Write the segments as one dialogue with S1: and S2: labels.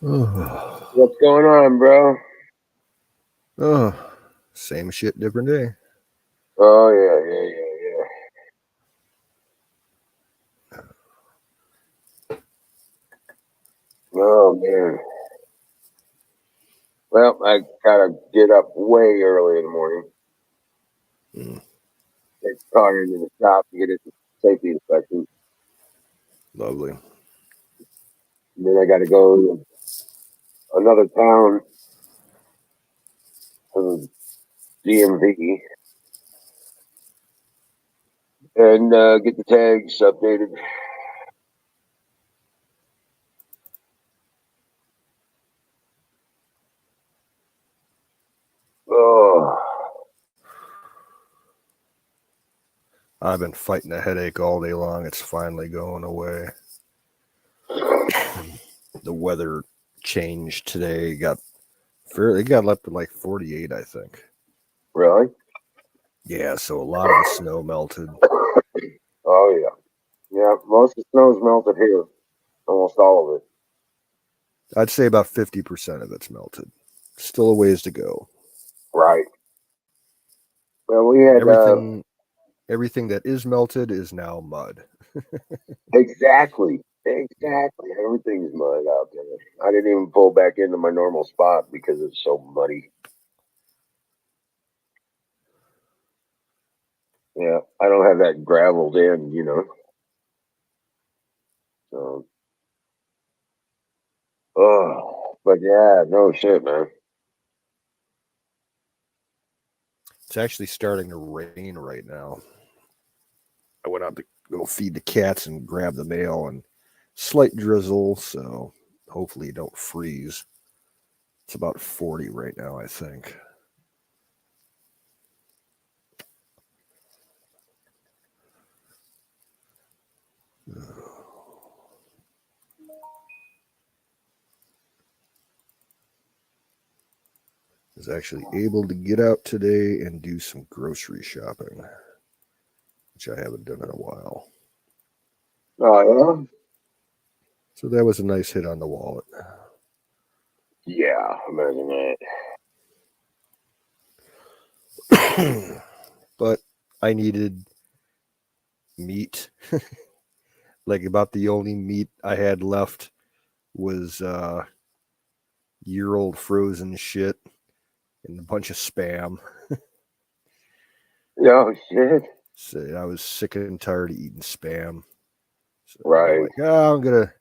S1: Oh,
S2: What's going on, bro?
S1: oh, same shit, different day.
S2: Oh yeah. Oh man. Well, I gotta get up way early in the morning.
S1: Mm,
S2: Take the car into the shop to get it to safety inspection.
S1: lovely.
S2: And then I gotta go to another town to the DMV and get the tags updated. Oh,
S1: I've been fighting a headache all day long. It's finally going away. The weather changed today. It got up to like 48, I think.
S2: really?
S1: Yeah, so a lot of the snow melted.
S2: Oh yeah. Yeah, most of the snow's melted here. Almost all of it.
S1: I'd say about 50% of it's melted. Still a ways to go.
S2: Right. Well, we had
S1: Everything that is melted is now mud.
S2: exactly. Everything's mud out there. I didn't even pull back into my normal spot because it's so muddy. Yeah, I don't have that graveled in. So, but yeah, no shit, man.
S1: It's actually starting to rain right now. I went out to go feed the cats and grab the mail, and slight drizzle, so hopefully you don't freeze. It's about 40 right now, I think. I was actually able to get out today and do some grocery shopping, which I haven't done in a while.
S2: Oh
S1: So that was a nice hit on the wallet.
S2: yeah, yeah. Imagine that.
S1: But I needed meat. Like about the only meat I had left was year-old frozen shit and a bunch of spam.
S2: Oh shit.
S1: So I was sick and tired of eating spam. So I'm
S2: Right.
S1: like, oh, I'm gonna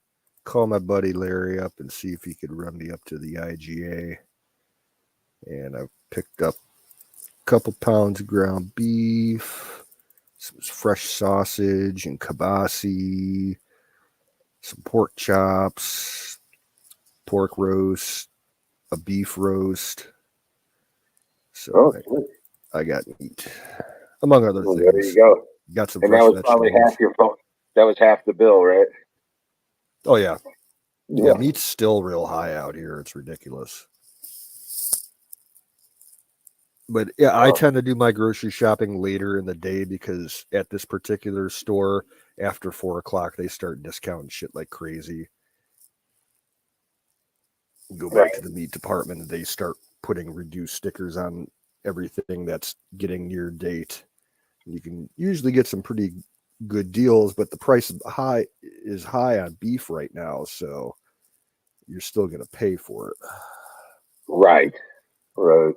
S1: call my buddy Larry up and see if he could run me up to the IGA. And I picked up a couple pounds of ground beef, some fresh sausage and kibasi, some pork chops, pork roast, a beef roast. So
S2: Oh shit.
S1: I got meat, among other
S2: Well, there you
S1: things.
S2: go.
S1: Got some
S2: And that
S1: fresh
S2: was probably half
S1: vegetables.
S2: your phone. That was half the bill, right?
S1: Oh yeah, yeah.
S2: Yeah.
S1: Meat's still real high out here. It's ridiculous. But yeah, I
S2: Oh,
S1: tend to do my grocery shopping later in the day because at this particular store, after 4 o'clock, they start discounting shit like crazy. Go back to
S2: right.
S1: the meat department and they start putting reduced stickers on everything that's getting near date. You can usually get some pretty good deals, but the price is high on beef right now, so you're still going to pay for it.
S2: Right. Right.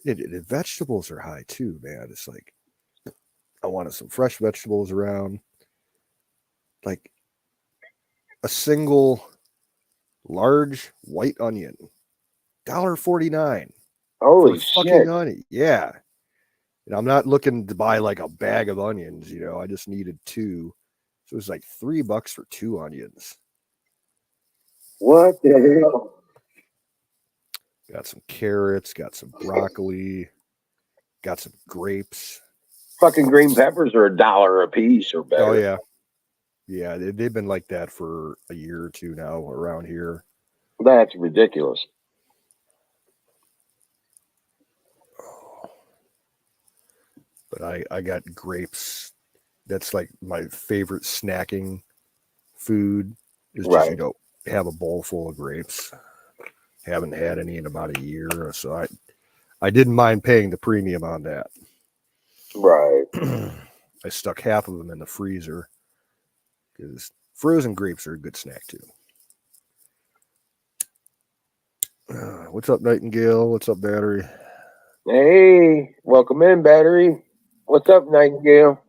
S1: Vegetables are high too, man. It's like I wanted some fresh vegetables around, like a single large white onion, $1.49 for a
S2: Holy
S1: fucking
S2: shit.
S1: onion. Yeah. And I'm not looking to buy like a bag of onions, I just needed two. So it was like $3 for two onions.
S2: What the hell?
S1: Got some carrots, got some broccoli, got some grapes.
S2: Fucking green peppers are $1 a piece or
S1: Oh
S2: better.
S1: yeah. Yeah, they've been like that for a year or two now around here.
S2: That's ridiculous.
S1: But I got grapes. That's like my favorite snacking food is just,
S2: Right.
S1: have a bowl full of grapes. Haven't had any in about a year, so I didn't mind paying the premium on that.
S2: Right.
S1: I stuck half of them in the freezer because frozen grapes are a good snack too. What's up, Nightingale? What's up, Battery?
S2: Hey, welcome in, Battery. What's up, Nightingale?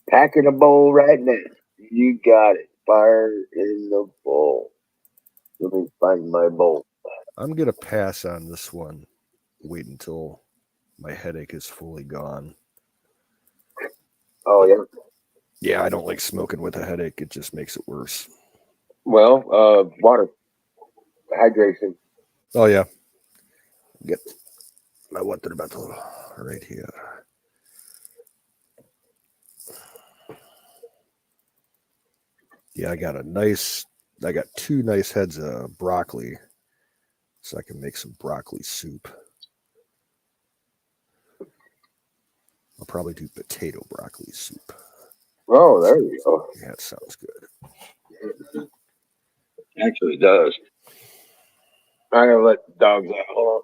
S2: Pack in a bowl right now. You got it. Fire in the bowl. Let me find my bowl.
S1: I'm gonna pass on this one. Wait until my headache is fully gone.
S2: Oh yeah.
S1: Yeah, I don't like smoking with a headache. It just makes it worse.
S2: Well, water, hydration.
S1: Oh yeah, get my water bottle right here. Yeah, I got two nice heads of broccoli, so I can make some broccoli soup. I'll probably do potato broccoli soup.
S2: Oh, there you go.
S1: Yeah, it sounds good.
S2: Actually, it does. I gotta let the dogs out. Hold on.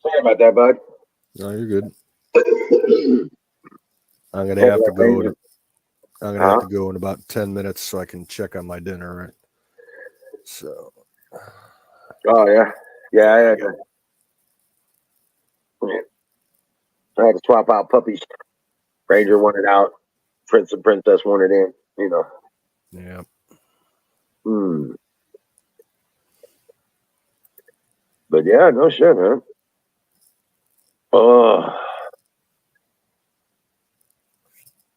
S2: Sorry about that, bud.
S1: No, you're good. I'm gonna
S2: Hold
S1: have to
S2: that
S1: go.
S2: ranger.
S1: I'm gonna have
S2: Huh?
S1: to go in about 10 minutes so I can check on my dinner. Right? So
S2: Oh yeah. Yeah,
S1: there you go.
S2: I had to swap out puppies. Ranger wanted out. Prince and Princess wanted in. You know.
S1: Yeah.
S2: Hmm. But yeah, no shit, man. Oh.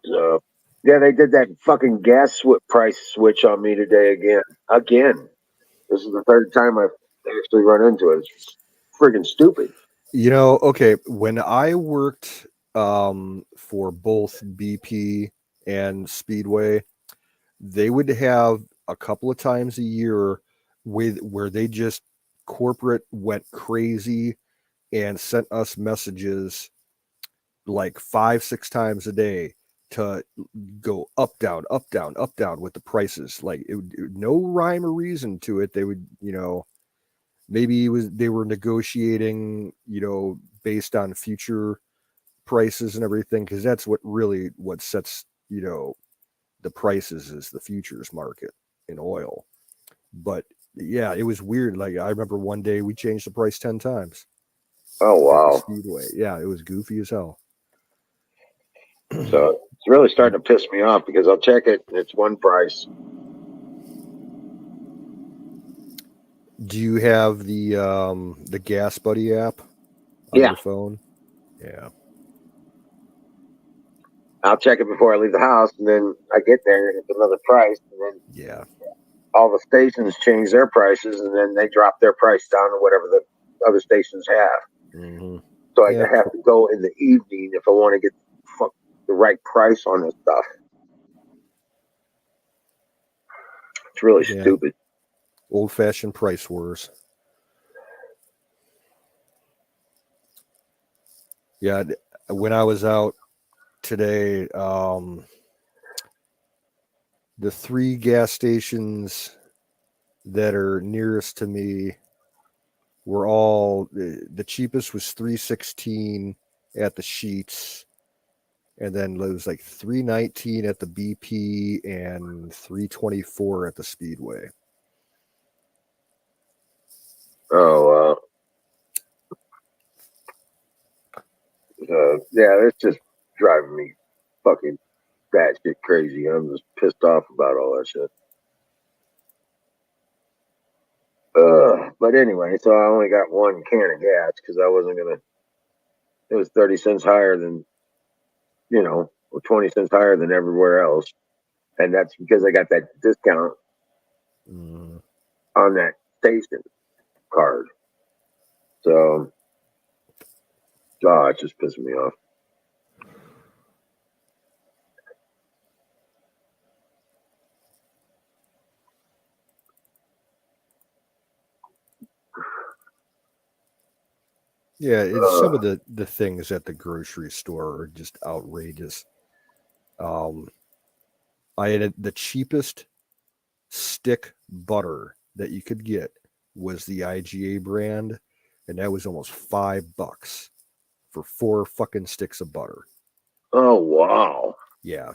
S2: So yeah, they did that fucking price switch on me today again. Again. This is the third time I've actually run into it. It's friggin' stupid.
S1: You know, okay, when I worked for both BP and Speedway, they would have a couple of times a year with where they just corporate went crazy and sent us messages like 5 6 times a day to go up down up down up down with the prices. Like no rhyme or reason to it. They would, maybe they were negotiating, based on future prices and everything, because that's what sets, the prices is the futures market in oil. But yeah, it was weird. Like I remember one day we changed the price 10 times
S2: Oh
S1: at the
S2: wow.
S1: Speedway. Yeah, it was goofy as hell.
S2: So it's really starting to piss me off because I'll check it and it's one price.
S1: Do you have the Gas Buddy app? on
S2: Yeah,
S1: your phone? Yeah.
S2: I'll check it before I leave the house, and then I get there and it's another price, and then
S1: Yeah.
S2: all the stations change their prices, and then they drop their price down to whatever the other stations have.
S1: Hmm.
S2: So I
S1: Yeah.
S2: have to go in the evening if I want to get the right price on this stuff. It's really
S1: Yeah.
S2: stupid.
S1: Old fashioned price wars. Yeah. When I was out today, the three gas stations that are nearest to me were all the cheapest was 316 at the Sheets, and then it was like 319 at the BP and 324 at the Speedway.
S2: Oh, yeah, it's just driving me fucking batshit crazy. I'm just pissed off about all that shit. But anyway, so I only got one can of gas because I wasn't gonna. It was 30 cents higher than or 20 cents higher than everywhere else, and that's because I got that discount
S1: Mm,
S2: on that station card. So, it's just pissing me off.
S1: yeah, it's
S2: Uh,
S1: some of the things at the grocery store are just outrageous. Um, I had the cheapest stick butter that you could get was the IGA brand, and that was almost $5 for four fucking sticks of butter.
S2: oh wow,
S1: Yeah,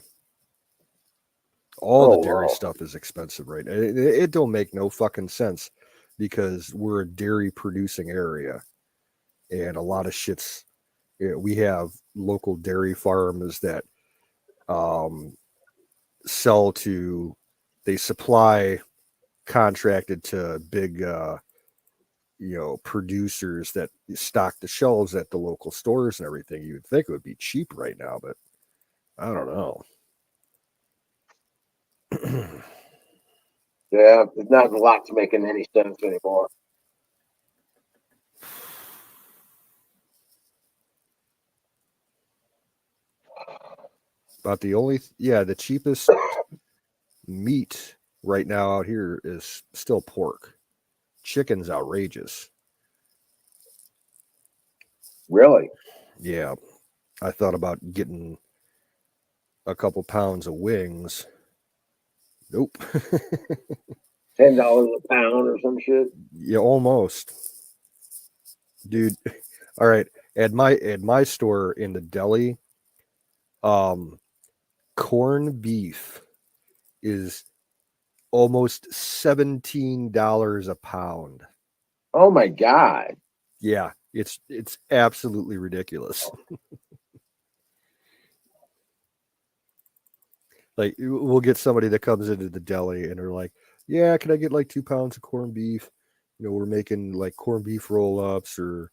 S1: all the
S2: oh
S1: dairy
S2: wow.
S1: stuff is expensive right now. It don't make no fucking sense because we're a dairy producing area, and a lot of shits. We have local dairy farms that um, sell to. They supply contracted to big producers that stock the shelves at the local stores and everything. You would think it would be cheap right now, but I don't know.
S2: Yeah, there's not a lot to making any sense anymore.
S1: About the cheapest meat right now out here is still pork. Chicken's outrageous.
S2: Really,
S1: Yeah, I thought about getting a couple pounds of wings. Nope.
S2: $10 a pound or some shit.
S1: Yeah, almost, dude. All right, at my store in the deli, um, corned beef is almost $17 a pound.
S2: Oh my god.
S1: Yeah, it's absolutely ridiculous. Like we'll get somebody that comes into the deli and they're like, "Yeah, can I get like 2 pounds of corned beef?" We're making like corned beef roll ups or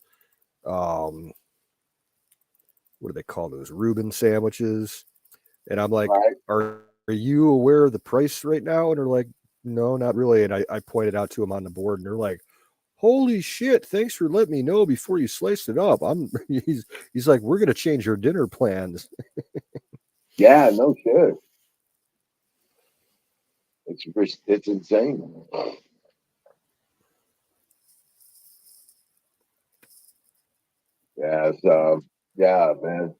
S1: um, what do they call those Reuben sandwiches? And I'm like,
S2: Right?
S1: "Are you aware of the price right now?" And they're like, "No, not really." And I pointed out to them on the board, and they're like, "Holy shit! Thanks for letting me know before you sliced it up." He's like, "We're gonna change your dinner plans."
S2: Yeah, no shit. It's insane. Yeah, so yeah, man.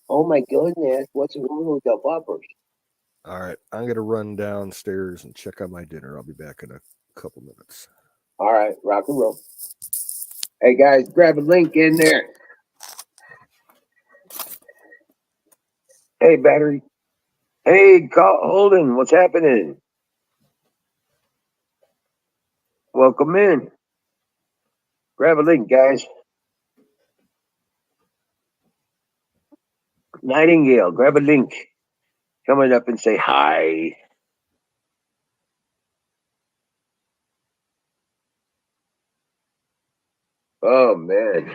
S2: Oh my goodness, what's wrong with the bumpers?
S1: All right, I'm gonna run downstairs and check on my dinner. I'll be back in a couple minutes.
S2: All right, rock and roll. Hey guys, grab a link in there. Hey battery. Hey, Holden, what's happening? Welcome in. Grab a link, guys. Nightingale, grab a link. Coming up and say hi. Oh man,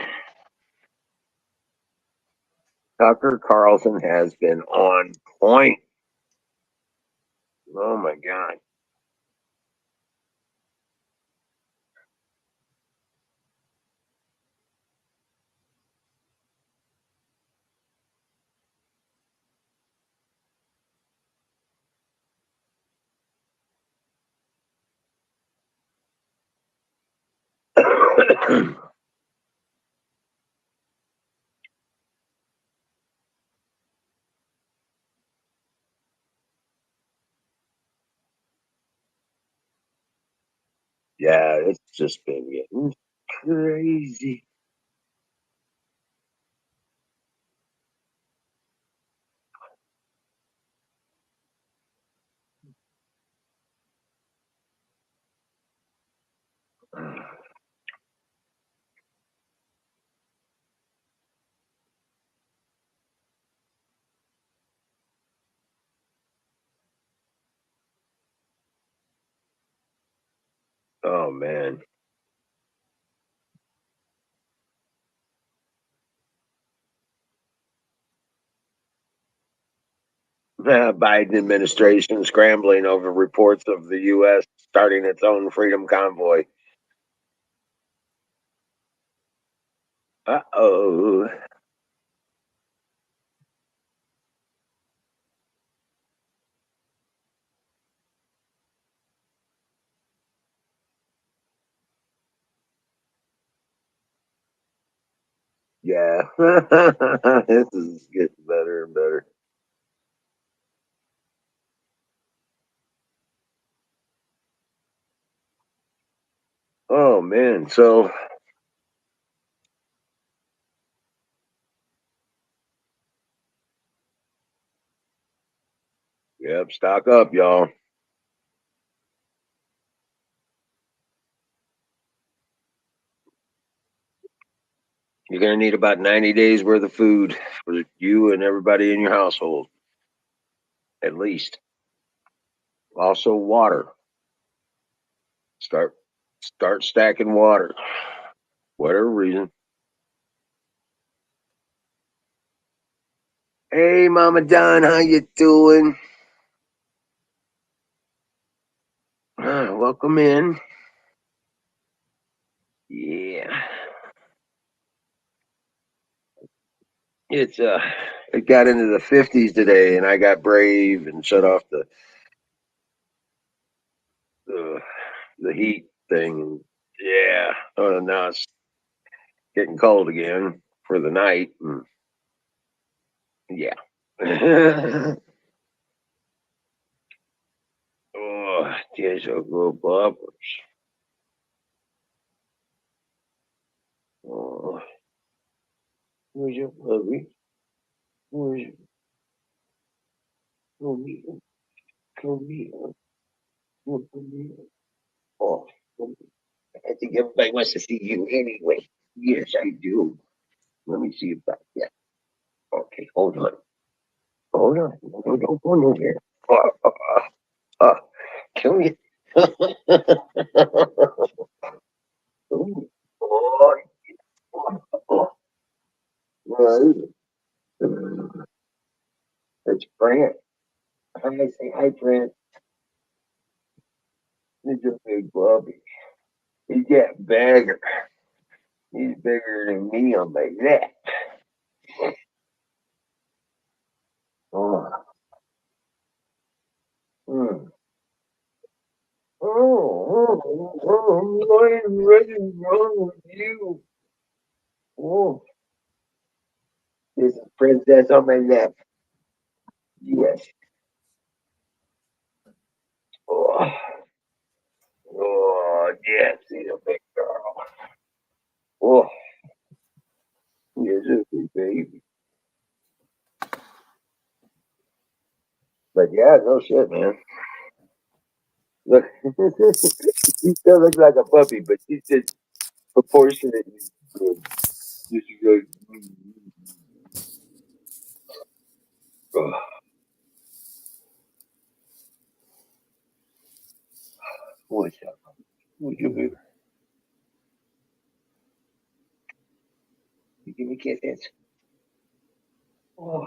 S2: Tucker Carlson has been on point. Oh my god. Yeah, it's just been getting crazy. Oh man. Biden administration scrambling over reports of the U.S. starting its own freedom convoy. Uh-oh. Yeah. This is getting better and better. Oh man. So yep, stock up, y'all. You're gonna need about 90 days worth of food for you and everybody in your household, at least. Also water. Start start stacking water. Whatever reason. Hey Mama Don, how you doing? Welcome in. Yeah. It's it got into the 50s today and I got brave and shut off the the heat thing. Yeah. Now it's getting cold again for the night. Yeah. Oh, there's a good bubbles. Oh, where's your puppy? Where's your come here? Come here. Come here. Oh, come here. I think everybody wants to see you anyway. Yes, I do. Let me see about that. Okay, hold on. Hold on. No, don't go nowhere. Oh, oh, oh, oh. Come here. Oh, oh, oh. Right. It's Grant. Hi, say hi, Grant. He's a big puppy. He's getting bigger. He's bigger than me on my neck. Oh, mm. What is really wrong with you? Oh, there's a princess on my neck. Yes. Oh, oh yes, she's a big girl. Oh, yes, a big baby. But yeah, no shit, man. Look, she still looks like a puppy, but she's just proportionately good. Just good. Oh, what's up? What's your baby? Give me kisses. Oh.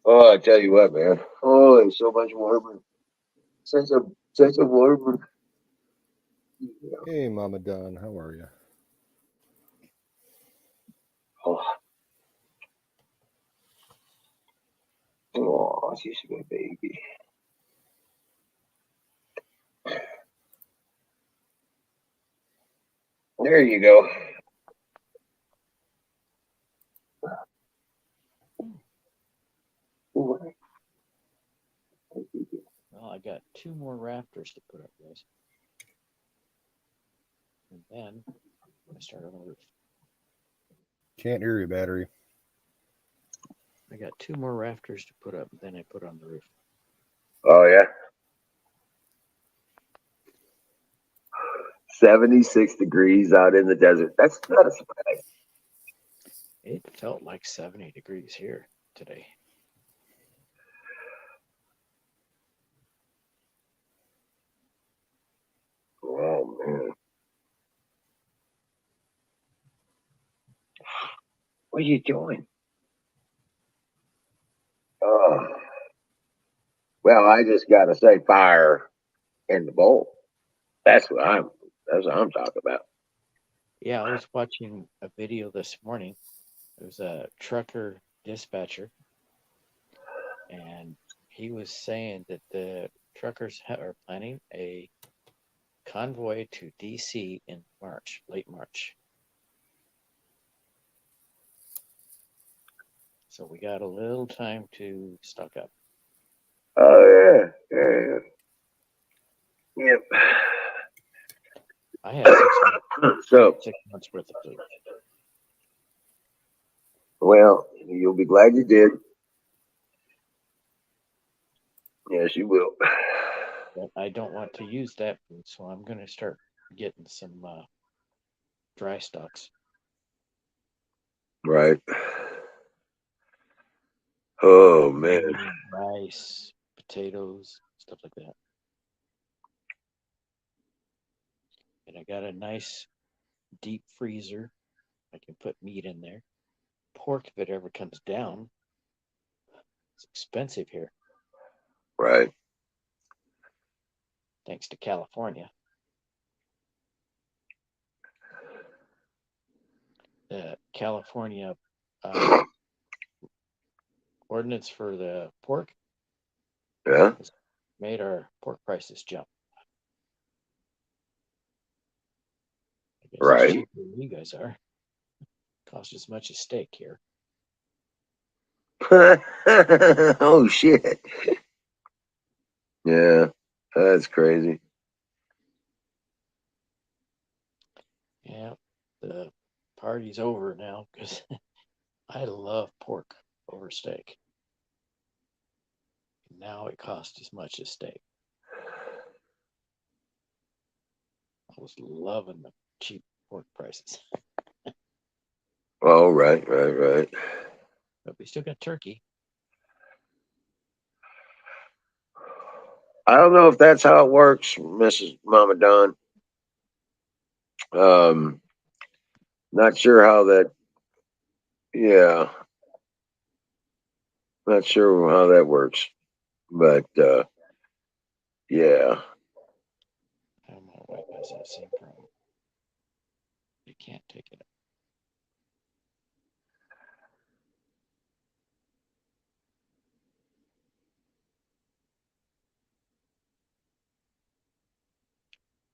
S2: Oh, I tell you what, man. Oh, it's so much warmer. Such a warmer.
S1: Hey, Mama Don, how are you?
S2: Oh, oh, she's a good baby. There you go.
S3: Well, I got 2 more rafters to put up, guys. And then I start on the roof.
S1: Can't hear you, battery.
S3: I got 2 more rafters to put up, then I put on the roof.
S2: Oh yeah. 76 degrees out in the desert. That's not a surprise.
S3: It felt like 70 degrees here today.
S2: Oh man. What are you doing? Oh. Well, I just gotta say fire in the bowl. That's what I'm talking about.
S3: Yeah, I was watching a video this morning. It was a trucker dispatcher, and he was saying that the truckers are planning a convoy to DC in March, late March. So we got a little time to stock up.
S2: Oh yeah. Yep.
S3: I had 6 months,
S2: So
S3: 6 months worth of food.
S2: well, you'll be glad you did. Yes, you will.
S3: But I don't want to use that food, so I'm going to start getting some dry stocks.
S2: Right. Oh man.
S3: Rice, potatoes, stuff like that. And I got a nice deep freezer. I can put meat in there. Pork, if it ever comes down, it's expensive here,
S2: Right.
S3: thanks to California. The California ordinance for the pork
S2: Yeah.
S3: has made our pork prices jump. I guess
S2: Right.
S3: it's cheaper than you guys are. Cost as much as steak here.
S2: Oh shit. Yeah. That's crazy.
S3: Yeah, the party's over now because I love pork over steak. Now it costs as much as steak. I was loving the cheap pork prices,
S2: Oh, right.
S3: but we still got turkey.
S2: I don't know if that's how it works, Mrs. Mama Don. Not sure how that. Yeah, not sure how that works, but yeah.
S3: I don't know why you guys have the same problem. They can't take it.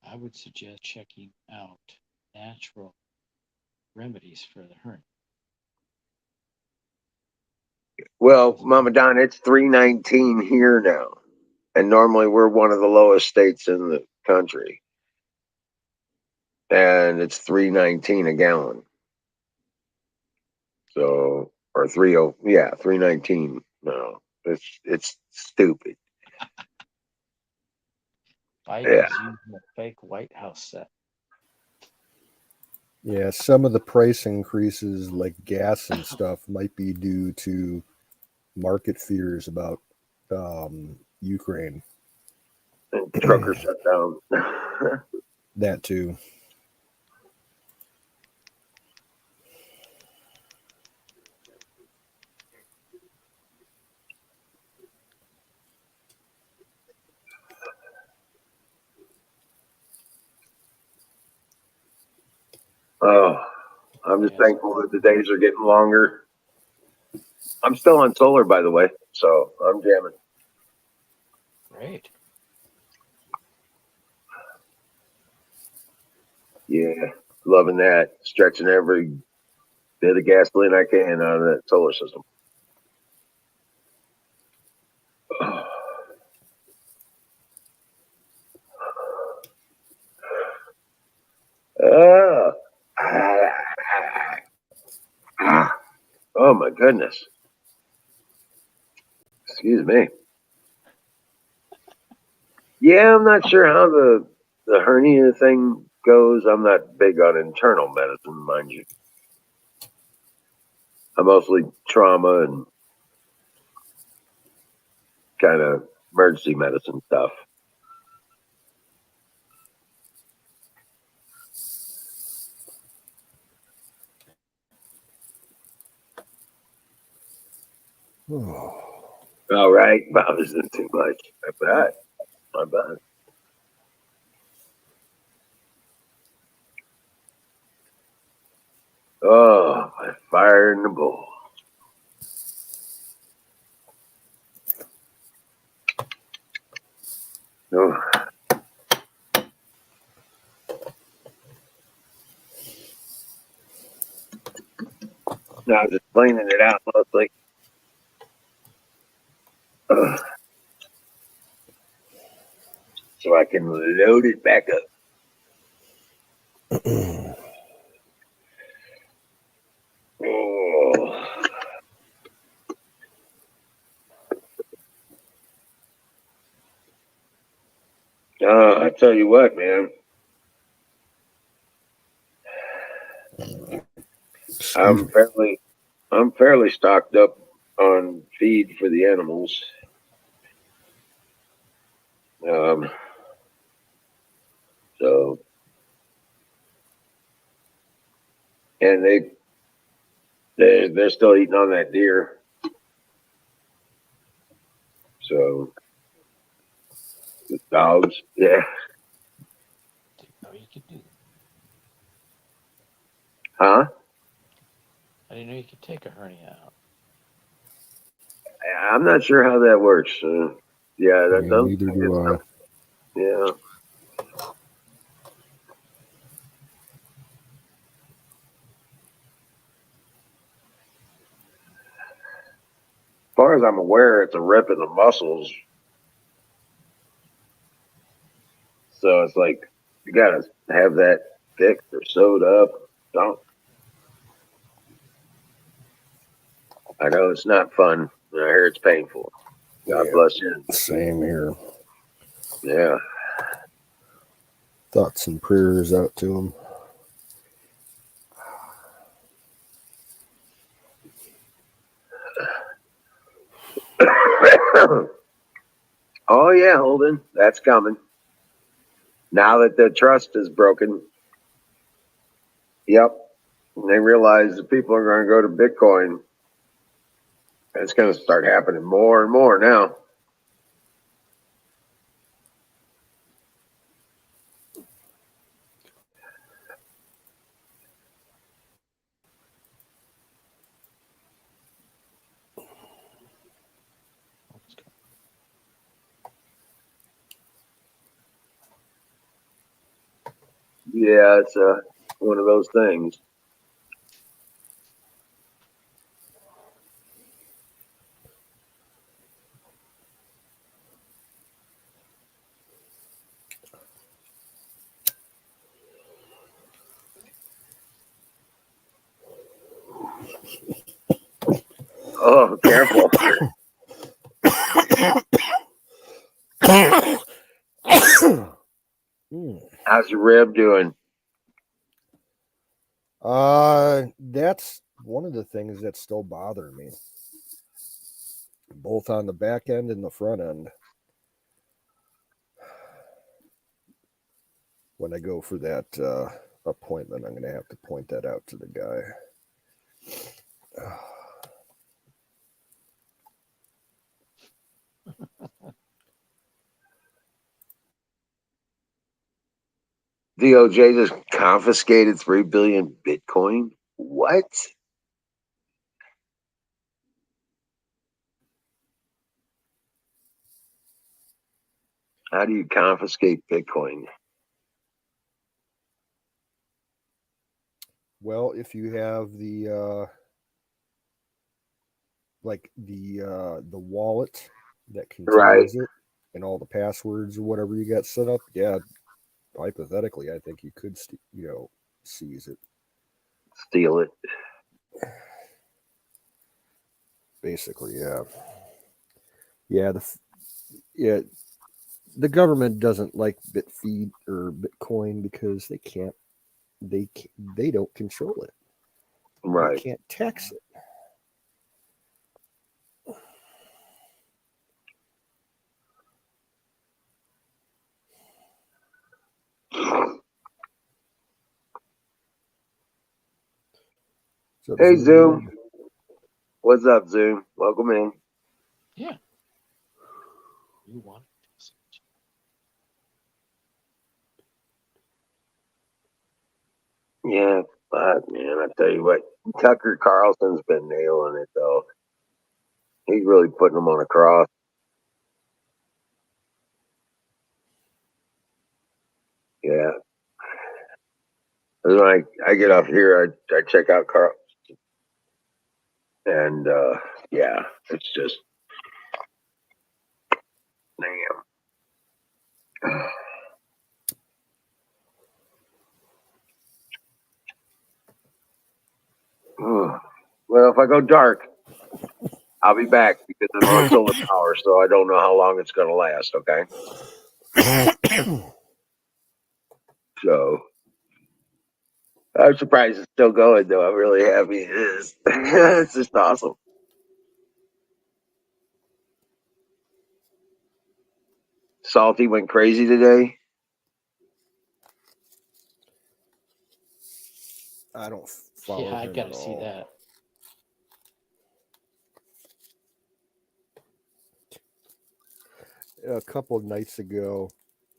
S3: I would suggest checking out natural remedies for the hernia.
S2: Well, Mama Don, it's 319 here now, and normally we're one of the lowest states in the country, and it's 319 a gallon. So, or 30, yeah, 319. No, it's stupid. Yeah.
S3: Biden's using a fake White House set.
S1: Yeah, some of the price increases, like gas and stuff, might be due to market fears about Ukraine.
S2: Trucker shut down.
S1: That too.
S2: I'm just thankful that the days are getting longer. I'm still on solar, by the way, so I'm jamming.
S3: Great.
S2: Yeah, loving that. Stretching every bit of gasoline I can out of that solar system. Oh, oh my goodness. Excuse me. Yeah, I'm not sure how the hernia thing goes. I'm not big on internal medicine, mind you. I'm mostly trauma and kind of emergency medicine stuff. All right, Bob isn't too much. I bet. I bet. Oh, my fire in the bowl. Oh. Now just cleaning it out mostly. Ugh. So I can load it back up. Oh. I tell you what, man. I'm fairly stocked up on feed for the animals. Um, so and they're still eating on that deer. So the dogs, yeah,
S3: Didn't know you could do that.
S2: huh?
S3: I didn't know you could take a hernia out.
S2: I'm not sure how that works. Yeah, that
S1: Yeah,
S2: doesn't.
S1: neither do I.
S2: Yeah. As far as I'm aware, it's a rip in the muscles. So it's like you gotta have that fixed or sewed up. Don't. I know it's not fun. I hear it's painful. God
S1: Yeah,
S2: bless you.
S1: same here.
S2: Yeah.
S1: Thoughts and prayers out to him.
S2: Oh yeah, Holden, that's coming. Now that the trust is broken, yep. And they realize that people are going to go to Bitcoin. It's going to start happening more and more now. Yeah, it's one of those things. Oh, careful. How's your rib doing?
S1: That's one of the things that's still bothering me, both on the back end and the front end. When I go for that appointment, I'm going to have to point that out to the guy.
S2: DOJ just confiscated 3 billion Bitcoin. What? How do you confiscate Bitcoin?
S1: Well, if you have the the wallet that
S2: Right.
S1: contains it and all the passwords or whatever you got set up, yeah, hypothetically, I think you could seize it.
S2: Steal it.
S1: Basically, yeah, yeah. Yeah, the government doesn't like Bitfeed or Bitcoin because they don't control it. They
S2: Right.
S1: can't tax it. What's up,
S2: Hey,
S1: Zoom?
S2: Zoom. What's up, Zoom? Welcome in.
S3: Yeah. You want it.
S2: Yeah, but man, I tell you what, Tucker Carlson's been nailing it though. He's really putting them on a cross. Yeah. When I get off here, I check out Carl, and yeah, it's just damn. Well, if I go dark, I'll be back because I'm on solar power, so I don't know how long it's going to last. Okay, so I'm surprised it's still going, though. I'm really happy it is. It's just awesome. Salty went crazy today.
S1: I don't
S3: Yeah,
S1: follow
S3: I
S1: him
S3: got
S1: at
S3: to see
S1: all.
S3: that.
S1: A couple of nights ago,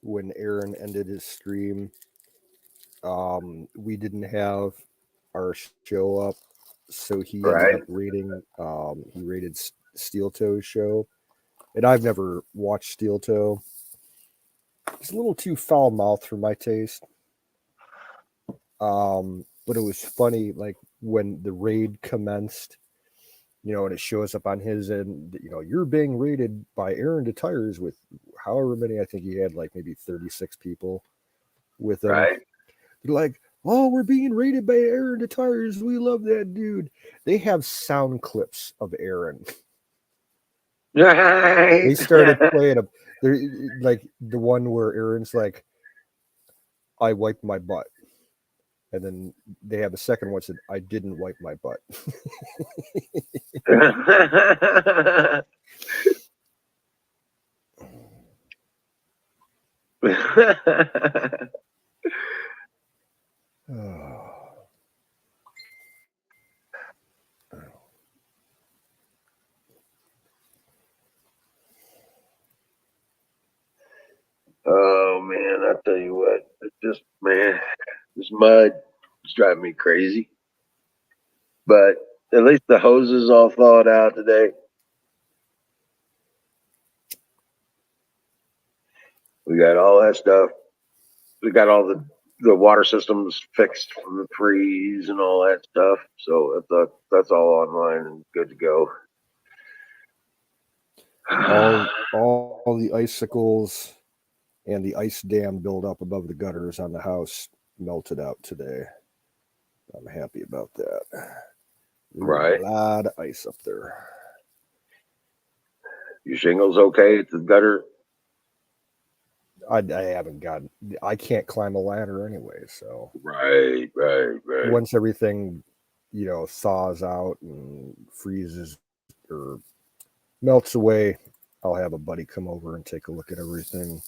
S1: when Aaron ended his stream, we didn't have our show up, so he ended up
S2: Right,
S1: rating. He rated Steel Toe's show, and I've never watched Steel Toe. It's a little too foul mouthed for my taste. But it was funny, like when the raid commenced, and it shows up on his end, you're being rated by Aaron to Tires with however many, I think he had like maybe 36 people with him.
S2: right.
S1: They're like, oh, we're being rated by Aaron to Tires. We love that dude. They have sound clips of Aaron.
S2: Right.
S1: They started playing them. They're like the one where Aaron's like, I wiped my butt. And then they have a second one said, I didn't wipe my butt. Oh.
S2: Oh man, I tell you what, it just man, this mud is driving me crazy. But at least the hoses all thawed out today. We got all that stuff. We got all the water systems fixed from the freeze and all that stuff. So that's all online and good to go.
S1: all the icicles and the ice dam build up above the gutters on the house melted out today. I'm happy about that. There's a
S2: Right.
S1: lot of ice up there.
S2: Your shingles okay at the gutter?
S1: I haven't gotten. I can't climb a ladder anyway. So
S2: Right.
S1: once everything, thaws out and freezes or melts away, I'll have a buddy come over and take a look at everything.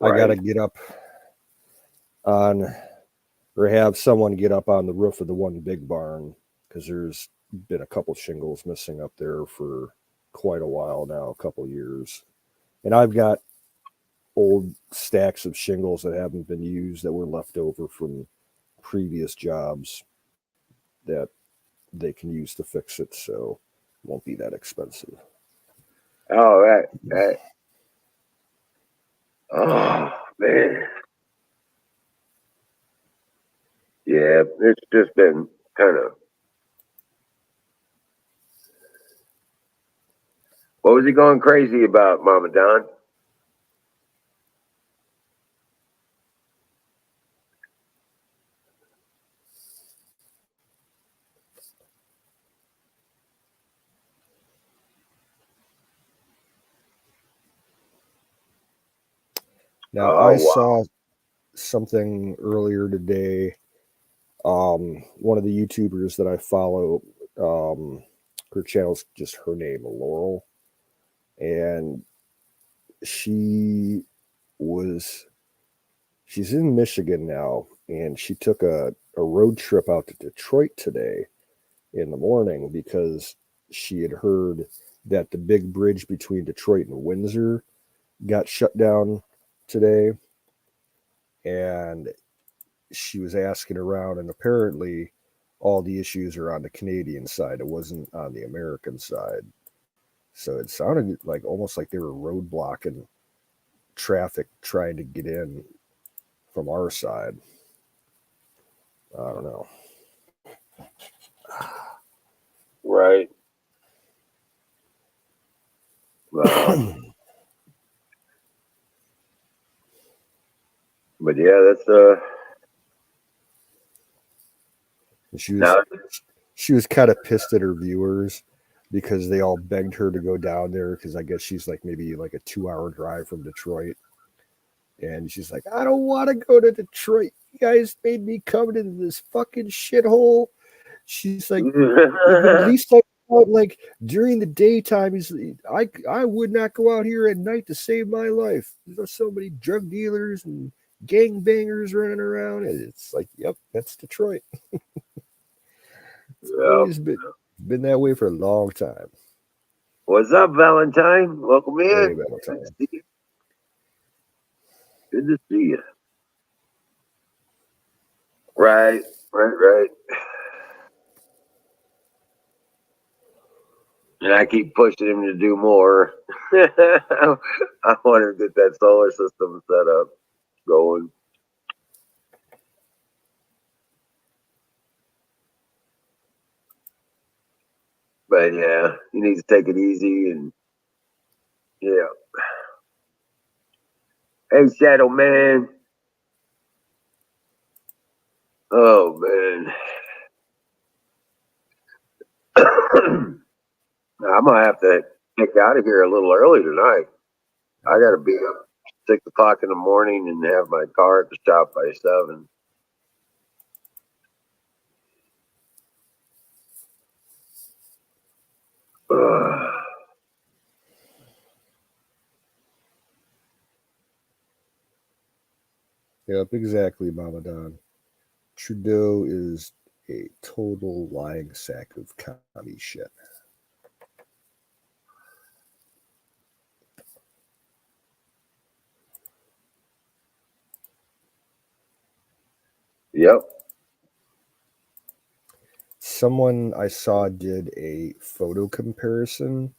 S1: I got to
S2: Right.
S1: get up on or have someone get up on the roof of the one big barn because there's been a couple shingles missing up there for quite a while now, a couple years. And I've got old stacks of shingles that haven't been used that were left over from previous jobs. that they can use to fix it, so it won't be that expensive.
S2: Oh, that. Oh man, yeah. It's just been kind of. What was he going crazy about, Mama Don?
S1: Now,
S2: Oh
S1: I
S2: wow.
S1: saw something earlier today. One of the YouTubers that I follow, her channel's just her name, Laurel, and she was she's in Michigan now, and she took a road trip out to Detroit today in the morning because she had heard that the big bridge between Detroit and Windsor got shut down today, and she was asking around, and apparently all the issues are on the Canadian side. It wasn't on the American side. So it sounded like almost like they were roadblocking traffic trying to get in from our side. I don't know.
S2: Right. Well, but yeah, that's
S1: she was
S2: now.
S1: she was kind of pissed at her viewers because they all begged her to go down there because I guess she's like maybe like a 2 hour drive from Detroit. And she's like, I don't want to go to Detroit. You guys made me come into this fucking shithole. She's like, if at least I go out like during the daytime, I would not go out here at night to save my life. There's so many drug dealers and gangbangers running around. And it's like, yep, that's Detroit. It's
S2: Yeah.
S1: always been that way for a long time.
S2: What's up, Valentine? Welcome
S1: Hey,
S2: in. Good to
S1: Valentine.
S2: see you. Good to see you. Right, right. And I keep pushing him to do more. I want to get that solar system set up, going. But yeah, he needs to take it easy and yeah. Hey, Shadow Man. Oh man, I'm gonna have to get out of here a little early tonight. I
S1: Yep.
S2: gotta be up 6 o'clock in the morning and have my car at the shop by 7.
S1: Yep, exactly, Mama Don. Trudeau is a total lying sack of commie shit.
S2: Yep.
S1: Someone I saw did a photo comparison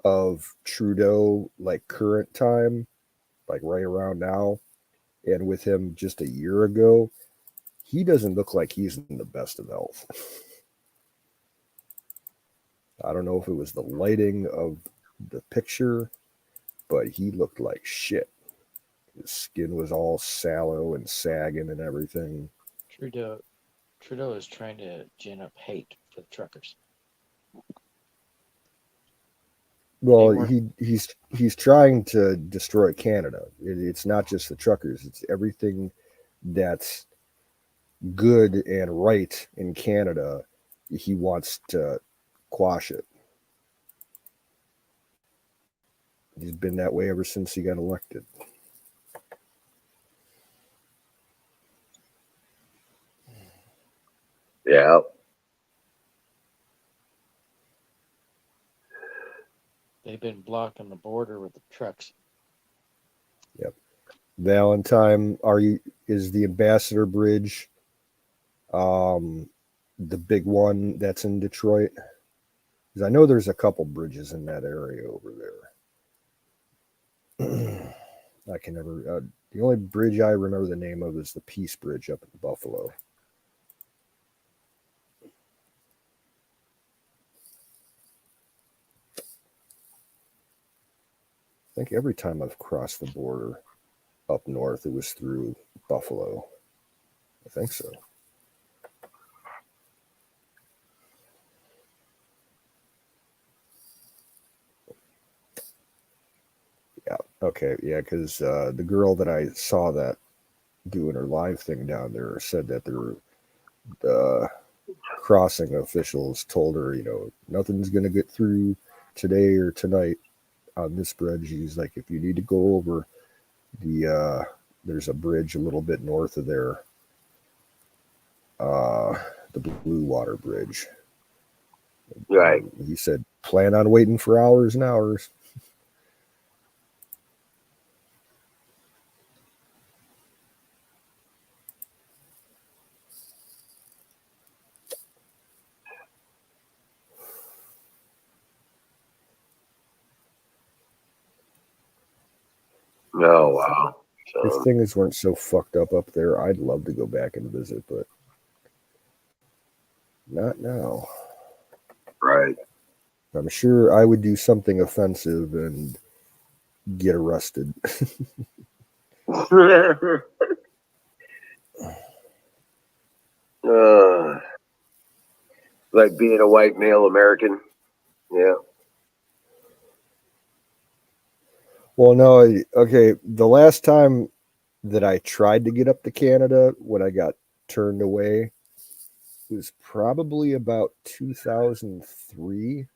S1: of Trudeau, like current time, like right around now, and with him just a year ago. He doesn't look like he's in the best of health. I don't know if it was the lighting of the picture, but he looked like shit. His skin was all sallow and sagging and everything.
S3: Trudeau Trudeau is trying to gin up hate for the truckers. They
S1: Well,
S3: weren't
S1: he's trying to destroy Canada. It's not just the truckers; it's everything that's good and right in Canada. He wants to quash it. He's been that way ever since he got elected.
S2: Yeah.
S3: they've been blocking the border with the trucks.
S1: Yep. Valentine, are you? Is the Ambassador Bridge? Um, the big one that's in Detroit? Because I know there's a couple bridges in that area over there. I can never. The only bridge I remember the name of is the Peace Bridge up in Buffalo. I think every time I've crossed the border up north, it was through Buffalo. I think so. Yeah. Okay. Yeah. Because the girl that I saw that doing her live thing down there said that the crossing officials told her, nothing's going to get through today or tonight on this bridge. He's like, if you need to go over there's a bridge a little bit north of there, the Blue Water Bridge.
S2: Right.
S1: He said, plan on waiting for hours and hours.
S2: Oh, wow.
S1: If
S2: So,
S1: things weren't so fucked up there, I'd love to go back and visit, but not now.
S2: right.
S1: I'm sure I would do something offensive and get arrested.
S2: Like being a white male American. Yeah.
S1: Well, no, okay. The last time that I tried to get up to Canada when I got turned away was probably about 2003.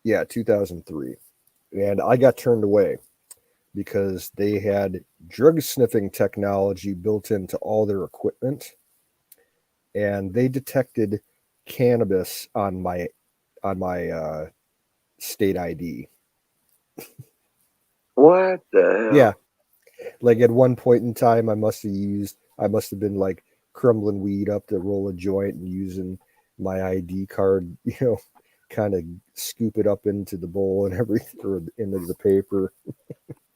S1: Yeah, 2003. And I got turned away because they had drug sniffing technology built into all their equipment, and they detected cannabis on my state ID.
S2: What the hell?
S1: Yeah, like at one point in time, I must have been like crumbling weed up to roll a joint and using my ID card, kind of scoop it up into the bowl and everything, or into the paper.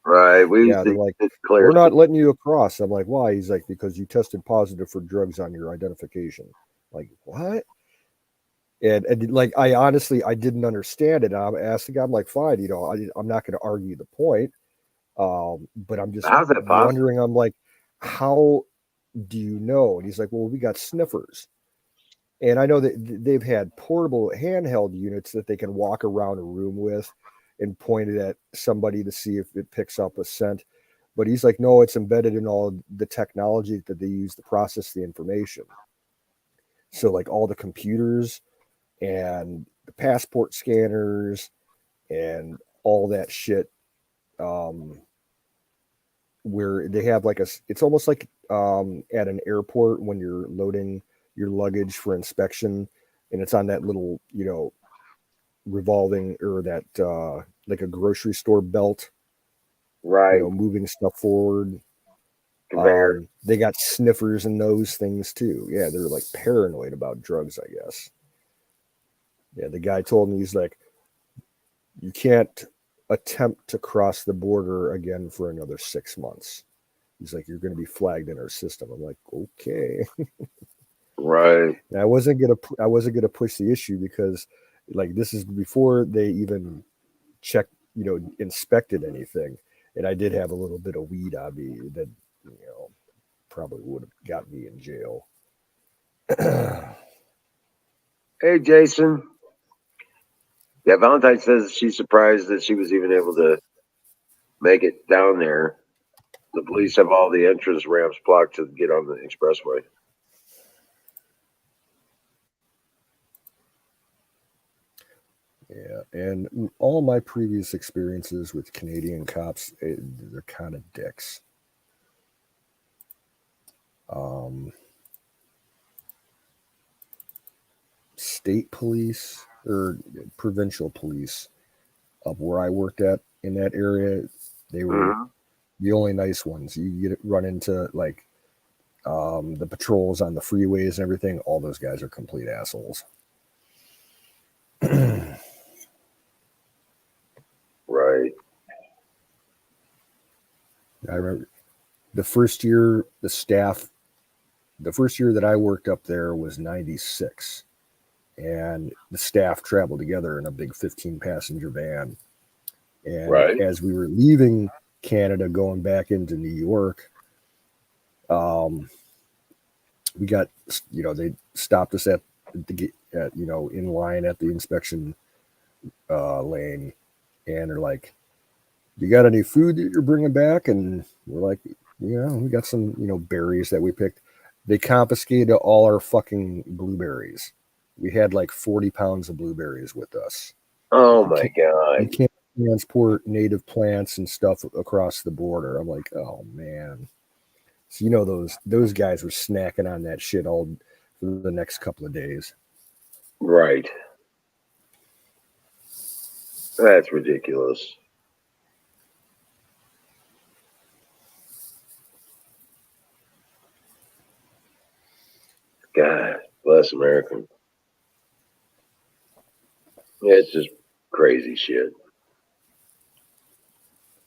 S2: Right. We used
S1: Yeah, they're
S2: to
S1: like,
S2: declare.
S1: we're not letting you across. I'm like, why? He's like, because you tested positive for drugs on your identification. Like, what? And like, I didn't understand it. I asked the guy, I'm like, fine, I'm not going to argue the point. But I'm just
S2: How's that possible?
S1: wondering, I'm like, how do you know? And he's like, well, we got sniffers. And I know that they've had portable handheld units that they can walk around a room with and point it at somebody to see if it picks up a scent. But he's like, no, it's embedded in all the technology that they use to process the information. So, like all the computers and the passport scanners and all that shit, um, where they have like it's almost like at an airport when you're loading your luggage for inspection, and it's on that little, revolving, or that like a grocery store belt,
S2: Right.
S1: moving stuff forward.
S2: Conveyor.
S1: They got sniffers and those things too. Yeah, they're like paranoid about drugs, I guess. Yeah, the guy told me, he's like, you can't attempt to cross the border again for another 6 months. He's like, you're going to be flagged in our system. I'm like, okay.
S2: Right.
S1: And I wasn't gonna push the issue because, like, this is before they even checked, inspected anything, and I did have a little bit of weed on me that, probably would have got me in jail.
S2: Hey, Jason. Yeah, Valentine says she's surprised that she was even able to make it down there. The police have all the entrance ramps blocked to get on the expressway.
S1: Yeah, and all my previous experiences with Canadian cops, they're kind of dicks. Um, State police or provincial police of where I worked at in that area, they were
S2: Mm-hmm.
S1: the only nice ones. You get run into like the patrols on the freeways and everything, all those guys are complete assholes.
S2: Right.
S1: I remember the first year that I worked up there was 96. And the staff traveled together in a big 15-passenger van. And
S2: Right.
S1: as we were leaving Canada, going back into New York, we got, they stopped us at in line at the inspection lane, and they're like, "You got any food that you're bringing back?" And we're like, "Yeah, we got some, berries that we picked." They confiscated all our fucking blueberries. We had like 40 pounds of blueberries with us.
S2: Oh
S1: You
S2: my
S1: you
S2: God.
S1: can't transport native plants and stuff across the border. I'm like, oh man. So those guys were snacking on that shit all for the next couple of days.
S2: Right. That's ridiculous. God bless America. Yeah, it's just crazy shit.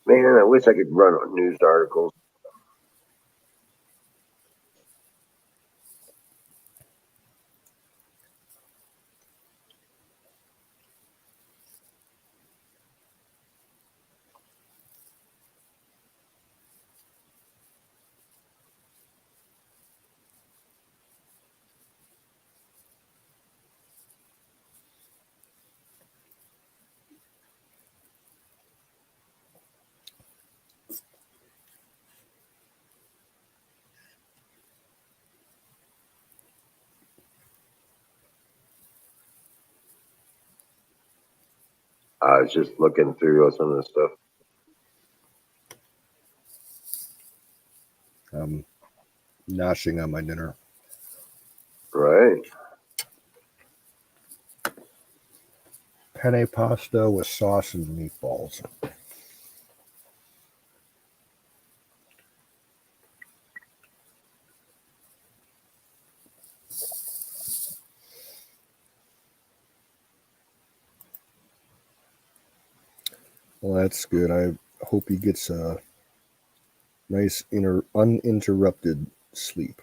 S2: Man, I wish I could run on news articles. I was just looking through some of the stuff.
S1: I'm noshing on my dinner.
S2: Right.
S1: Penne pasta with sauce and meatballs. Well, that's good. I hope he gets a nice uninterrupted sleep.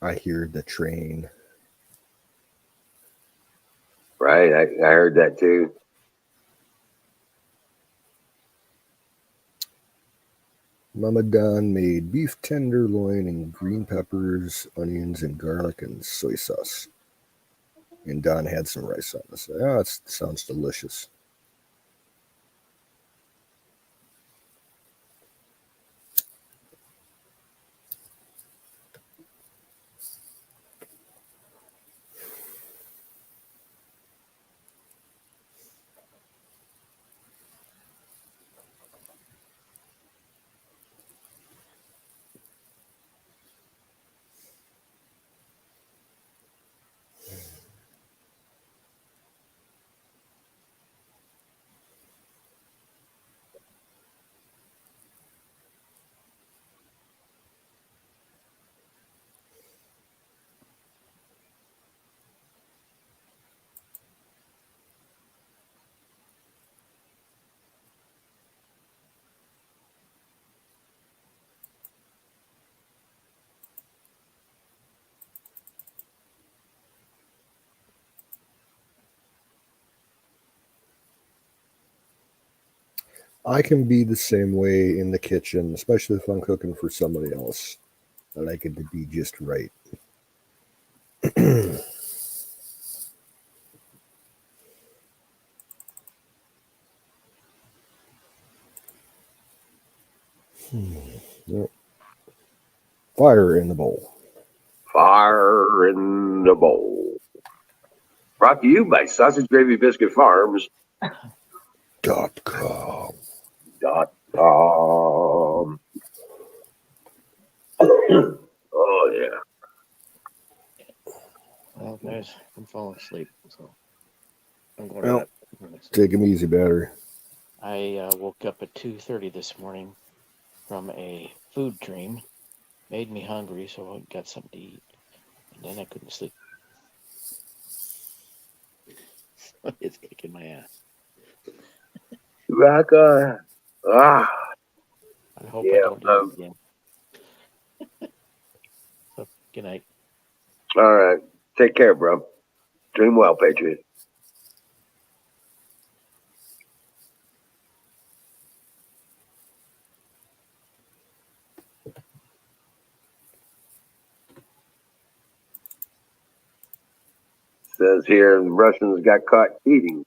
S1: I hear the train.
S2: Right. I heard that too.
S1: Mama Don made beef tenderloin and green peppers, onions, and garlic and soy sauce. And Don had some rice on this. Oh, it sounds delicious. I can be the same way in the kitchen, especially if I'm cooking for somebody else. I like it to be just right. Yep. Fire in the bowl.
S2: Fire in the bowl. Brought to you by Sausage Gravy Biscuit Farms.
S1: .com.
S2: .com. Oh yeah.
S3: Well, guys, I'm falling asleep, so I'm going to
S1: Well,
S3: bed.
S1: take him easy, battery.
S3: I woke up at 2:30 this morning from a food dream. Made me hungry, so I got something to eat. And then I couldn't sleep. It's kicking my ass.
S2: Chewbacca. Ah,
S3: I hope I
S2: yeah.
S3: don't do it again. So, good night.
S2: All right. Take care, bro. Dream well, Patriot. Says here the Russians got caught cheating.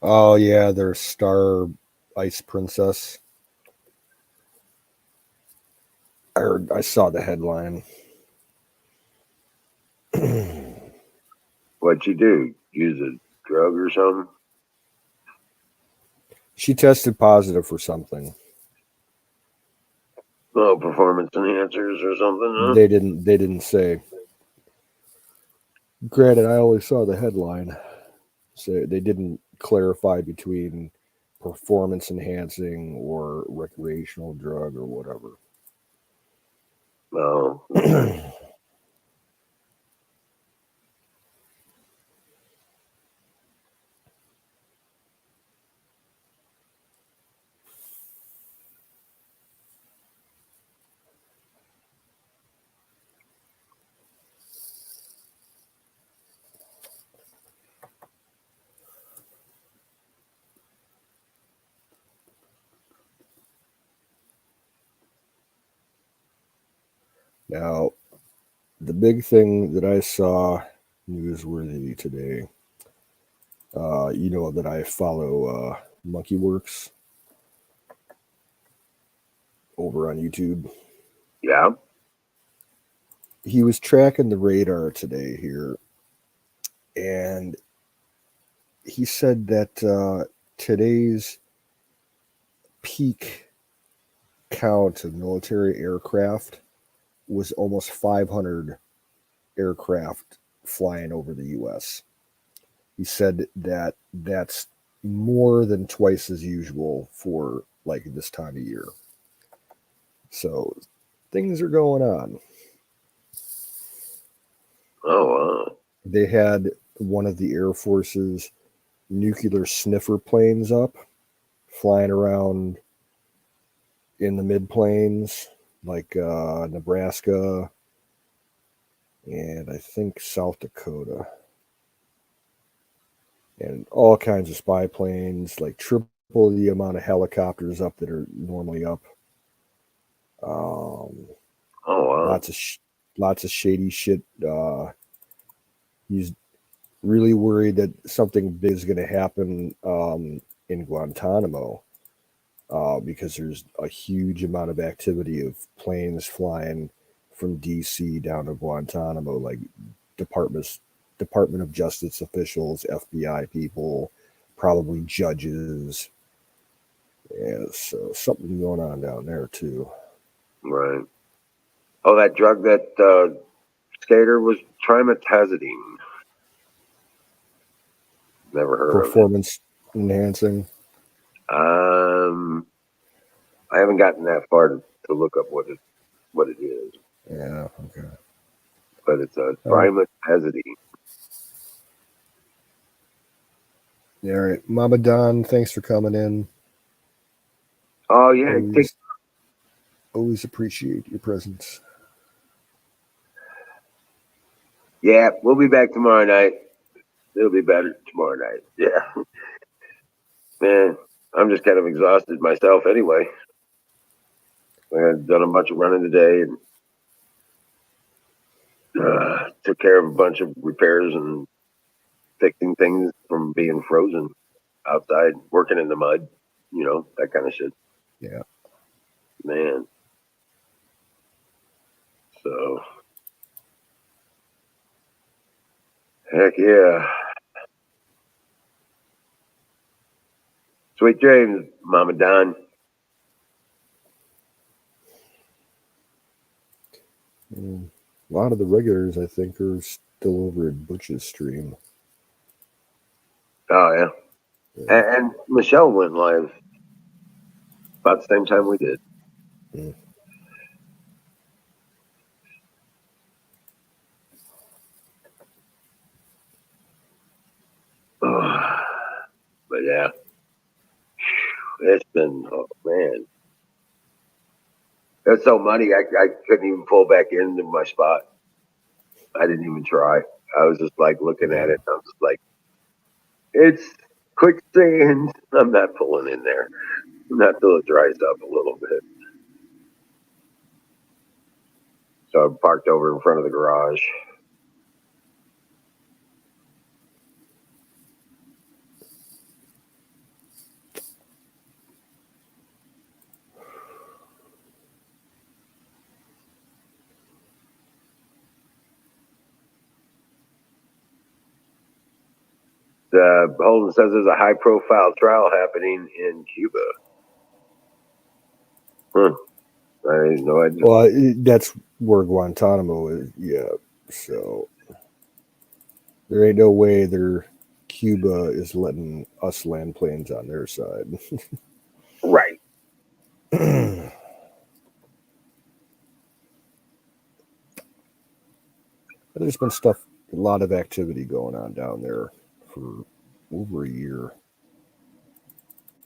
S1: Oh yeah, their star ice princess. I saw the headline.
S2: What'd she do? Use a drug or something?
S1: She tested positive for something.
S2: Oh, performance enhancers or something, huh?
S1: They didn't say. Granted, I only saw the headline, so they didn't clarify between performance enhancing or recreational drug or whatever.
S2: Oh, okay.
S1: Now, the big thing that I saw newsworthy today, you know that I follow Monkeyworks over on YouTube.
S2: Yeah.
S1: He was tracking the radar today here, and he said that today's peak count of military aircraft was almost 500 aircraft flying over the U.S. He said that that's more than twice as usual for like this time of year. So things are going on.
S2: Oh, wow.
S1: They had one of the Air Force's nuclear sniffer planes up, flying around in the mid plains, like Nebraska and I think South Dakota. And all kinds of spy planes, like triple the amount of helicopters up that are normally up. Um,
S2: Oh, wow.
S1: lots of shady shit. He's really worried that something big is going to happen in Guantanamo because there's a huge amount of activity of planes flying from DC down to Guantanamo, like departments, Department of Justice officials, FBI people, probably judges. Yeah, so something going on down there too.
S2: Right. Oh, that drug that skater was trimetazidine. Never heard of it.
S1: Performance enhancing.
S2: Um, I haven't gotten that far to look up what it is,
S1: Yeah, okay.
S2: but it's a
S1: All right.
S2: trimetazidine.
S1: Yeah, all right. Mama Don, thanks for coming in.
S2: Oh yeah,
S1: Always always appreciate your presence.
S2: yeah. We'll be back tomorrow night. It'll be better tomorrow night. Yeah, man. I'm just kind of exhausted myself anyway. I've done a bunch of running today and took care of a bunch of repairs and fixing things from being frozen outside, working in the mud, that kind of shit.
S1: Yeah.
S2: Man. So, heck yeah. Sweet dreams, Mama Don.
S1: A lot of the regulars, I think, are still over at Butch's stream.
S2: Oh, yeah. And Michelle went live about the same time we did.
S1: Mm.
S2: But yeah, it's been, oh man, it's so muddy. I couldn't even pull back into my spot. I didn't even try. I was just like looking at it. I was just like, it's quicksand. I'm not pulling in there. Not till it dries up a little bit. So I parked over in front of the garage. Holden says there's a high profile trial happening in Cuba. I had no idea.
S1: Well, that's where Guantanamo is. Yeah. So there ain't no way Cuba is letting us land planes on their side.
S2: Right.
S1: There's been a lot of activity going on down there for over a year.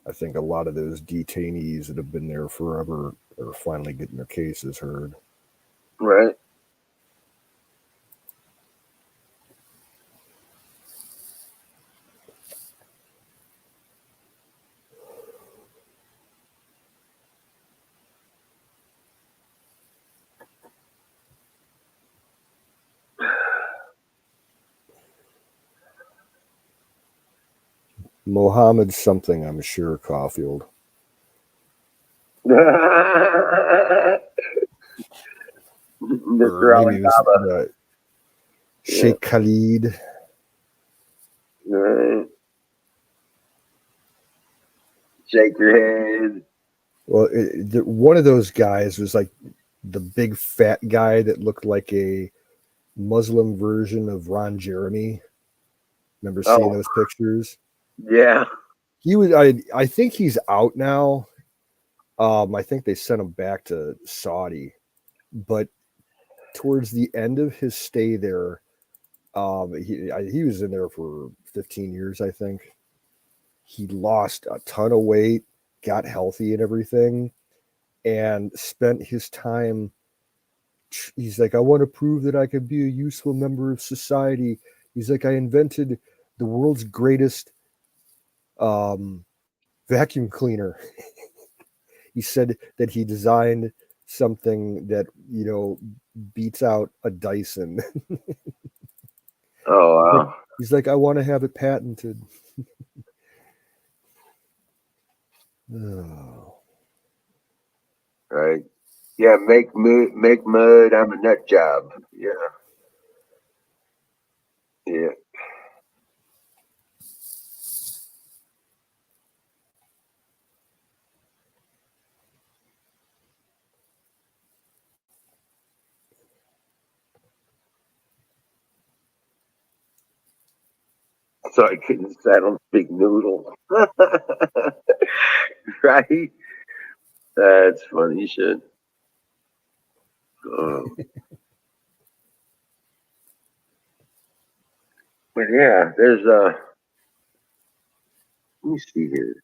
S1: I think a lot of those detainees that have been there forever are finally getting their cases heard.
S2: Right.
S1: Mohammed something, I'm sure, Caulfield. Or
S2: Mr.
S1: maybe it was
S2: Alibaba.
S1: Sheikh Khalid.
S2: Right. Shake your head.
S1: Well, one of those guys was like the big fat guy that looked like a Muslim version of Ron Jeremy. Remember seeing
S2: Oh,
S1: those pictures?
S2: yeah.
S1: He was. I think he's out now. I think they sent him back to Saudi, but towards the end of his stay there, he was in there for 15 years, I think. He lost a ton of weight, got healthy and everything, and spent his time. He's like, I want to prove that I can be a useful member of society. He's like, I invented the world's greatest um, vacuum cleaner. He said that he designed something that beats out a Dyson.
S2: Oh, wow.
S1: He's like, I want to have it patented. Oh.
S2: Right. Yeah, make mud. I'm a nut job. Yeah. Yeah. So I couldn't settle big noodle. Right? That's funny shit. But yeah, there's let me see here.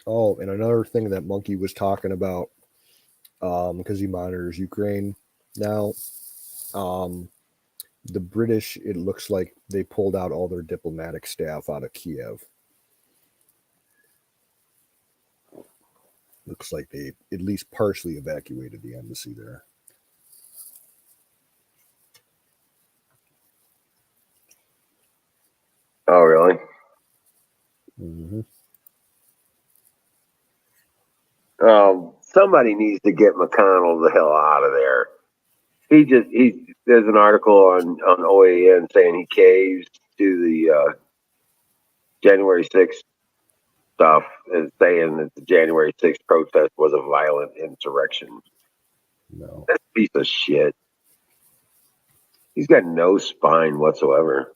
S1: Oh, and another thing that Monkey was talking about, because he monitors Ukraine now, the British, it looks like they pulled out all their diplomatic staff out of Kiev. Looks like they at least partially evacuated the embassy there.
S2: Oh, really?
S1: Mm-hmm.
S2: Somebody needs to get McConnell the hell out of there. There's an article on OAN saying he caves to the January 6th stuff and saying that the January 6th protest was a violent insurrection.
S1: No.
S2: That piece of shit. He's got no spine whatsoever.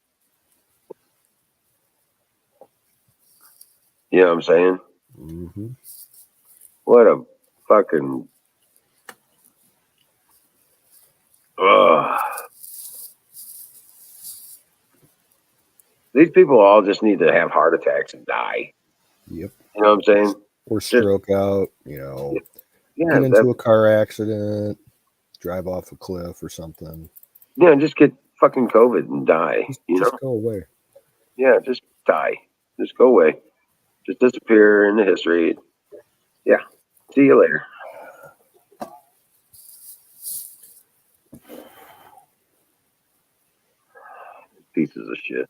S2: You know what I'm saying?
S1: Mm-hmm.
S2: What a fucking. Ugh. These people all just need to have heart attacks and die.
S1: Yep.
S2: You know what I'm saying?
S1: Or stroke out,
S2: Yeah,
S1: get into a car accident, drive off a cliff or something.
S2: Yeah, just get fucking COVID and die.
S1: Just go away.
S2: Yeah, just die. Just go away. Just disappear into history. Yeah. See you later. Pieces of shit.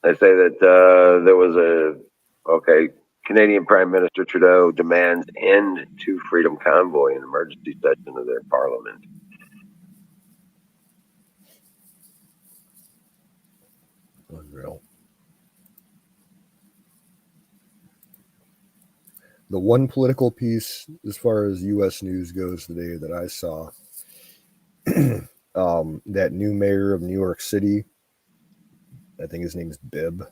S2: They say that there was Canadian Prime Minister Trudeau demands end to Freedom Convoy in emergency session of their parliament.
S1: Unreal. The one political piece, as far as U.S. news goes today, that I saw, that new mayor of New York City, I think his name's Bibb.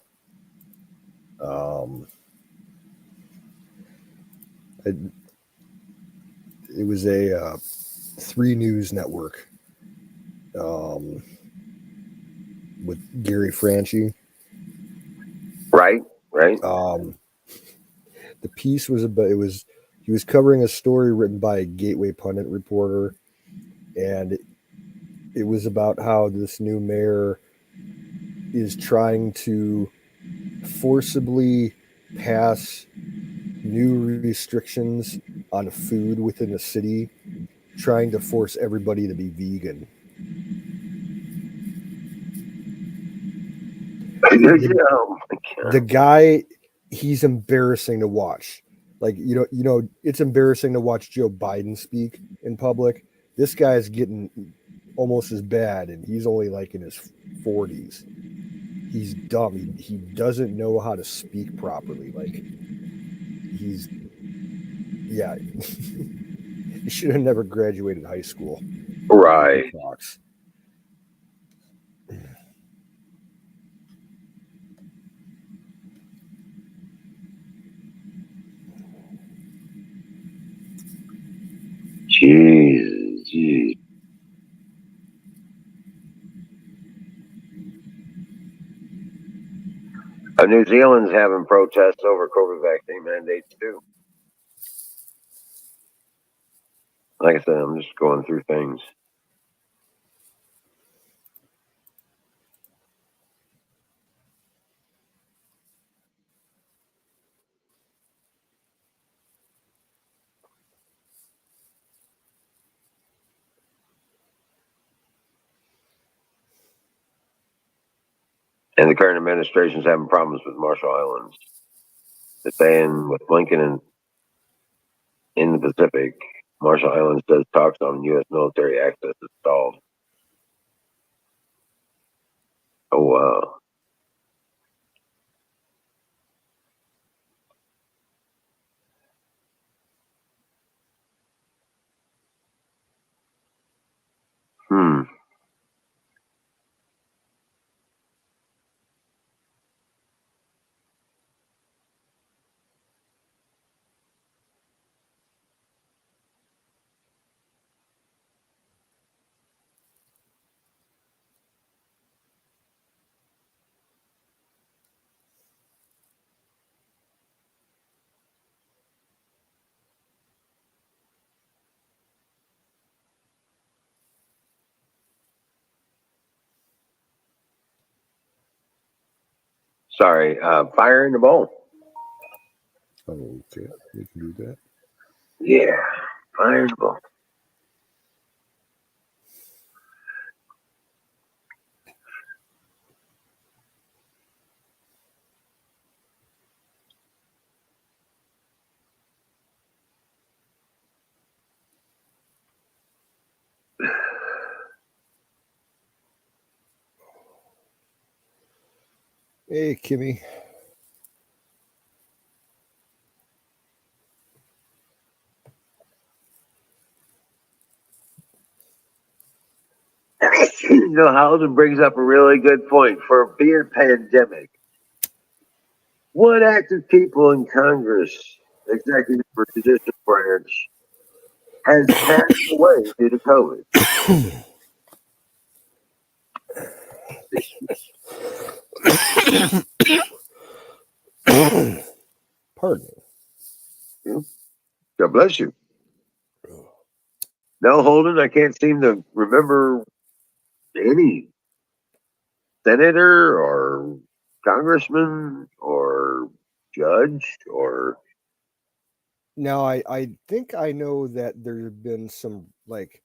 S1: It was a 3 News network with Gary Franchi.
S2: Right.
S1: The piece was about he was covering a story written by a Gateway pundit reporter, and it was about how this new mayor is trying to forcibly pass new restrictions on food within the city, trying to force everybody to be vegan. The guy, he's embarrassing to watch. Like, it's embarrassing to watch Joe Biden speak in public. This guy's getting almost as bad, and he's only like in his 40s. He's dumb. He doesn't know how to speak properly. Like, yeah. He should have never graduated high school.
S2: Right.
S1: Talks.
S2: Jeez. New Zealand's having protests over COVID vaccine mandates too. Like I said, I'm just going through things. And the current administration's having problems with Marshall Islands. They're saying with Lincoln in the Pacific, Marshall Islands does talks on U.S. military access is stalled. Oh, wow. Sorry, fire in the bowl.
S1: Okay, we can do that.
S2: Yeah, fire in the bowl.
S1: Hey, Kimmy.
S2: Howland brings up a really good point for a beer pandemic. What active people in Congress, executive or judicial branch, has passed away due to COVID?
S1: Pardon
S2: God bless you.
S1: me.
S2: No, Holden, I can't seem to remember any senator or congressman or judge or
S1: Now, I think I know that there have been some like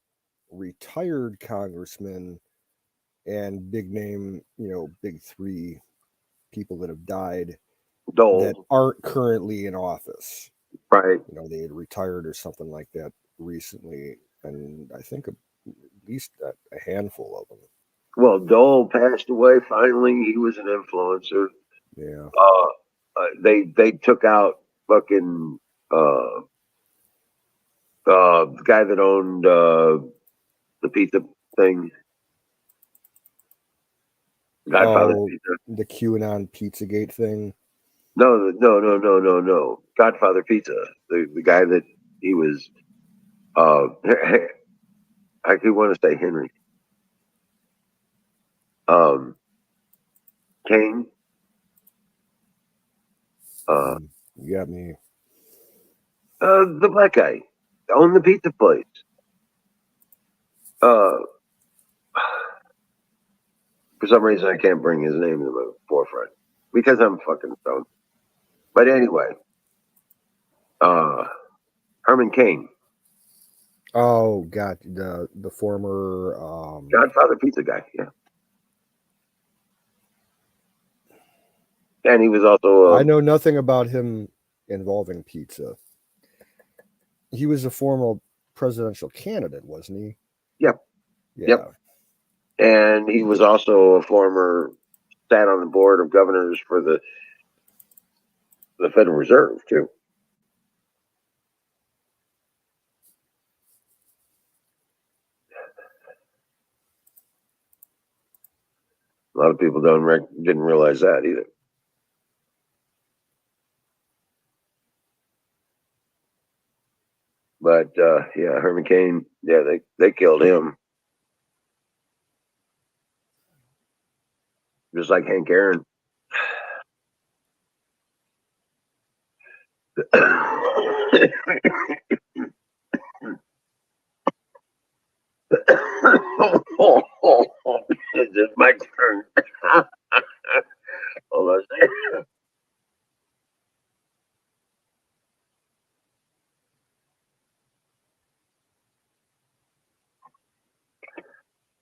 S1: retired congressmen and big name, big three people that have died that
S2: Dole,
S1: aren't currently in office.
S2: right?
S1: They had retired or something like that recently, and I think at least a handful of them.
S2: Well, Dole passed away finally. He was an influencer.
S1: Yeah.
S2: They took out fucking the guy that owned the pizza thing, Godfather's
S1: Oh,
S2: Pizza.
S1: the QAnon Pizzagate thing.
S2: No. Godfather Pizza. The guy that he was. I could want to say Henry. Um, Cain. Uh,
S1: You got me.
S2: the black guy owned the pizza place. Uh, for some reason, I can't bring his name to the forefront because I'm fucking stoned. But anyway, uh, Herman Cain,
S1: Oh God, the former.
S2: Godfather Pizza guy, yeah, and he was also
S1: I know nothing about him involving pizza. He was a former presidential candidate, wasn't he?
S2: yep,
S1: Yeah.
S2: yep, and he was also a former sat on the board of governors for the Federal Reserve too. A lot of people didn't realize that either. But yeah, Herman Cain, yeah, they killed him just like Hank Aaron. It's just my turn. Hold on a second.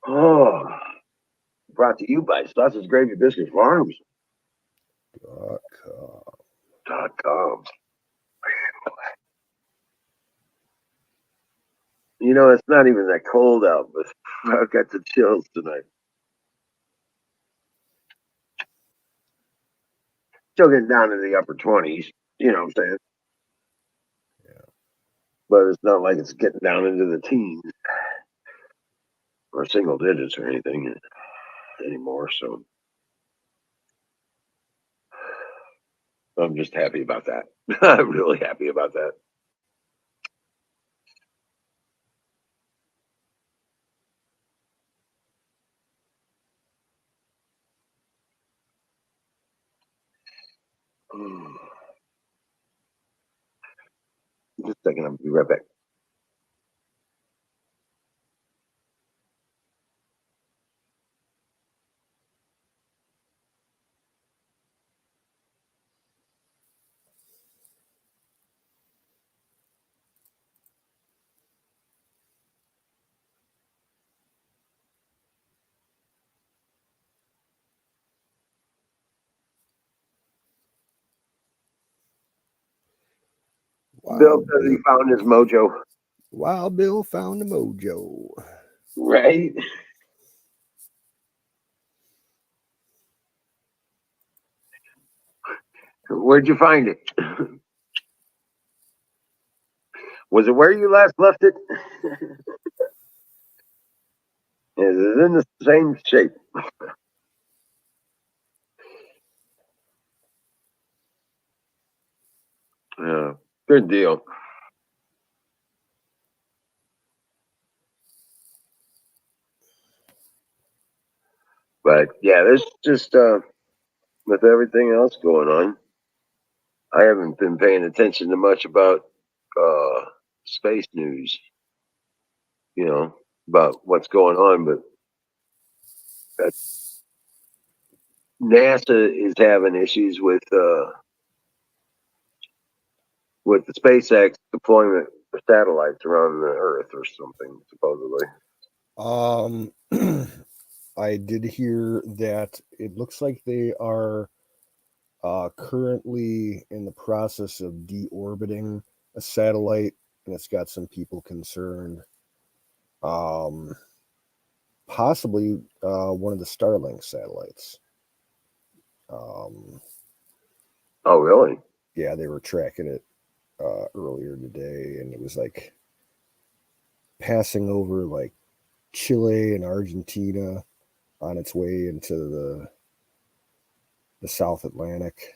S2: Oh, brought to you by Sausage Gravy Biscuit Farms.
S1: .com.
S2: .com. It's not even that cold out, but I've got the chills tonight. Still getting down to the upper 20s, you know what I'm saying?
S1: Yeah.
S2: But it's not like it's getting down into the teens or single digits or anything anymore. So I'm just happy about that. I'm really happy about that. Just a second, I'll be right back. Bill
S1: Wild
S2: says he
S1: Bill.
S2: found his mojo.
S1: Wild Bill found the mojo.
S2: Right. Where'd you find it? Was it where you last left it? Is it in the same shape? Yeah, good deal. But yeah, there's just with everything else going on, I haven't been paying attention to much about uh, space news. You know about what's going on, but NASA is having issues with the SpaceX deployment of satellites around the Earth or something, supposedly.
S1: Um, I did hear that it looks like they are currently in the process of deorbiting a satellite, and it's got some people concerned. Um, Possibly one of the Starlink satellites. Um,
S2: Oh, really?
S1: yeah, they were tracking it earlier today, and it was like passing over like Chile and Argentina on its way into the South Atlantic.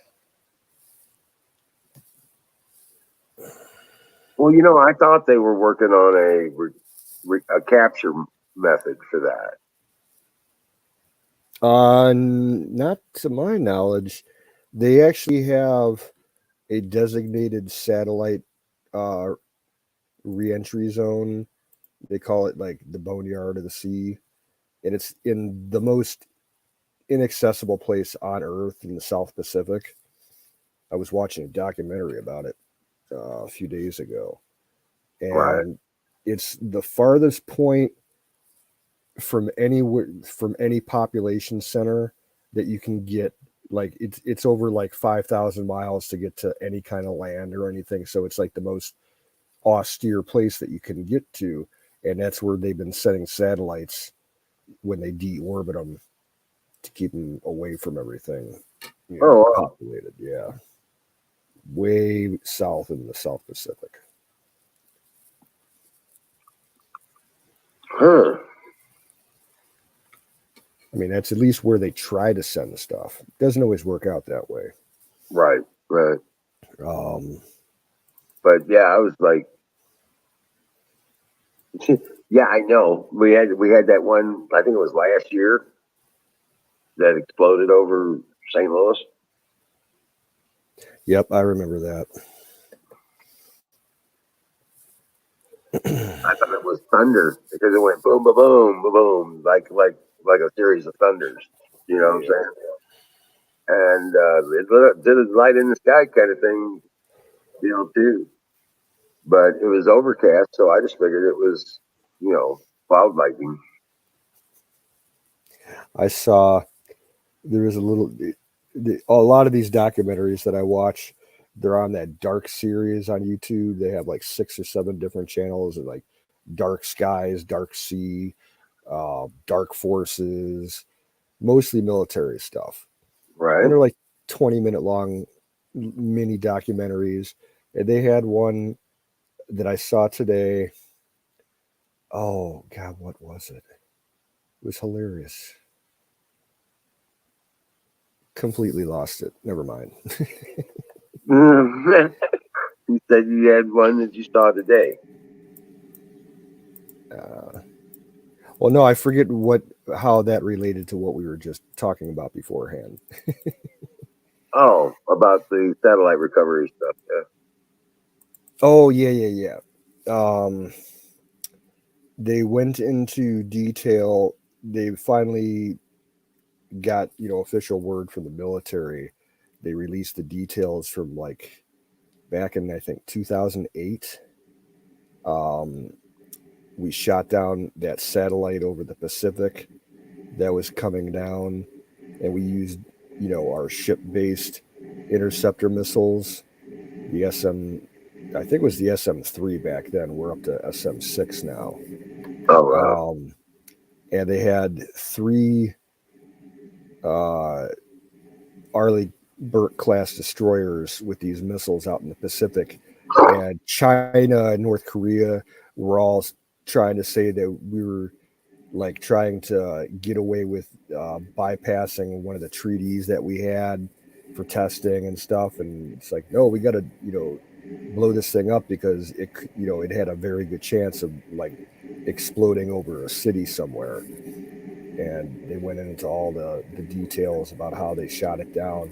S2: Well, I thought they were working on a capture method for that.
S1: Not to my knowledge. They actually have a designated satellite uh, reentry zone. They call it like the boneyard of the sea, and it's in the most inaccessible place on Earth in the South Pacific. I was watching a documentary about it a few days ago,
S2: Right.
S1: and it's the farthest point from any population center that you can get. Like it's over like 5,000 miles to get to any kind of land or anything. So it's like the most austere place that you can get to, and that's where they've been setting satellites when they deorbit them to keep them away from everything,
S2: Oh, wow.
S1: populated. Yeah, way south in the South Pacific.
S2: Huh.
S1: I mean, that's at least where they try to send the stuff. It doesn't always work out that way.
S2: Right. Right.
S1: Um,
S2: But yeah, I was like, yeah, I know. We had that one. I think it was last year that exploded over St. Louis.
S1: yep, I remember that.
S2: I thought it was thunder because it went boom, boom, boom, boom, boom, like a series of thunders. You know what I'm
S1: Yeah.
S2: saying? And did a light in the sky kind of thing, too. But it was overcast, so I just figured it was, cloud lightning.
S1: I saw there was a lot of these documentaries that I watch. They're on that dark series on YouTube. They have like 6 or 7 different channels and like dark skies, dark sea, dark forces, mostly military stuff. And
S2: Right?
S1: they're like 20-minute long mini documentaries. And they had one that I saw today. Oh God, what was it? It was hilarious. Completely lost it. Never mind.
S2: You said you had one that you saw today.
S1: uh, well, no, I forget how that related to what we were just talking about beforehand.
S2: Oh, about the satellite recovery stuff. Yeah.
S1: Oh yeah, yeah, yeah. They went into detail. They finally got official word from the military. They released the details from like back in I think 2008. Um, we shot down that satellite over the Pacific that was coming down, and we used our ship-based interceptor missiles, the SM. I think it was the SM-3 back then. We're up to SM-6 now.
S2: Oh, wow.
S1: Um, and they had 3 uh, Arleigh Burt-class destroyers with these missiles out in the Pacific, and China and North Korea were all trying to say that we were like trying to get away with bypassing one of the treaties that we had for testing and stuff. And it's like, no, we got to, blow this thing up because it had a very good chance of like exploding over a city somewhere. And they went into all the details about how they shot it down.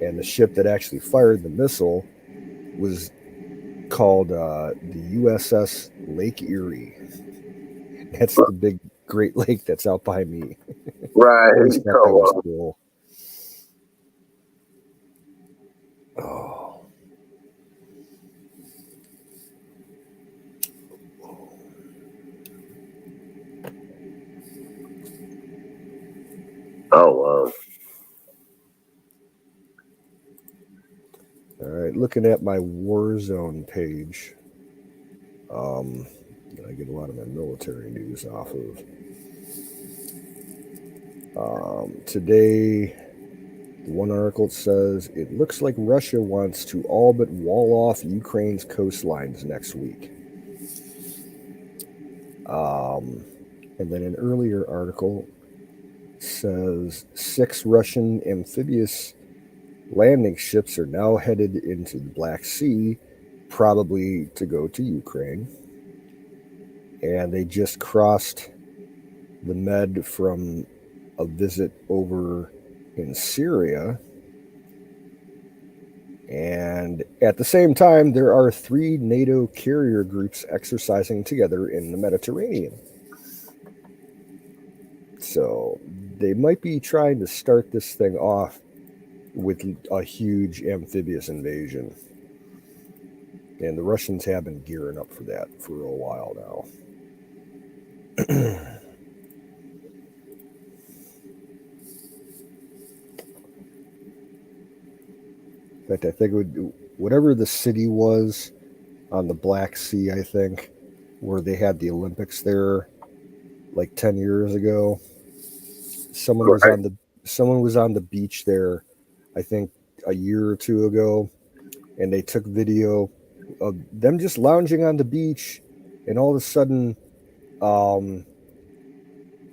S1: And the ship that actually fired the missile was called the USS Lake Erie. That's the big Great Lake that's out by me.
S2: Right.
S1: I always thought that was
S2: Oh,
S1: cool. Oh.
S2: wow.
S1: All right, looking at my Warzone page, that I get a lot of my military news off of. Today, one article says it looks like Russia wants to all but wall off Ukraine's coastlines next week. And then an earlier article says 6 Russian amphibious landing ships are now headed into the Black Sea, probably to go to Ukraine. And they just crossed the Med from a visit over in Syria. And at the same time, there are 3 NATO carrier groups exercising together in the Mediterranean. So they might be trying to start this thing off with a huge amphibious invasion. And the Russians have been gearing up for that for a while now. In fact, I think it would, whatever the city was on the Black Sea, I think, where they had the Olympics there like 10 years ago. Someone was
S2: Right.
S1: on the beach there, I think a year or two ago, and they took video of them just lounging on the beach, and all of a sudden, um,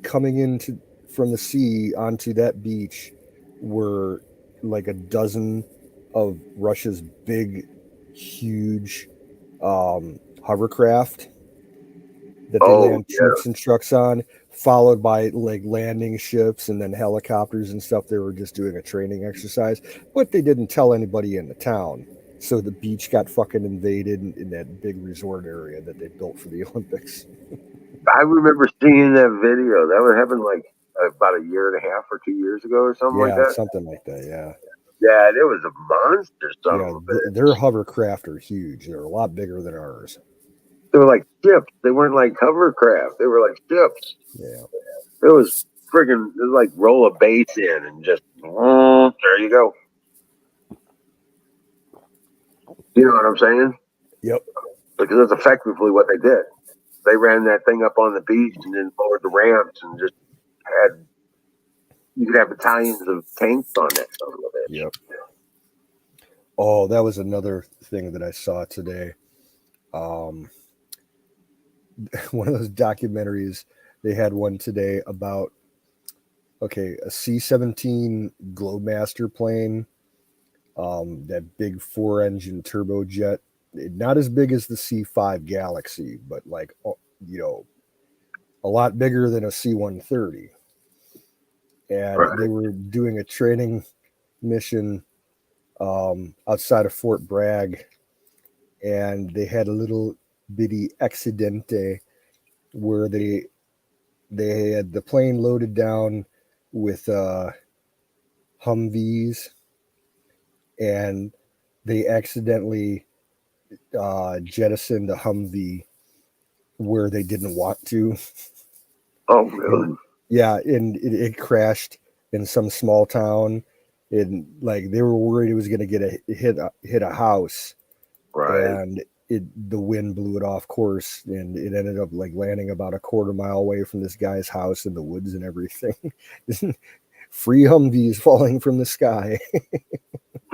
S1: coming into from the sea onto that beach were like a dozen of Russia's big, huge hovercraft that they
S2: Oh,
S1: land
S2: yeah.
S1: troops and trucks on, followed by like landing ships and then helicopters and stuff. They were just doing a training exercise, but they didn't tell anybody in the town. So the beach got fucking invaded in that big resort area that they built for the Olympics.
S2: I remember seeing that video. That would happen like about a year and a half or 2 years ago or something like
S1: Yeah,
S2: that.
S1: something like that. Yeah.
S2: Yeah, it was a monster son of
S1: Yeah,
S2: a bitch.
S1: their hovercraft are huge. They're a lot bigger than ours.
S2: They were like ships. They weren't like hovercraft. They were like ships.
S1: Yeah.
S2: It was friggin' it was like roll a base in and just there you go. You know what I'm saying?
S1: Yep.
S2: Because that's effectively what they did. They ran that thing up on the beach and then lowered the ramps and just had you could have battalions of tanks on that son of a bitch.
S1: Yep. Oh, that was another thing that I saw today. Um, one of those documentaries. They had one today about a C-17 Globemaster plane, that big 4-engine turbojet, not as big as the C-5 Galaxy, but like you know a lot bigger than a C-130. And
S2: Right.
S1: they were doing a training mission outside of Fort Bragg, and they had a little bitty accidente where they had the plane loaded down with Humvees, and they accidentally jettisoned a Humvee where they didn't want to,
S2: Oh
S1: and
S2: really?
S1: yeah, and it crashed in some small town, and like they were worried it was going to get hit a house,
S2: Right.
S1: and the wind blew it off course, and it ended up like landing about a quarter mile away from this guy's house in the woods and everything. Free Humvees falling from the sky.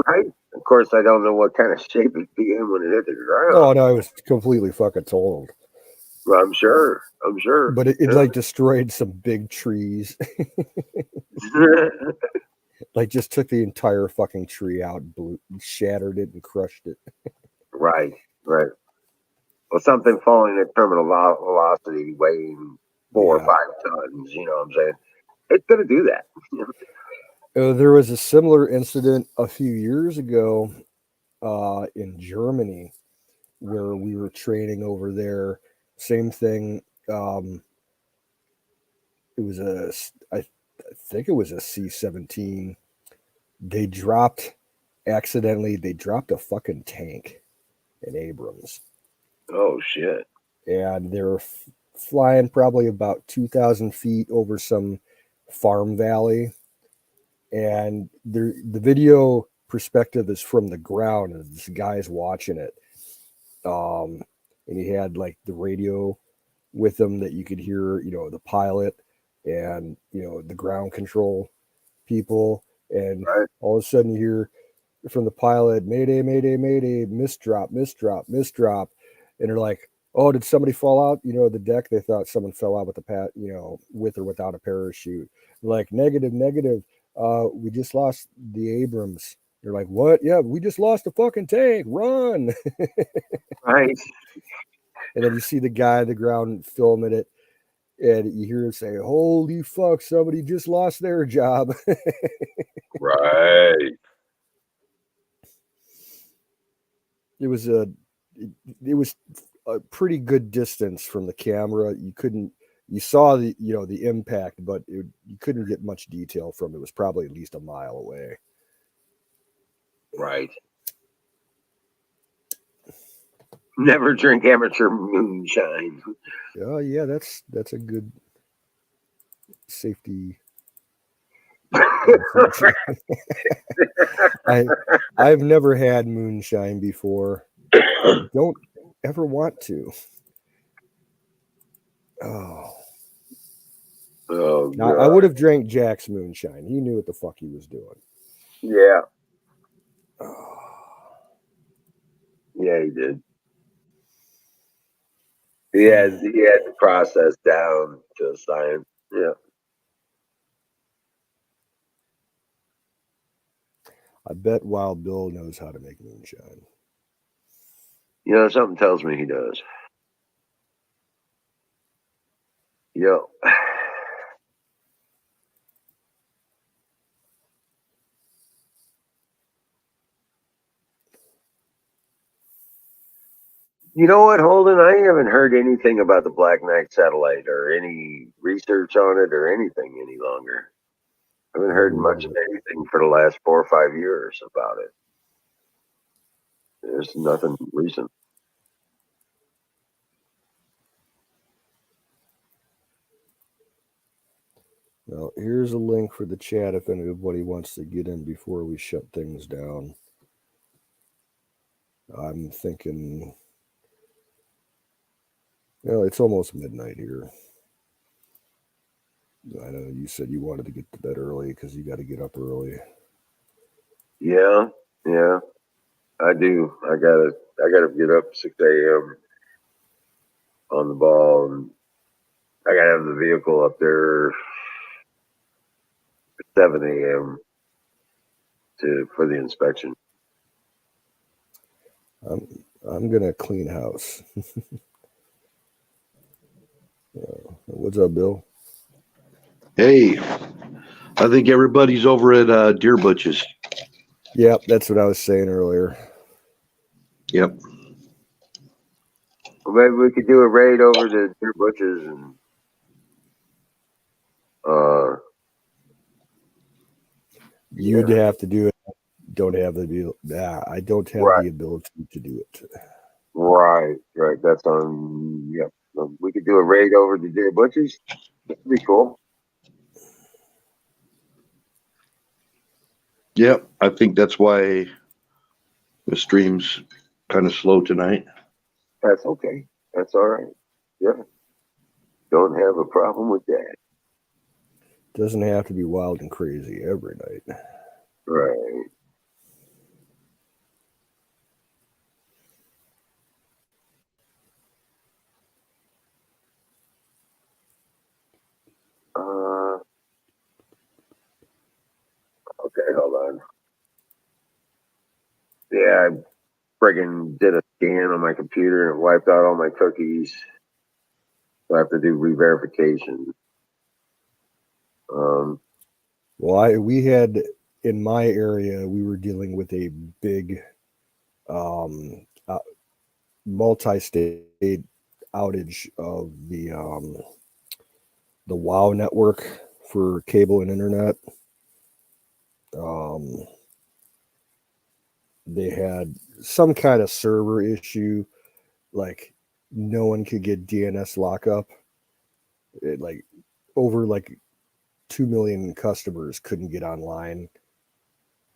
S2: Right? Of course, I don't know what kind of shape it be in when it hit the ground.
S1: Oh no, it was completely fucking totaled.
S2: Well, I'm sure. I'm sure.
S1: But it
S2: Yeah.
S1: like destroyed some big trees. Like just took the entire fucking tree out, blew, shattered it, and crushed it.
S2: Right. Right. Well, something falling at terminal velocity weighing 4 or 5 tons. You know what I'm saying? It's going to do that.
S1: There was a similar incident a few years ago in Germany where we were training over there. Same thing. It was I think it was a C-17. They dropped accidentally. They dropped a fucking tank in Abrams,
S2: Oh shit!
S1: and they were flying probably about 2,000 feet over some farm valley, and the video perspective is from the ground, and this guy's watching it. And he had like the radio with him that you could hear, the pilot and the ground control people, and
S2: Right?
S1: all of a sudden you hear from the pilot, "Mayday, mayday, mayday, misdrop, misdrop, misdrop," and they're like, "Oh, did somebody fall out? The deck." They thought someone fell out with with or without a parachute. Like, negative, negative. We just lost the Abrams. They're like, "What? Yeah, we just lost a fucking tank. Run!"
S2: Right?
S1: And then you see the guy on the ground filming it, and you hear him say, "Holy fuck, somebody just lost their job."
S2: Right.
S1: it was a it was a pretty good distance from the camera. You saw the impact, but you couldn't get much detail from it. It was probably at least a mile away.
S2: Right. Never drink amateur moonshine.
S1: Oh yeah, that's a good safety. I've never had moonshine before. Don't ever want to. Oh.
S2: Oh
S1: Now,
S2: god.
S1: I would have drank Jack's moonshine. He knew what the fuck he was doing.
S2: Yeah.
S1: Oh.
S2: Yeah, he did. He had the process down to science. Yeah.
S1: I bet Wild Bill knows how to make moonshine.
S2: Something tells me he does. Yo. You know what, Holden? I haven't heard anything about the Black Knight satellite or any research on it or anything any longer. I haven't heard
S1: Never
S2: much
S1: heard
S2: of
S1: of it.
S2: anything for the last 4 or 5 years about it. There's nothing recent.
S1: Well, here's a link for the chat if anybody wants to get in before we shut things down. I'm thinking, it's almost midnight here. I know you said you wanted to get to bed early because you got to get up early.
S2: Yeah, yeah, I do. I gotta get up 6 a.m. on the ball, and I gotta have the vehicle up there 7 a.m. for the inspection.
S1: I'm gonna clean house. What's up, Bill?
S4: Hey, I think everybody's over at Deer Butch's.
S1: Yep, that's what I was saying earlier.
S4: Yep.
S2: Well, maybe we could do a raid over to Deer Butchers and
S1: You'd
S2: yeah,
S1: have to do it. Don't have the I don't have
S2: right,
S1: the ability to do it.
S2: right. That's on. Yeah, we could do a raid over to Deer Butchers. That'd be cool.
S4: Yep. I think that's why the stream's kind of slow tonight.
S2: That's okay. That's all right. Yeah, don't have a problem with that.
S1: Doesn't have to be wild and crazy every night.
S2: Right. Okay, hold on. Yeah, I friggin' did a scan on my computer and wiped out all my cookies. So I have to do re-verification.
S1: Well, we had in my area, we were dealing with a big multi-state outage of the WOW network for cable and internet. They had some kind of server issue, like no one could get DNS lockup. Like over like 2 million customers couldn't get online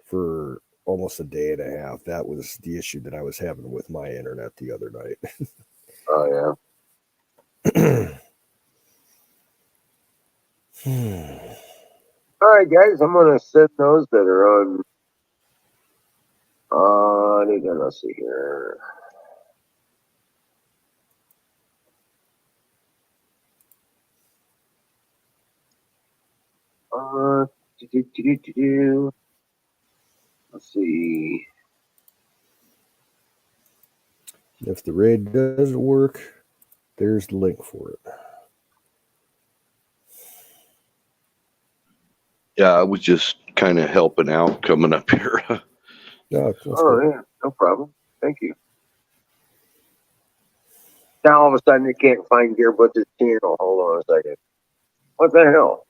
S1: for almost a day and a half. That was the issue that I was having with my internet the other night.
S2: Oh
S1: yeah.
S2: All right, guys, I'm gonna send those that are on. Let's see here. Let's see.
S1: If the raid doesn't work, there's the link for it.
S4: Yeah, I was just kind of helping out coming up here.
S2: Yeah, no problem. Thank you. Now all of a sudden you can't find Gearbutch's channel. Hold on a second. What the hell?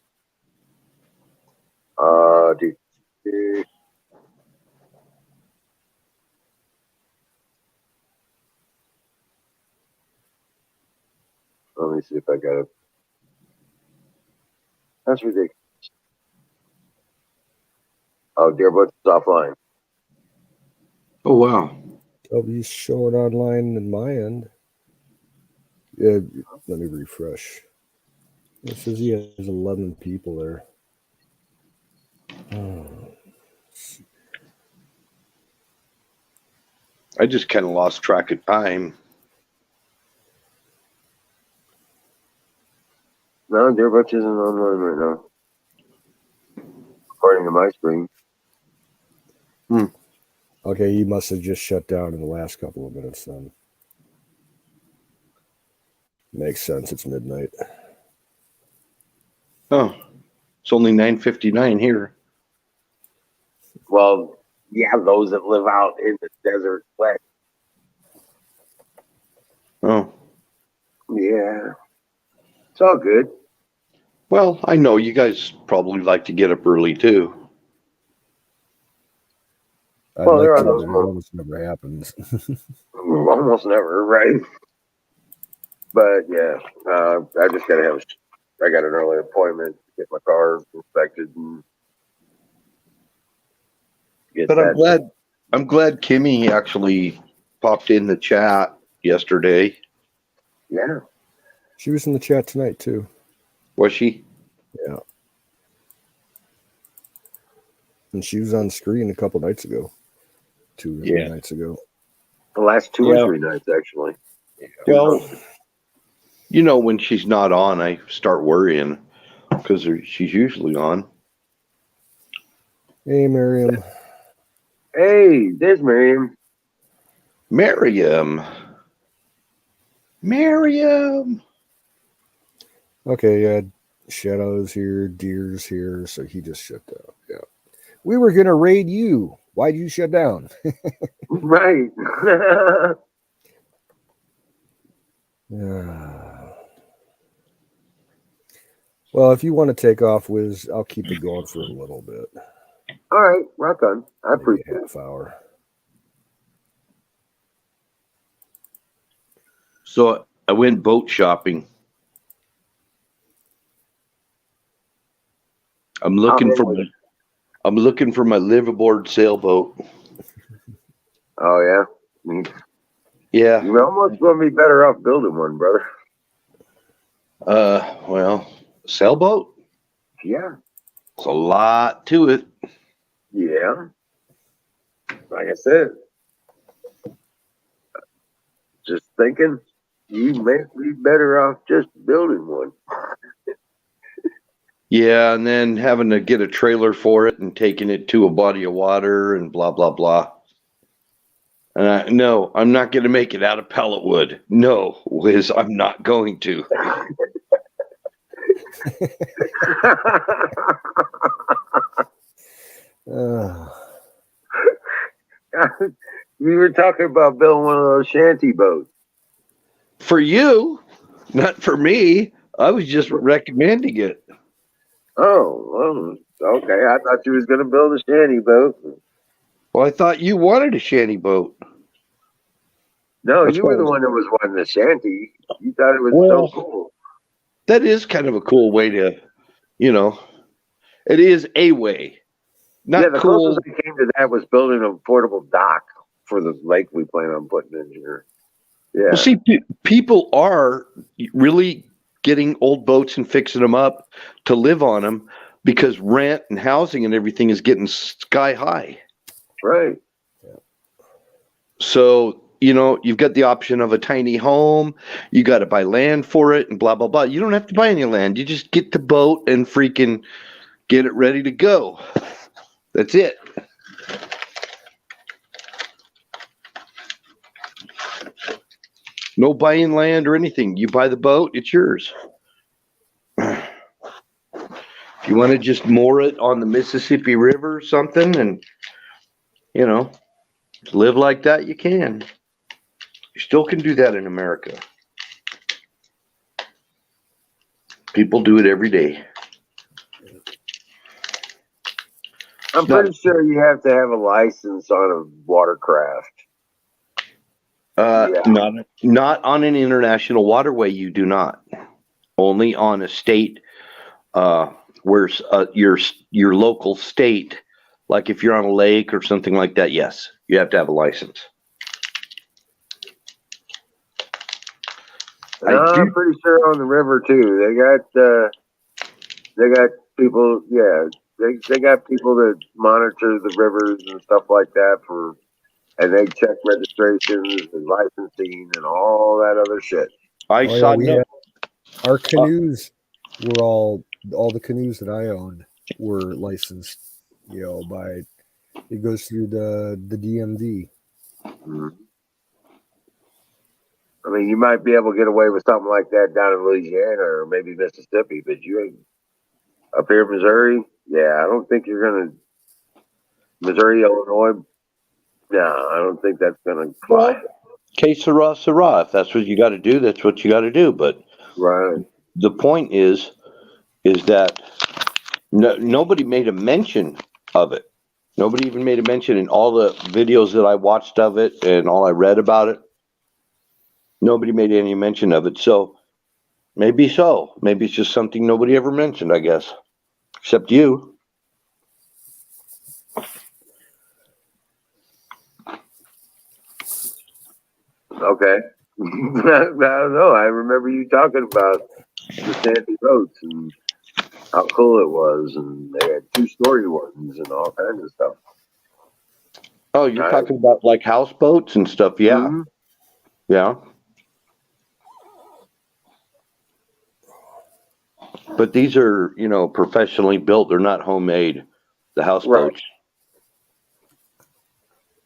S2: Let me see if I got it. That's ridiculous. Oh, Gearbutch is offline.
S4: Oh, wow.
S1: He's showing online in my end. Yeah, let me refresh. It says he has 11 people there.
S4: I just kind of lost track of time.
S2: No, Gearbutch isn't online right now, according to my screen.
S1: Okay, he must have just shut down in the last couple of minutes then. Makes sense. It's midnight.
S4: Oh, it's only 9:59 here.
S2: Well, yeah, those that live out in the desert west.
S4: Oh.
S2: Yeah. It's all good.
S4: Well, I know you guys probably like to get up early too.
S2: Well, there are those
S1: but it almost never happens.
S2: almost never, right? But yeah, I just gotta have. I got an early appointment to get my car inspected and get
S4: But
S2: that.
S4: I'm glad Kimmy actually popped in the chat yesterday.
S2: Yeah.
S1: She was in the chat tonight too.
S4: Was she?
S1: Yeah. And she was on screen a couple nights ago. 2 or 3 nights ago.
S2: The last 2 or 3 nights, actually.
S4: Well, you know, when she's not on, I start worrying because she's usually on.
S1: Hey, Miriam.
S2: Hey, there's Miriam.
S4: Miriam.
S1: Okay, yeah. Shadow's here, Deer's here, so he just shut down. Yeah. We were gonna raid you. Why'd you shut down?
S2: Right.
S1: Well, if you want to take off, Wiz, I'll keep it going for a little bit.
S2: All right, rock on. I appreciate
S1: it. Half hour.
S4: So I went boat shopping. I'm looking for my liveaboard sailboat.
S2: Oh yeah.
S4: Yeah.
S2: You're almost gonna be better off building one, brother.
S4: Well, sailboat?
S2: Yeah.
S4: It's a lot to it.
S2: Yeah. Like I said, just thinking you may be better off just building one.
S4: Yeah, and then having to get a trailer for it and taking it to a body of water and blah blah blah. And no, I'm not going to make it out of pellet wood. No, Liz, I'm not going to.
S2: We were talking about building one of those shanty boats.
S4: For you, not for me. I was just recommending it.
S2: Oh, well, okay. I thought you was going to build a shanty boat.
S4: Well, I thought you wanted a shanty boat.
S2: No,
S4: That's
S2: you
S4: why
S2: were
S4: I
S2: the
S4: was.
S2: one that was wanting the shanty. You thought it was so
S4: Well,
S2: cool.
S4: that is kind of a cool way to, you know, it is a way.
S2: Yeah,
S4: Not
S2: the closest
S4: cool.
S2: I came to that was building a portable dock for the lake we plan on putting in here.
S4: Well,
S2: Yeah,
S4: see, people are really getting old boats and fixing them up to live on them because rent and housing and everything is getting sky high.
S2: right.
S4: So, you've got the option of a tiny home. You got to buy land for it and blah, blah, blah. You don't have to buy any land. You just get the boat and freaking get it ready to go. That's it. No buying land or anything. You buy the boat, it's yours. If you want to just moor it on the Mississippi River or something and, live like that, you can. You still can do that in America. People do it every day.
S2: I'm
S4: It's not
S2: pretty sure you have to have a license on a watercraft. Yeah,
S4: not on an international waterway. You do not. Only on a state where your local state, like if you're on a lake or something like that. Yes, you have to have a license. I
S2: I'm
S4: do.
S2: pretty sure on the river too. They got people. Yeah, they got people that monitor the rivers and stuff like that and they check registrations and licensing and all that other shit.
S4: I
S1: Oh yeah,
S4: saw
S1: we
S4: no.
S1: had our canoes were all the canoes that I owned were licensed, by it goes through the DMV.
S2: Mhm. I mean, you might be able to get away with something like that down in Louisiana or maybe Mississippi, but you ain't up here in Missouri. Yeah, I don't think you're gonna Missouri, Illinois. No, I don't think that's gonna fly.
S4: Well, que sera, sera. If that's what you got to do, that's what you got to do. But
S2: Right.
S4: the point is that nobody made a mention of it. Nobody even made a mention in all the videos that I watched of it and all I read about it. Nobody made any mention of it. So maybe so. Maybe it's just something nobody ever mentioned, I guess. Except you.
S2: Okay. I don't know. I remember you talking about the Sandy boats and how cool it was, and they had 2-story ones and all kinds of stuff.
S4: Oh, you're
S2: Right.
S4: talking about like houseboats and stuff. Yeah.
S2: Mhm.
S4: Yeah. But these are, professionally built. They're not homemade. The
S2: Right.
S4: houseboats.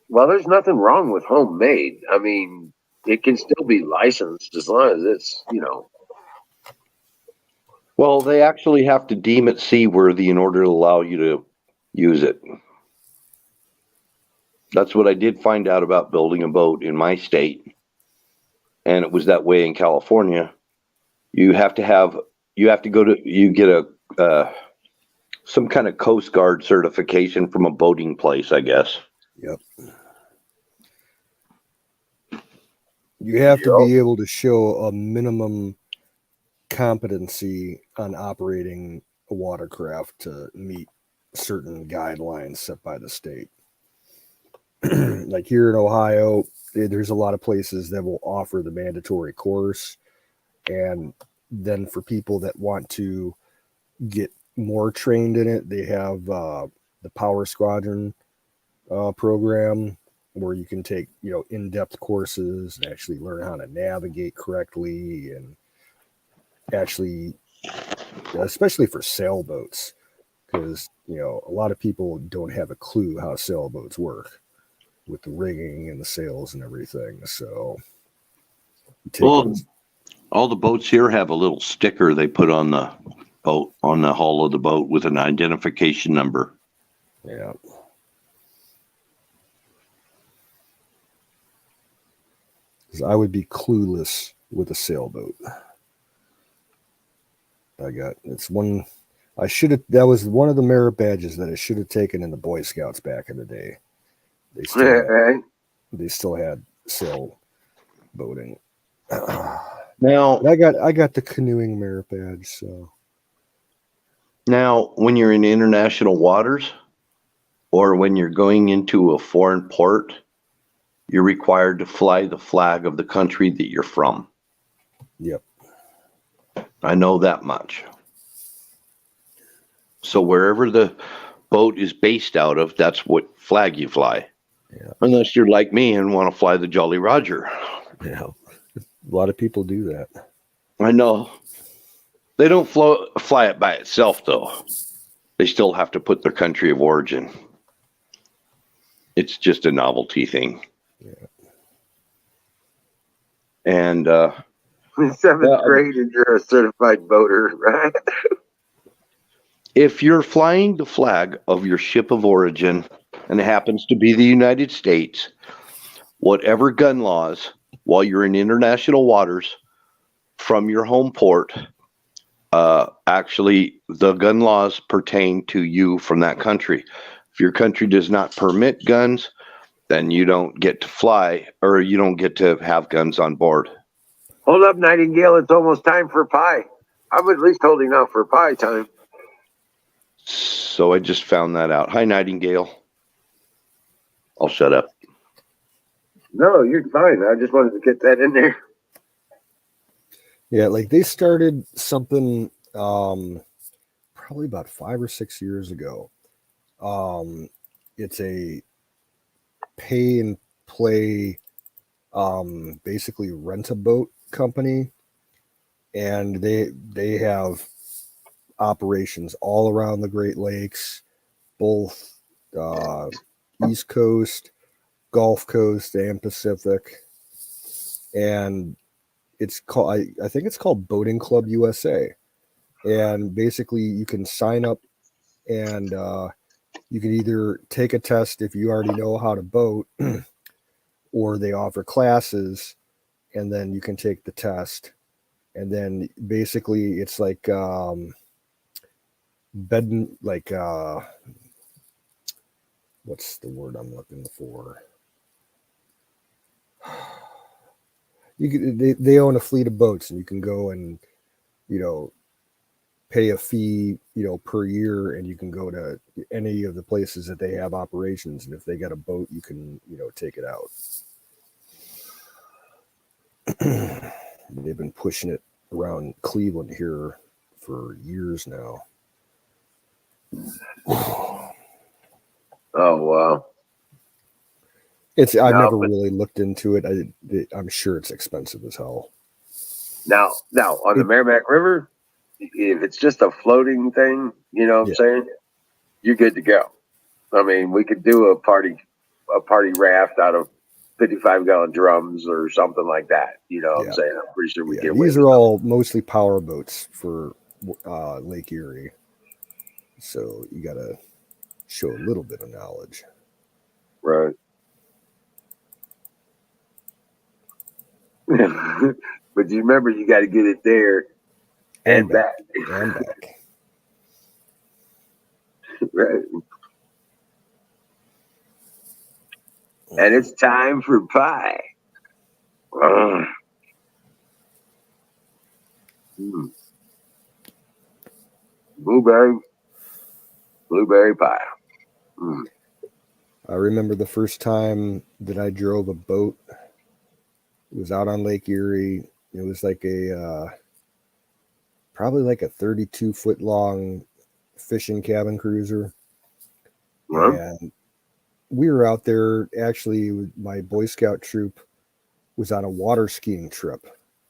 S2: Well, there's nothing wrong with homemade. I mean, it can still be licensed as long as it's.
S4: Well, they actually have to deem it seaworthy in order to allow you to use it. That's what I did find out about building a boat in my state, and it was that way in California. You have to have, you get a some kind of Coast Guard certification from a boating place, I guess.
S1: Yep. You have to be able to show a minimum competency on operating a watercraft to meet certain guidelines set by the state. Like here in Ohio, there's a lot of places that will offer the mandatory course. And then for people that want to get more trained in it, they have the Power Squadron program where you can take, in-depth courses and actually learn how to navigate correctly and actually especially for sailboats, because a lot of people don't have a clue how sailboats work with the rigging and the sails and everything. So
S4: Well, all the boats here have a little sticker they put on the boat, on the hull of the boat, with an identification number.
S1: Yeah. Because I would be clueless with a sailboat. That was one of the merit badges that I should have taken in the Boy Scouts back in the day. They still had sail boating.
S4: Now,
S1: I got the canoeing merit badge. So
S4: now, when you're in international waters, or when you're going into a foreign port, you're required to fly the flag of the country that you're from.
S1: Yep.
S4: I know that much. So wherever the boat is based out of, that's what flag you fly.
S1: Yeah.
S4: Unless you're like me and want to fly the Jolly Roger.
S1: Yeah. A lot of people do that.
S4: I know. They don't fly it by itself, though. They still have to put their country of origin. It's just a novelty thing.
S1: Yeah.
S4: And
S2: in seventh grade, and you're a certified boater, right?
S4: if you're flying the flag of your ship of origin, and it happens to be the United States, whatever gun laws, while you're in international waters from your home port, actually the gun laws pertain to you from that country. If your country does not permit guns, then you don't get to fly, or you don't get to have guns on board.
S2: Hold up, Nightingale. It's almost time for pie. I'm at least holding out for pie time.
S4: So I just found that out. Hi, Nightingale. I'll shut up.
S2: No, you're fine. I just wanted to get that in there.
S1: Yeah, like they started something probably about 5 or 6 years ago. It's a pay and play, basically rent a boat company, and they have operations all around the Great Lakes, both East Coast, Gulf Coast, and Pacific. And it's called, I think it's called Boating Club USA. And basically you can sign up, and you can either take a test if you already know how to boat, or they offer classes, and then you can take the test. And then basically it's like what's the word I'm looking for? They own a fleet of boats, and you can go and pay a fee per year, and you can go to any of the places that they have operations, and if they got a boat, you can take it out. They've been pushing it around Cleveland here for years now.
S2: Oh, wow.
S1: I've never really looked into it. I'm sure it's expensive as hell.
S2: Now on the Merrimack River, if it's just a floating thing, you know what I'm saying, you're good to go. I mean, we could do a party raft out of 55-gallon drums or something like that. You know what I'm saying? I'm pretty sure we get away.
S1: These are all mostly power boats for Lake Erie, so you got to show a little bit of knowledge.
S2: Right. But you remember, you got to get it there and back.
S1: And back.
S2: Right. And it's time for pie. Blueberry pie.
S1: I remember the first time that I drove a boat. It was out on Lake Erie. It was like probably like a 32-foot long fishing cabin cruiser. And we were out there, actually, my Boy Scout troop was on a water skiing trip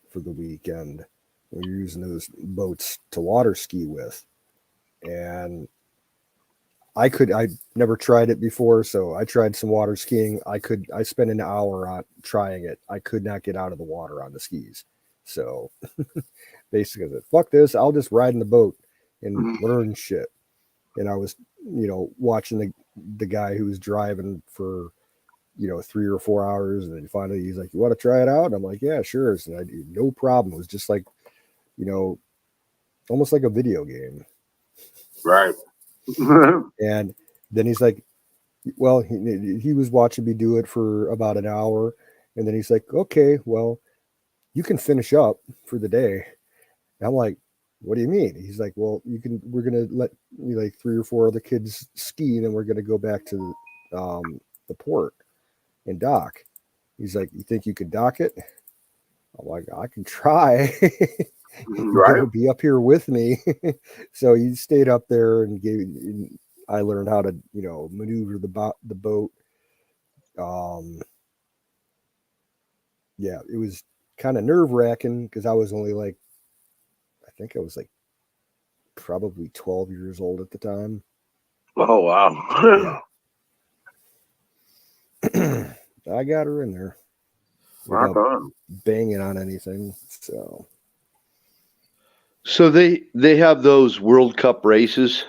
S1: for the weekend. We were using those boats to water ski with, and I never tried it before, so I tried some water skiing. I spent an hour on trying it. I could not get out of the water on the skis. So basically I said, fuck this, I'll just ride in the boat and learn shit. And I was, watching the guy who was driving for, 3 or 4 hours, and then finally he's like, you want to try it out? And I'm like, yeah, sure. And I no problem. It was just like, almost like a video game.
S2: Right.
S1: And then he's like, well, he was watching me do it for about an hour, and then he's like, okay, well, you can finish up for the day. And I'm like, what do you mean? He's like, well, we're gonna let like 3 or 4 other kids ski, and then we're gonna go back to the port and dock. He's like, you think you could dock it? I'm like, I can try. You better be up here with me. So he stayed up there and I learned how to, maneuver the boat. Yeah, it was kind of nerve wracking because I was only like, I think I was like probably 12 years old at the time.
S2: Oh, wow.
S1: Yeah. I got her in there
S2: Rock on.
S1: banging on anything.
S4: So they have those World Cup races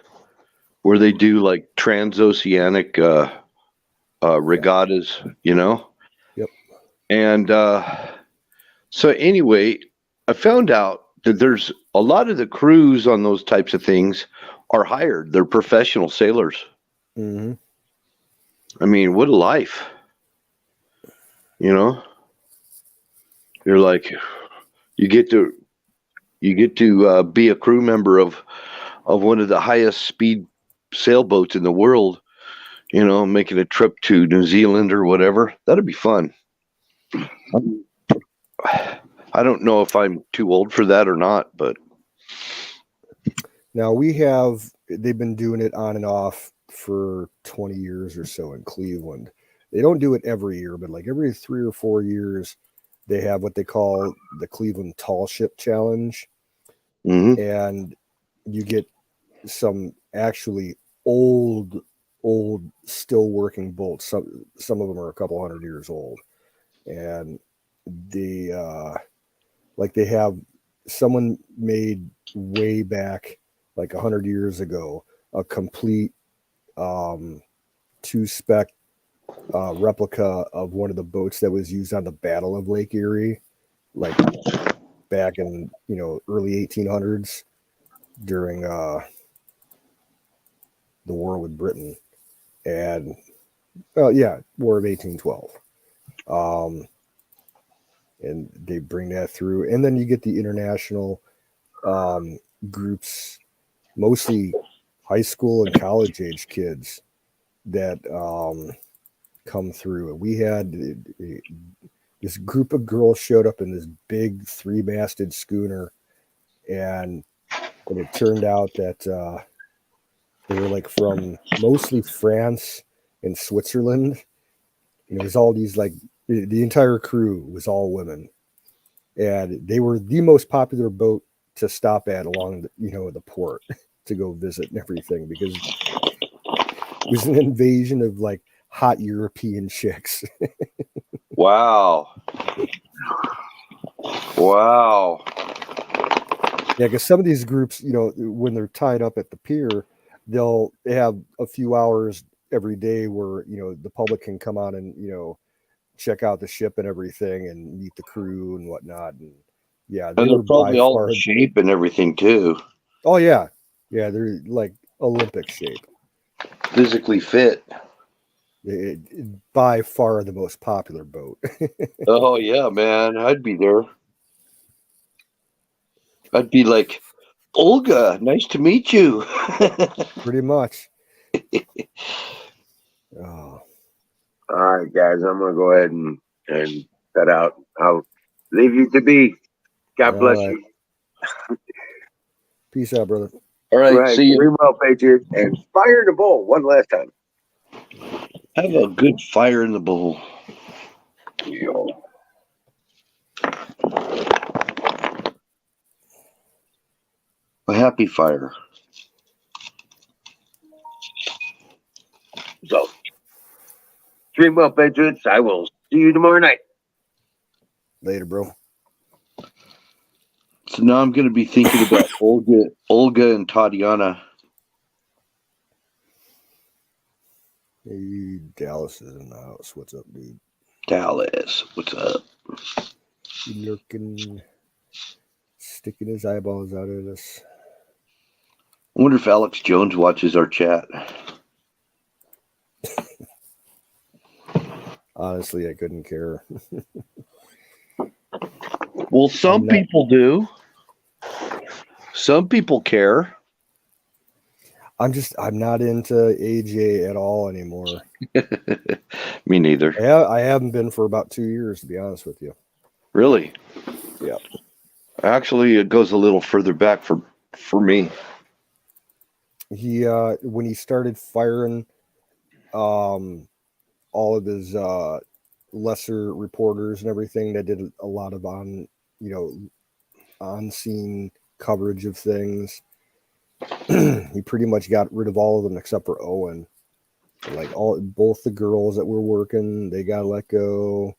S4: where they do like transoceanic regattas,
S1: Yep.
S4: And so anyway, I found out that there's a lot of the crews on those types of things are hired. They're professional sailors.
S1: Mm-hmm.
S4: I mean, what a life. You're like, you get to be a crew member of one of the highest speed sailboats in the world, making a trip to New Zealand or whatever. That'd be fun. I don't know if I'm too old for that or not, but
S1: now they've been doing it on and off for 20 years or so in Cleveland. They don't do it every year, but like every 3 or 4 years, they have what they call the Cleveland Tall Ship Challenge.
S4: mm-hmm.
S1: And you get some actually old, still working boats. Some of them are a couple hundred years old. And they have someone made way back, like 100 years ago, a complete 2-spec replica of one of the boats that was used on the Battle of Lake Erie, like back in early 1800s during the war with Britain, and War of 1812. And they bring that through, and then you get the international groups, mostly high school and college age kids that come through. And we had this group of girls showed up in this big 3-masted schooner, and it turned out that they were like from mostly France and Switzerland. It was all these, like, the entire crew was all women, and they were the most popular boat to stop at along the port to go visit and everything, because it was an invasion of like hot European chicks.
S4: Wow.
S1: Yeah, because some of these groups, when they're tied up at the pier, they have a few hours every day where the public can come on and check out the ship and everything and meet the crew and whatnot. And yeah,
S4: And they're probably all in shape and everything too.
S1: Oh yeah, they're like Olympic shape,
S4: physically fit.
S1: By far the most popular boat.
S4: Oh yeah, man, I'd be there. I'd be like, Olga, nice to meet you.
S1: Pretty much. Oh.
S2: All right, guys, I'm going to go ahead and cut out. I'll leave you to be. God bless you.
S1: Peace out, brother.
S4: All right, see you.
S2: Very well, Patriot. And fire in the bowl one last time.
S4: Have a good fire in the bowl.
S2: Yo.
S4: A happy fire.
S2: So, dream well, Patriots. I will see you tomorrow night.
S1: Later, bro.
S4: So now I'm going to be thinking about Olga and Tatiana.
S1: Hey, Dallas is in the house. What's up, dude?
S4: Dallas, what's up?
S1: He lurking, sticking his eyeballs out at us.
S4: I wonder if Alex Jones watches our chat.
S1: Honestly, I couldn't care.
S4: Well, some people do. Some people care.
S1: I'm not into AJ at all anymore.
S4: Me neither.
S1: I haven't been for about 2 years, to be honest with you.
S4: Really?
S1: Yeah.
S4: Actually, it goes a little further back for me.
S1: He when he started firing all of his lesser reporters and everything that did a lot of on-scene coverage of things, he pretty much got rid of all of them except for Owen. Like both the girls that were working, they got let go.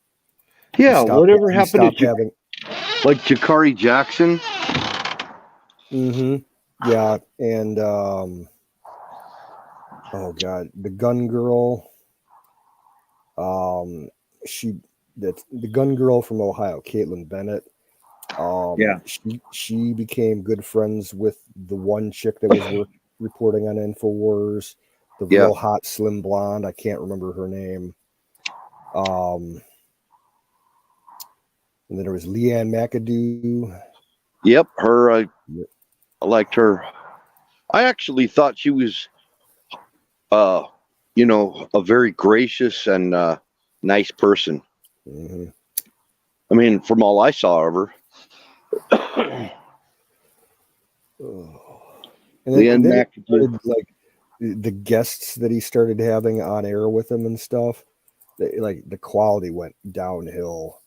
S4: Yeah, whatever happened to
S1: having
S4: like Jakari Jackson?
S1: Mm-hmm. Yeah, and oh god, the gun girl. That's the gun girl from Ohio, Caitlin Bennett.
S4: Yeah.
S1: She became good friends with the one chick that was reporting on InfoWars, the real hot slim blonde. I can't remember her name. And then there was Leanne McAdoo.
S4: Yep, her. I liked her. I actually thought she was, a very gracious and nice person.
S1: Mm-hmm.
S4: I mean, from all I saw of her.
S1: And then like the guests that he started having on air with him and stuff, the quality went downhill.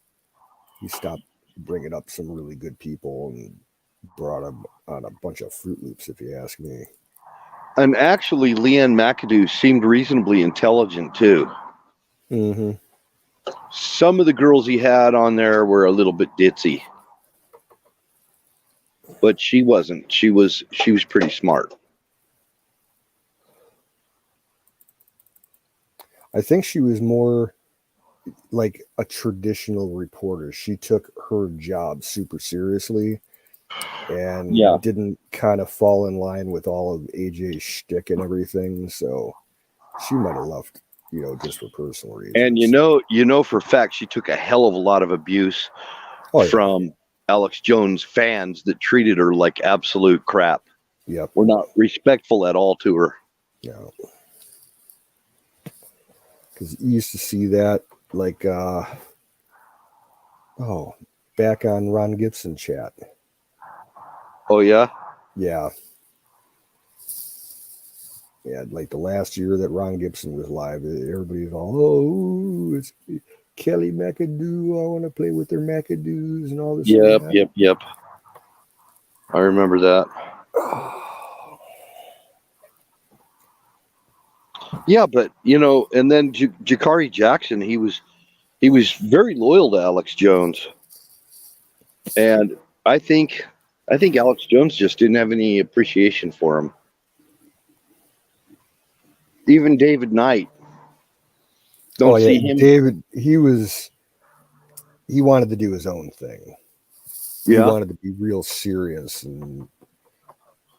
S1: He stopped bringing up some really good people and brought him on a bunch of Fruit Loops, if you ask me.
S4: And actually, Leanne McAdoo seemed reasonably intelligent too.
S1: Mm-hmm.
S4: Some of the girls he had on there were a little bit ditzy, but she wasn't. She was pretty smart.
S1: I think she was more like a traditional reporter. She took her job super seriously and didn't kind of fall in line with all of AJ's shtick and everything. So she might have left, just for personal reasons.
S4: And for a fact, she took a hell of a lot of abuse from Alex Jones fans that treated her like absolute crap.
S1: Yep.
S4: Were not respectful at all to her.
S1: No. Because you used to see that, like, back on Ron Gibson chat.
S4: Oh, yeah?
S1: Yeah. Yeah, like the last year that Ron Gibson was live, everybody's all, it's Kelly McAdoo. I want to play with their McAdoos and all this.
S4: Yep. I remember that. Yeah, but and then Jakari Jackson, he was very loyal to Alex Jones, and I think Alex Jones just didn't have any appreciation for him. Even David Knight. See him.
S1: David, he wanted to do his own thing. He wanted to be real serious, and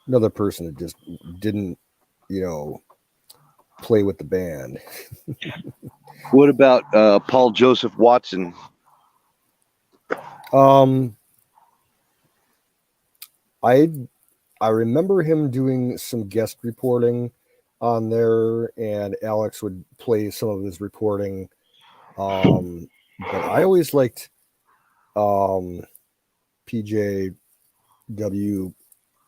S1: another person that just didn't, play with the band.
S4: What about Paul Joseph Watson?
S1: I remember him doing some guest reporting on there, and Alex would play some of his reporting. But I always liked PJW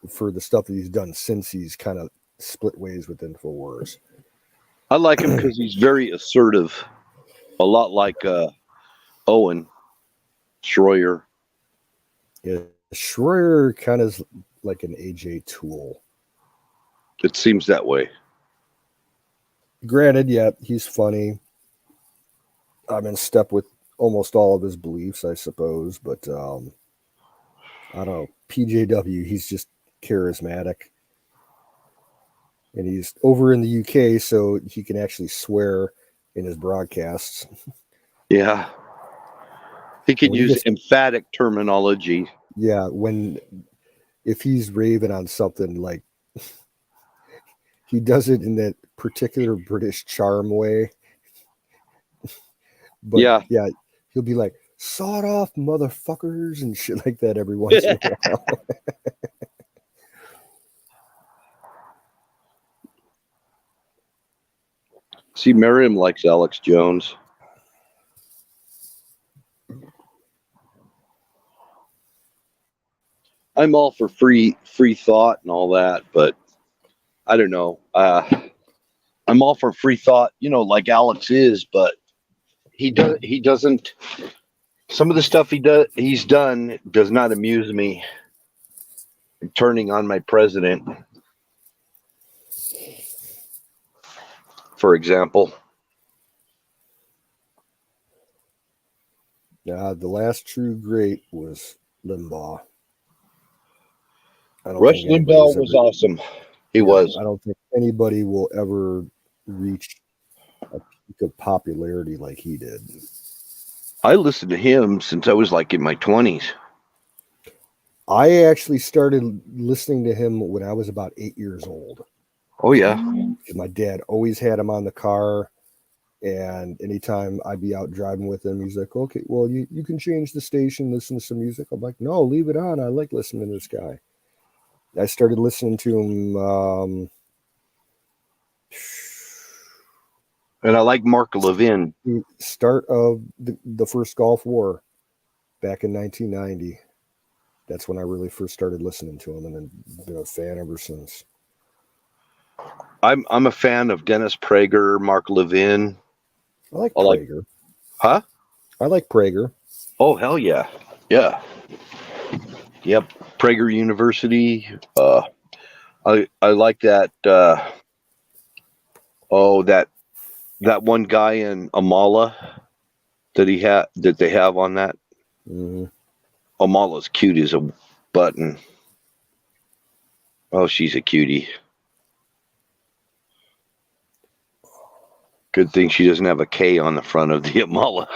S1: for the stuff that he's done since he's kind of split ways with InfoWars.
S4: I like him because he's very assertive, a lot like Owen Schroyer.
S1: Yeah, Schroyer kind of like an AJ Tool.
S4: It seems that way.
S1: Granted, yeah, he's funny. I'm in step with almost all of his beliefs, I suppose, but I don't know. PJW, he's just charismatic. And he's over in the UK, so he can actually swear in his broadcasts.
S4: Yeah. He can use emphatic terminology.
S1: Yeah, if he's raving on something, like he does it in that particular British charm way. But yeah, he'll be like, "Sawed off motherfuckers" and shit like that every once in a while.
S4: See, Miriam likes Alex Jones. I'm all for free thought and all that, but I don't know. I'm all for free thought, like Alex is, but he doesn't. Some of the stuff he's done does not amuse me. Turning on my president, for example.
S1: The last true great was Limbaugh.
S4: Rush Limbaugh was awesome. He was.
S1: I don't think anybody will ever reach a peak of popularity like he did.
S4: I listened to him since I was like in my 20s.
S1: I actually started listening to him when I was about 8 years old.
S4: Oh, yeah.
S1: My dad always had him on the car. And anytime I'd be out driving with him, he's like, "Okay, well, you can change the station, listen to some music." I'm like, "No, leave it on. I like listening to this guy." I started listening to him.
S4: And I like Mark Levin.
S1: The start of the first Gulf War back in 1990. That's when I really first started listening to him, and then been a fan ever since.
S4: I'm a fan of Dennis Prager, Mark Levin.
S1: I like Prager.
S4: Huh?
S1: I like Prager.
S4: Oh, hell yeah. Yeah. Yep. Prager University. I like that. That one guy in Amala that they have on that.
S1: Mm-hmm.
S4: Amala's cute as a button. Oh, she's a cutie. Good thing she doesn't have a K on the front of the Amala.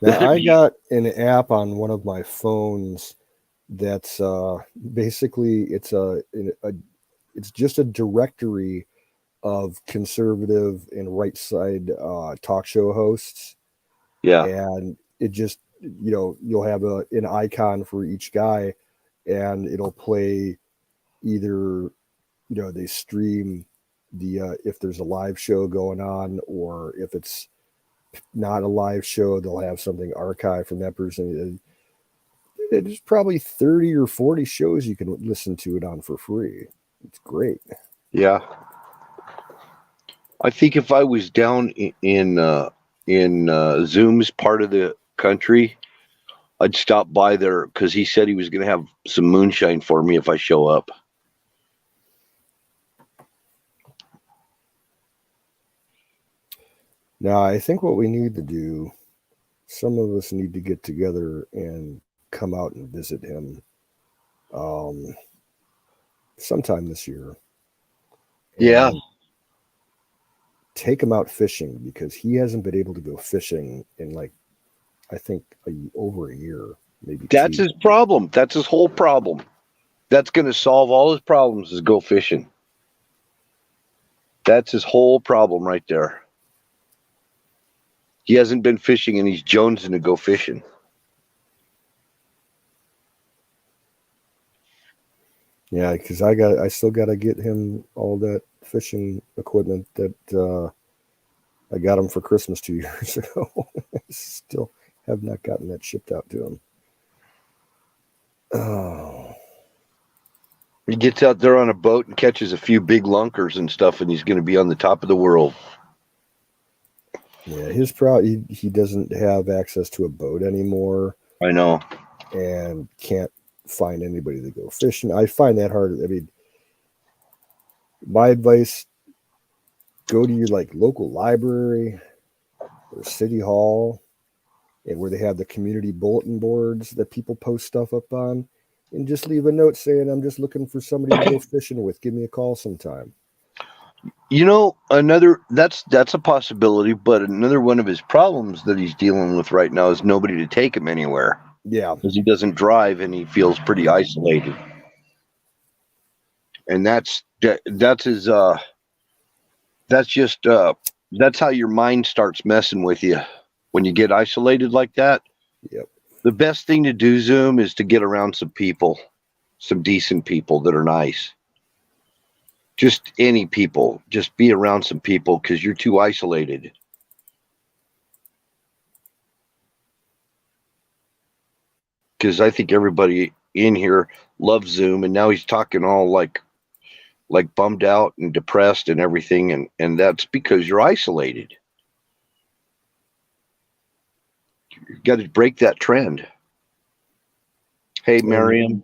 S1: Now, I got an app on one of my phones that's basically it's just a directory of conservative and right side talk show hosts.
S4: Yeah.
S1: And it just, you'll have an icon for each guy, and it'll play either, they stream if there's a live show going on, or if it's not a live show, they'll have something archived from that person. There's probably 30 or 40 shows you can listen to it on for free. It's great.
S4: Yeah. I think if I was down in Zoom's part of the country, I'd stop by there because he said he was going to have some moonshine for me if I show up.
S1: Now, I think what we need to do, some of us need to get together and come out and visit him sometime this year.
S4: Yeah.
S1: Take him out fishing, because he hasn't been able to go fishing in I think over a year, maybe.
S4: That's his problem. That's his whole problem. That's going to solve all his problems, is go fishing. That's his whole problem right there. He hasn't been fishing and he's jonesing to go fishing.
S1: Yeah, because I still got to get him all that fishing equipment that I got him for Christmas 2 years ago. Still have not gotten that shipped out to him. Oh.
S4: He gets out there on a boat and catches a few big lunkers and stuff, and he's going to be on the top of the world.
S1: Yeah, he doesn't have access to a boat anymore.
S4: I know.
S1: And can't find anybody to go fishing. I find that hard. I mean, my advice: go to your like local library or city hall, and where they have the community bulletin boards that people post stuff up on, and just leave a note saying, "I'm just looking for somebody to go fishing with. Give me a call sometime."
S4: You know, that's a possibility, but another one of his problems that he's dealing with right now is nobody to take him anywhere
S1: Yeah,
S4: because he doesn't drive and he feels pretty isolated. And that's his that's just that's how your mind starts messing with you when you get isolated like that.
S1: yep.
S4: The best thing to do, Zoom, is to get around some people, some decent people that are nice. Just any people. Just be around some people because you're too isolated. Because I think everybody in here loves Zoom, and now he's talking all like bummed out and depressed and everything, and that's because you're isolated. You got to break that trend. Hey, Miriam.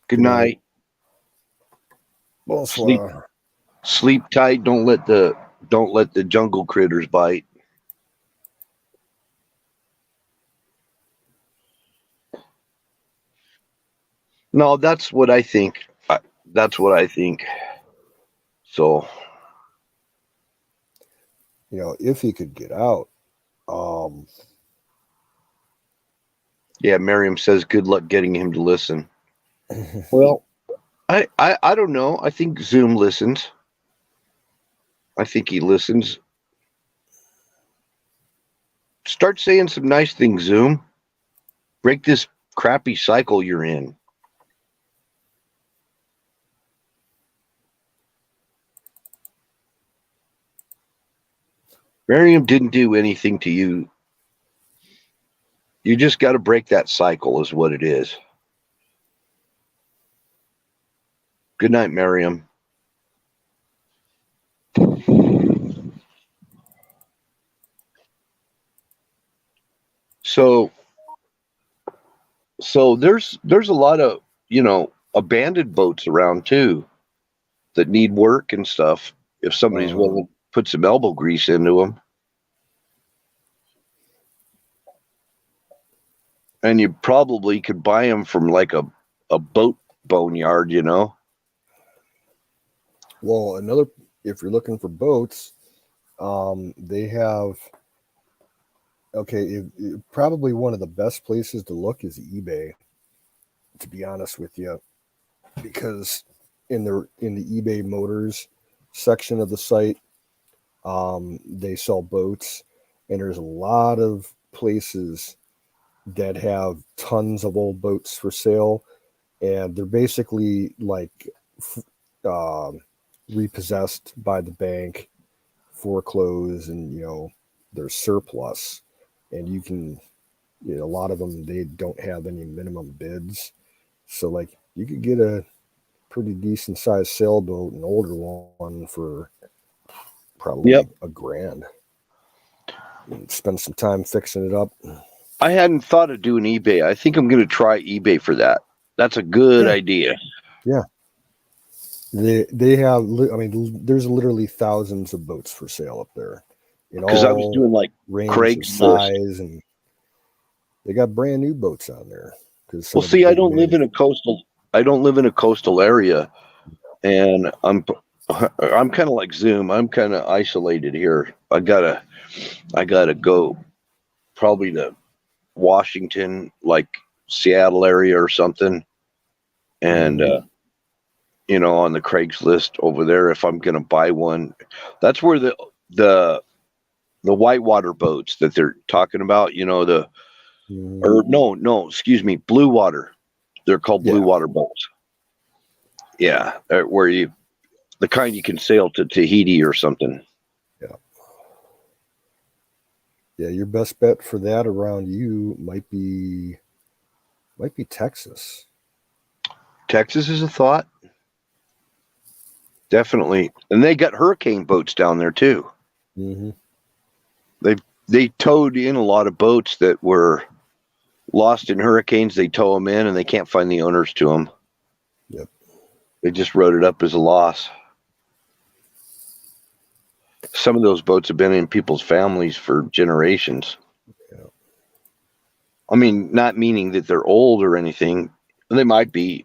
S4: Good night.
S1: Bonsoir.
S4: Sleep tight. Don't let the jungle critters bite. No, that's what I think. That's what I think. So,
S1: You know, if he could get out, um,
S4: yeah, Miriam says good luck getting him to listen. Well, I don't know. I think Zoom listens. I think he listens. Start saying some nice things, Zoom. Break this crappy cycle you're in. Miriam didn't do anything to you. You just got to break that cycle, is what it is. Good night, Miriam. So there's a lot of, abandoned boats around too that need work and stuff. If somebody's willing to put some elbow grease into them, and you probably could buy them from like a boat boneyard,
S1: well, if you're looking for boats, they have. Okay, probably one of the best places to look is eBay. To be honest with you, because in the eBay Motors section of the site, they sell boats, and there's a lot of places that have tons of old boats for sale, and they're basically like repossessed by the bank, foreclosed, and they're surplus, and you can, a lot of them, they don't have any minimum bids, so like you could get a pretty decent sized sailboat, an older one, for probably $1,000, and spend some time fixing it up.
S4: I hadn't thought of doing eBay. I think I'm going to try eBay for that. That's a good idea.
S1: Yeah. They have, I mean, there's literally thousands of boats for sale up there in
S4: Because I was doing like
S1: range
S4: Craigslist.
S1: size, and they got brand new boats on there.
S4: Well, see, I don't live in a coastal area, and I'm kind of like Zoom. I'm kind of isolated here. I gotta go probably to Washington, like Seattle area or something, and on the Craigslist over there, if I'm gonna buy one, that's where the whitewater boats that they're talking about, or no, excuse me, blue water. They're called blue water boats. Yeah, where the kind you can sail to Tahiti or something.
S1: Yeah, your best bet for that around you might be Texas.
S4: Texas is a thought. Definitely. And they got hurricane boats down there too.
S1: Mm-hmm.
S4: They towed in a lot of boats that were lost in hurricanes. They tow them in, and they can't find the owners to them.
S1: Yep.
S4: They just wrote it up as a loss. Some of those boats have been in people's families for generations.
S1: Yeah.
S4: I mean, not meaning that they're old or anything. They might be.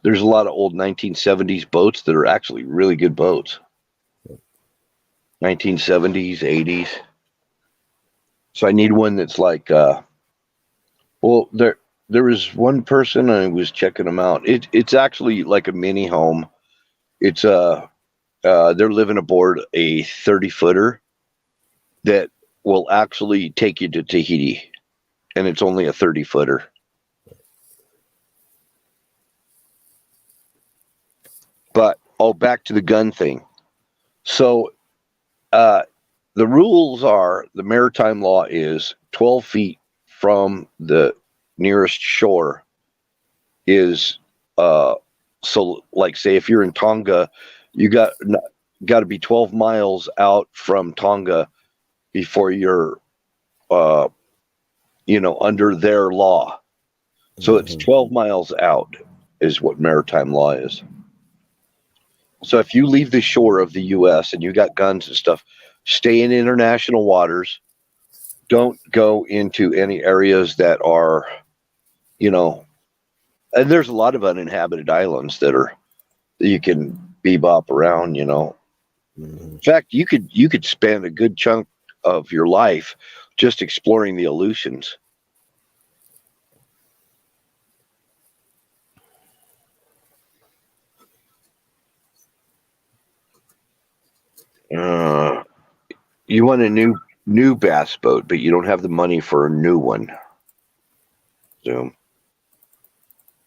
S4: There's a lot of old 1970s boats that are actually really good boats. 1970s, 80s. So I need one that's like, well, there was one person, I was checking them out. It's actually like a mini home. It's they're living aboard a 30-footer that will actually take you to Tahiti, and it's only a 30-footer. But back to the gun thing. So the rules are, the maritime law is 12 feet from the nearest shore is so like, say if you're in Tonga, you got to be 12 miles out from Tonga before you're under their law. So it's 12 miles out is what maritime law is. So if you leave the shore of the US and you got guns and stuff, stay in international waters. Don't go into any areas that are, and there's a lot of uninhabited islands that you can bebop around, In fact, you could spend a good chunk of your life just exploring the Aleutians. You want a new bass boat, but you don't have the money for a new one. So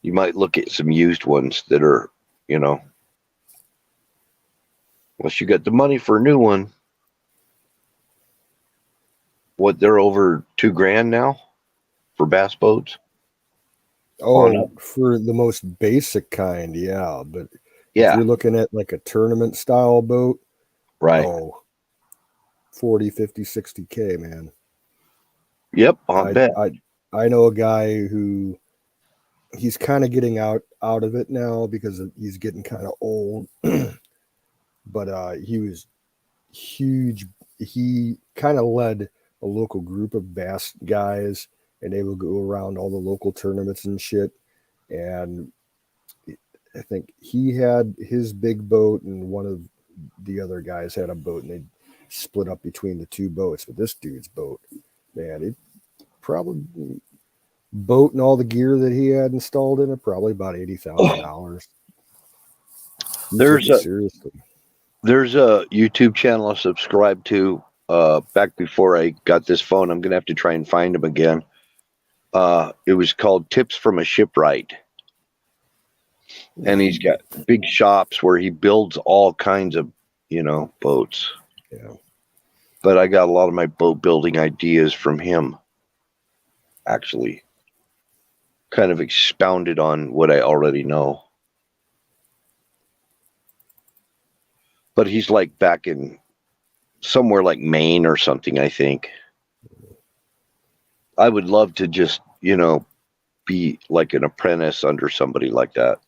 S4: you might look at some used ones that are, unless you got the money for a new one. What, they're over $2,000 now for bass boats?
S1: Oh, for the most basic kind, yeah. But
S4: yeah,
S1: if you're looking at like a tournament style boat,
S4: right.
S1: 40, 50, 60K, man.
S4: Yep, I bet.
S1: I know a guy who he's kind of getting out of it now because he's getting kind of old. But he was huge. He kind of led a local group of bass guys, and they would go around all the local tournaments and shit. And I think he had his big boat, and one of the other guys had a boat, and they split up between the two boats. But this dude's boat, man, it probably boat and all the gear that he had installed in it, probably about $80,000. Seriously.
S4: There's a YouTube channel I subscribed to back before I got this phone. I'm gonna have to try and find him again. It was called Tips from a Shipwright. And he's got big shops where he builds all kinds of, boats.
S1: Yeah.
S4: But I got a lot of my boat building ideas from him, actually. Kind of expounded on what I already know. But he's like back in somewhere like Maine or something, I think. I would love to just, be like an apprentice under somebody like that.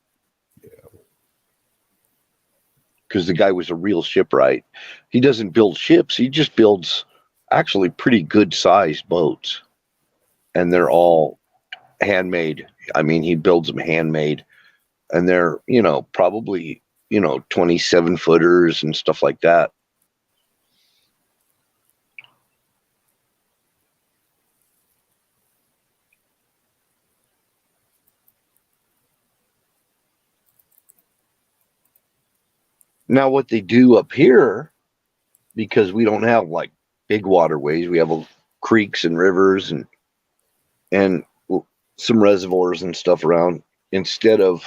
S4: Because the guy was a real shipwright. He doesn't build ships. He just builds actually pretty good sized boats. And they're all handmade. I mean, he builds them handmade. And they're, probably, 27 footers and stuff like that. Now, what they do up here, because we don't have like big waterways, we have creeks and rivers and some reservoirs and stuff around. Instead of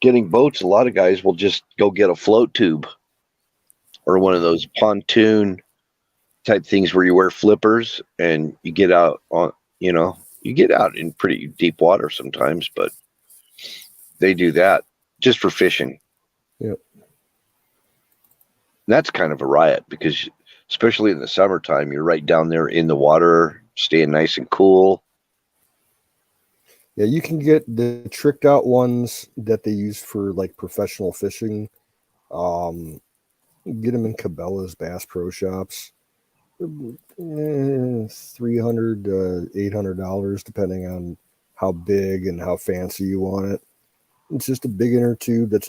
S4: getting boats, a lot of guys will just go get a float tube or one of those pontoon type things where you wear flippers and you get out on, you get out in pretty deep water sometimes, but they do that just for fishing.
S1: Yep.
S4: That's kind of a riot because, especially in the summertime, you're right down there in the water, staying nice and cool.
S1: Yeah, you can get the tricked out ones that they use for like professional fishing. Um, get them in Cabela's Bass Pro Shops. 300 to $800, depending on how big and how fancy you want it. It's just a big inner tube that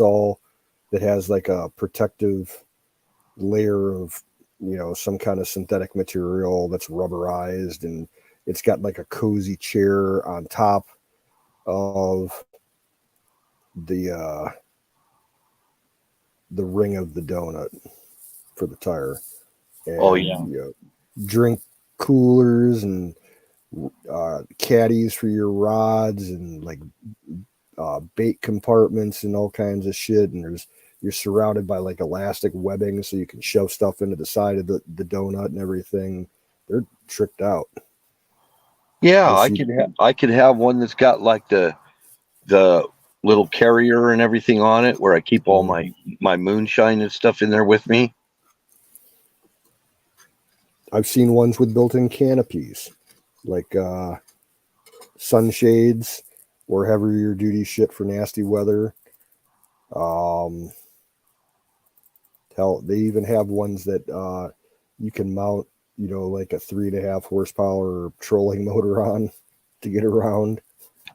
S1: has like a protective layer of some kind of synthetic material that's rubberized, and it's got like a cozy chair on top of the the ring of the donut for the tire,
S4: Oh
S1: and
S4: yeah.
S1: drink coolers and caddies for your rods, and like bait compartments and all kinds of shit. And you're surrounded by like elastic webbing, so you can shove stuff into the side of the donut and everything. They're tricked out.
S4: Yeah,
S1: You'll see.
S4: I could have one that's got like the little carrier and everything on it where I keep all
S1: Mhm.
S4: my moonshine and stuff in there with me.
S1: I've seen ones with built-in canopies, like sunshades or heavier duty shit for nasty weather. Um, Hell, they even have ones that you can mount, like a 3.5 horsepower trolling motor on to get around.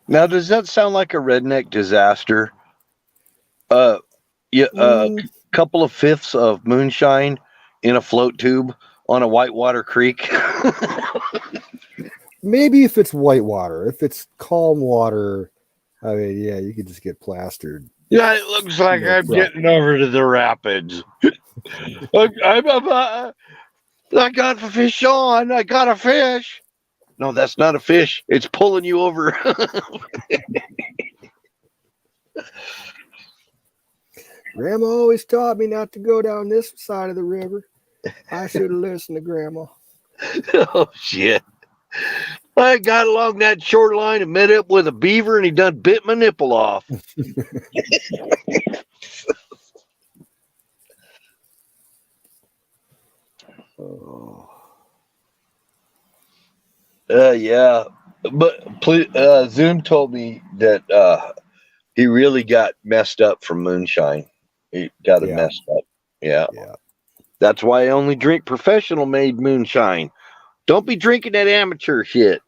S4: Now, does that sound like a redneck disaster? Uh, yeah,
S1: Mm,
S4: couple of fifths of moonshine in a float tube on a whitewater creek.
S1: maybe if it's whitewater, if it's calm water, I mean, yeah, you could just get plastered.
S4: Yeah, it looks like
S1: No
S4: I'm
S1: problem.
S4: getting over to the rapids. I got a fish on. I got a fish. No, that's not a fish. It's pulling you over.
S1: Grandma always taught me not to go down this side of the river. I should have listened to Grandma.
S4: Oh shit! I got along that shoreline and met up with a beaver, and he done bit my nipple off.
S1: Oh,
S4: Yeah, but Zoom told me that he really got messed up from moonshine. He got it
S1: yeah,
S4: messed up. Yeah,
S1: yeah.
S4: that's why I only drink professional made moonshine. Don't be drinking that amateur shit.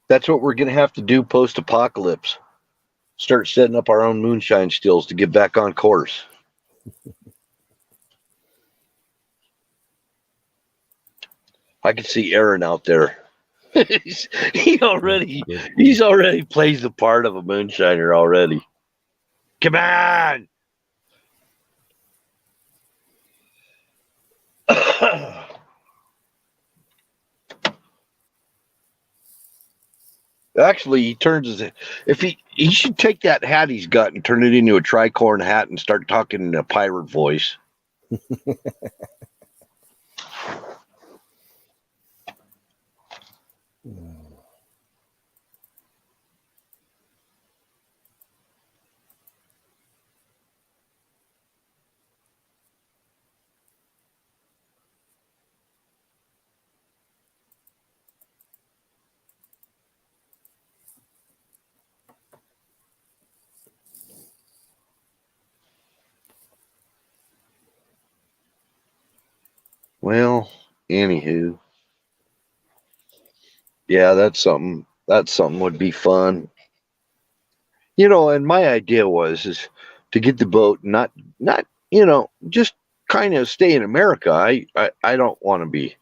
S4: That's what we're gonna have to do post apocalypse. Start setting up our own moonshine stills to get back on course. I can see Aaron out there. he already he's already plays the part of a moonshiner already. Come on. Actually, he turns his if he should take that hat he's got and turn it into a tricorn hat and start talking in a pirate voice. Well, anywho, yeah, that's something. That's something would be fun. And my idea was is to get the boat, not just kind of stay in America. I don't want to be,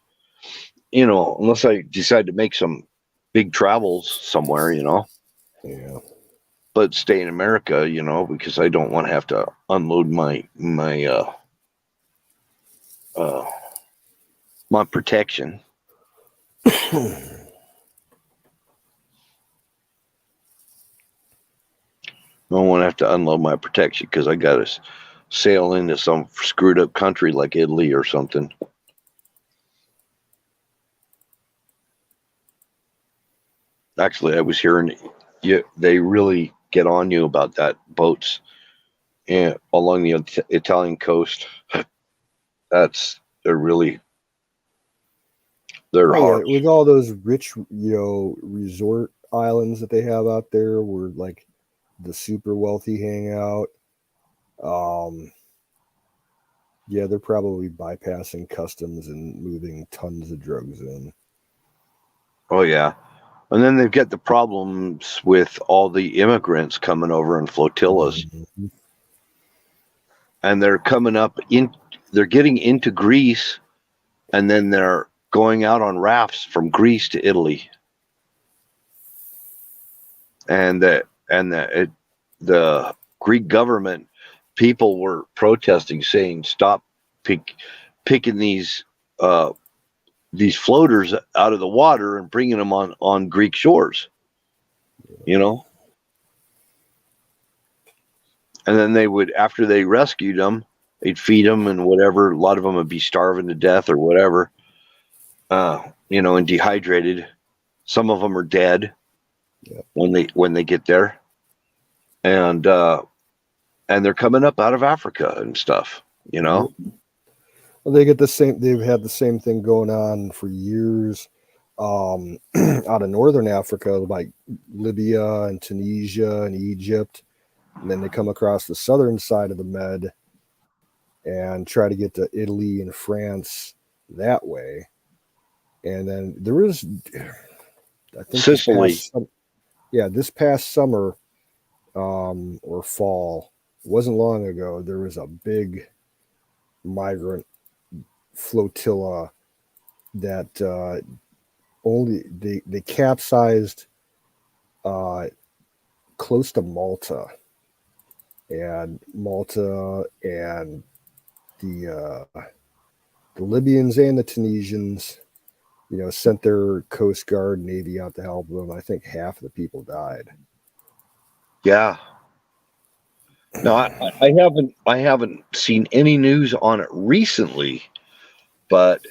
S4: unless I decide to make some big travels somewhere,
S1: Yeah.
S4: but stay in America, because I don't want to have to unload uh my protection. I don't want to have to unload my protection because I got to sail into some screwed up country like Italy or something. Actually, I was hearing they really get on you about that boats along the Italian coast. They're hard.
S1: With all those rich, resort islands that they have out there, where like the super wealthy hang out. Yeah, they're probably bypassing customs and moving tons of drugs in.
S4: Oh yeah, and then they've got the problems with all the immigrants coming over in flotillas,
S1: Mm-hmm.
S4: and they're coming up in. They're getting into Greece, and then they're going out on rafts from Greece to Italy, and the Greek government people were protesting, saying, "Stop picking these floaters out of the water and bringing them on Greek shores." You know, and then they would, after they rescued them, they'd feed them and whatever. A lot of them would be starving to death or whatever, and dehydrated. Some of them are dead when they get there, and they're coming up out of Africa and stuff.
S1: Well, they get the same. They've had the same thing going on for years, out of northern Africa, like Libya and Tunisia and Egypt, and then they come across the southern side of the Med and try to get to Italy and France that way. And then there is, I think,
S4: Sicily.
S1: this past summer, or fall, wasn't long ago, there was a big migrant flotilla that only they capsized close to Malta, and the Libyans and the Tunisians, sent their Coast Guard, Navy out to help them. I think half of the people died.
S4: Yeah. No, I haven't seen any news on it recently, but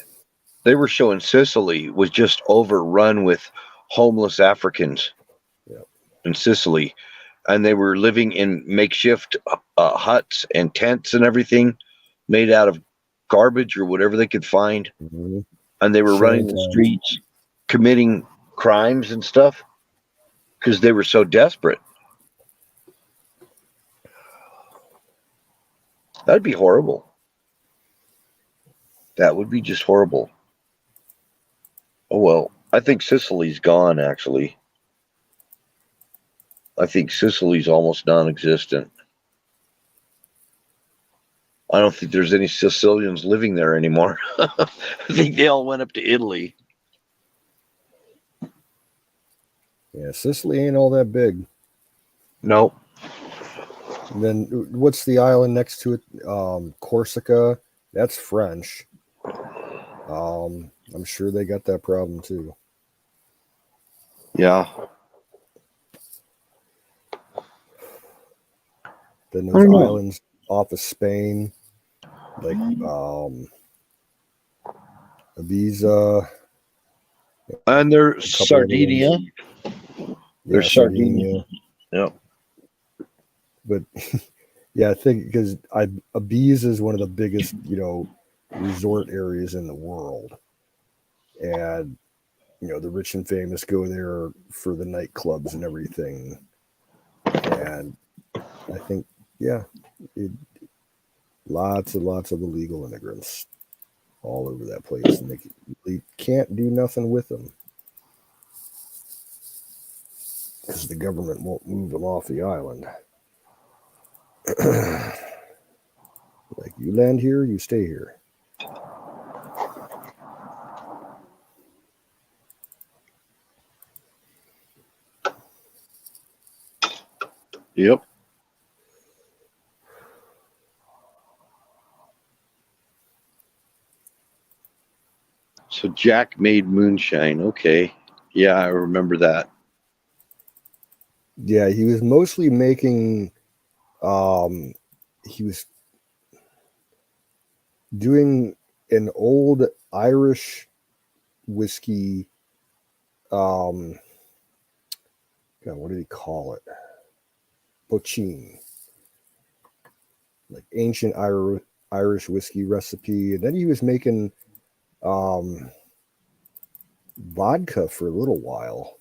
S4: they were showing Sicily was just overrun with homeless Africans in Sicily, and they were living in makeshift huts and tents and everything made out of garbage or whatever they could find, and they were running the streets, committing crimes and stuff because they were so desperate. That'd be horrible. That would be just horrible. Oh well, I think Sicily's gone, actually. I think Sicily's almost non-existent. I don't think there's any Sicilians living there anymore. I think they all went up to Italy.
S1: Yeah, Sicily ain't all that big.
S4: Nope.
S1: And then what's the island next to it? Corsica. That's French. I'm sure they got that problem too.
S4: Yeah.
S1: Then those islands off of Spain, like Ibiza.
S4: And there's Sardinia. There's Sardinia. Yep.
S1: But yeah, I think because Ibiza is one of the biggest, resort areas in the world. And, the rich and famous go there for the nightclubs and everything. And I think, lots and lots of illegal immigrants all over that place. And they can't do nothing with them because the government won't move them off the island. Like, you land here, you stay here.
S4: Yep. So Jack made moonshine. Okay. Yeah, I remember that.
S1: Yeah, he was mostly making, he was doing an old Irish whiskey. God, what did he call it? Pochine. like ancient Irish whiskey recipe, and then he was making vodka for a little while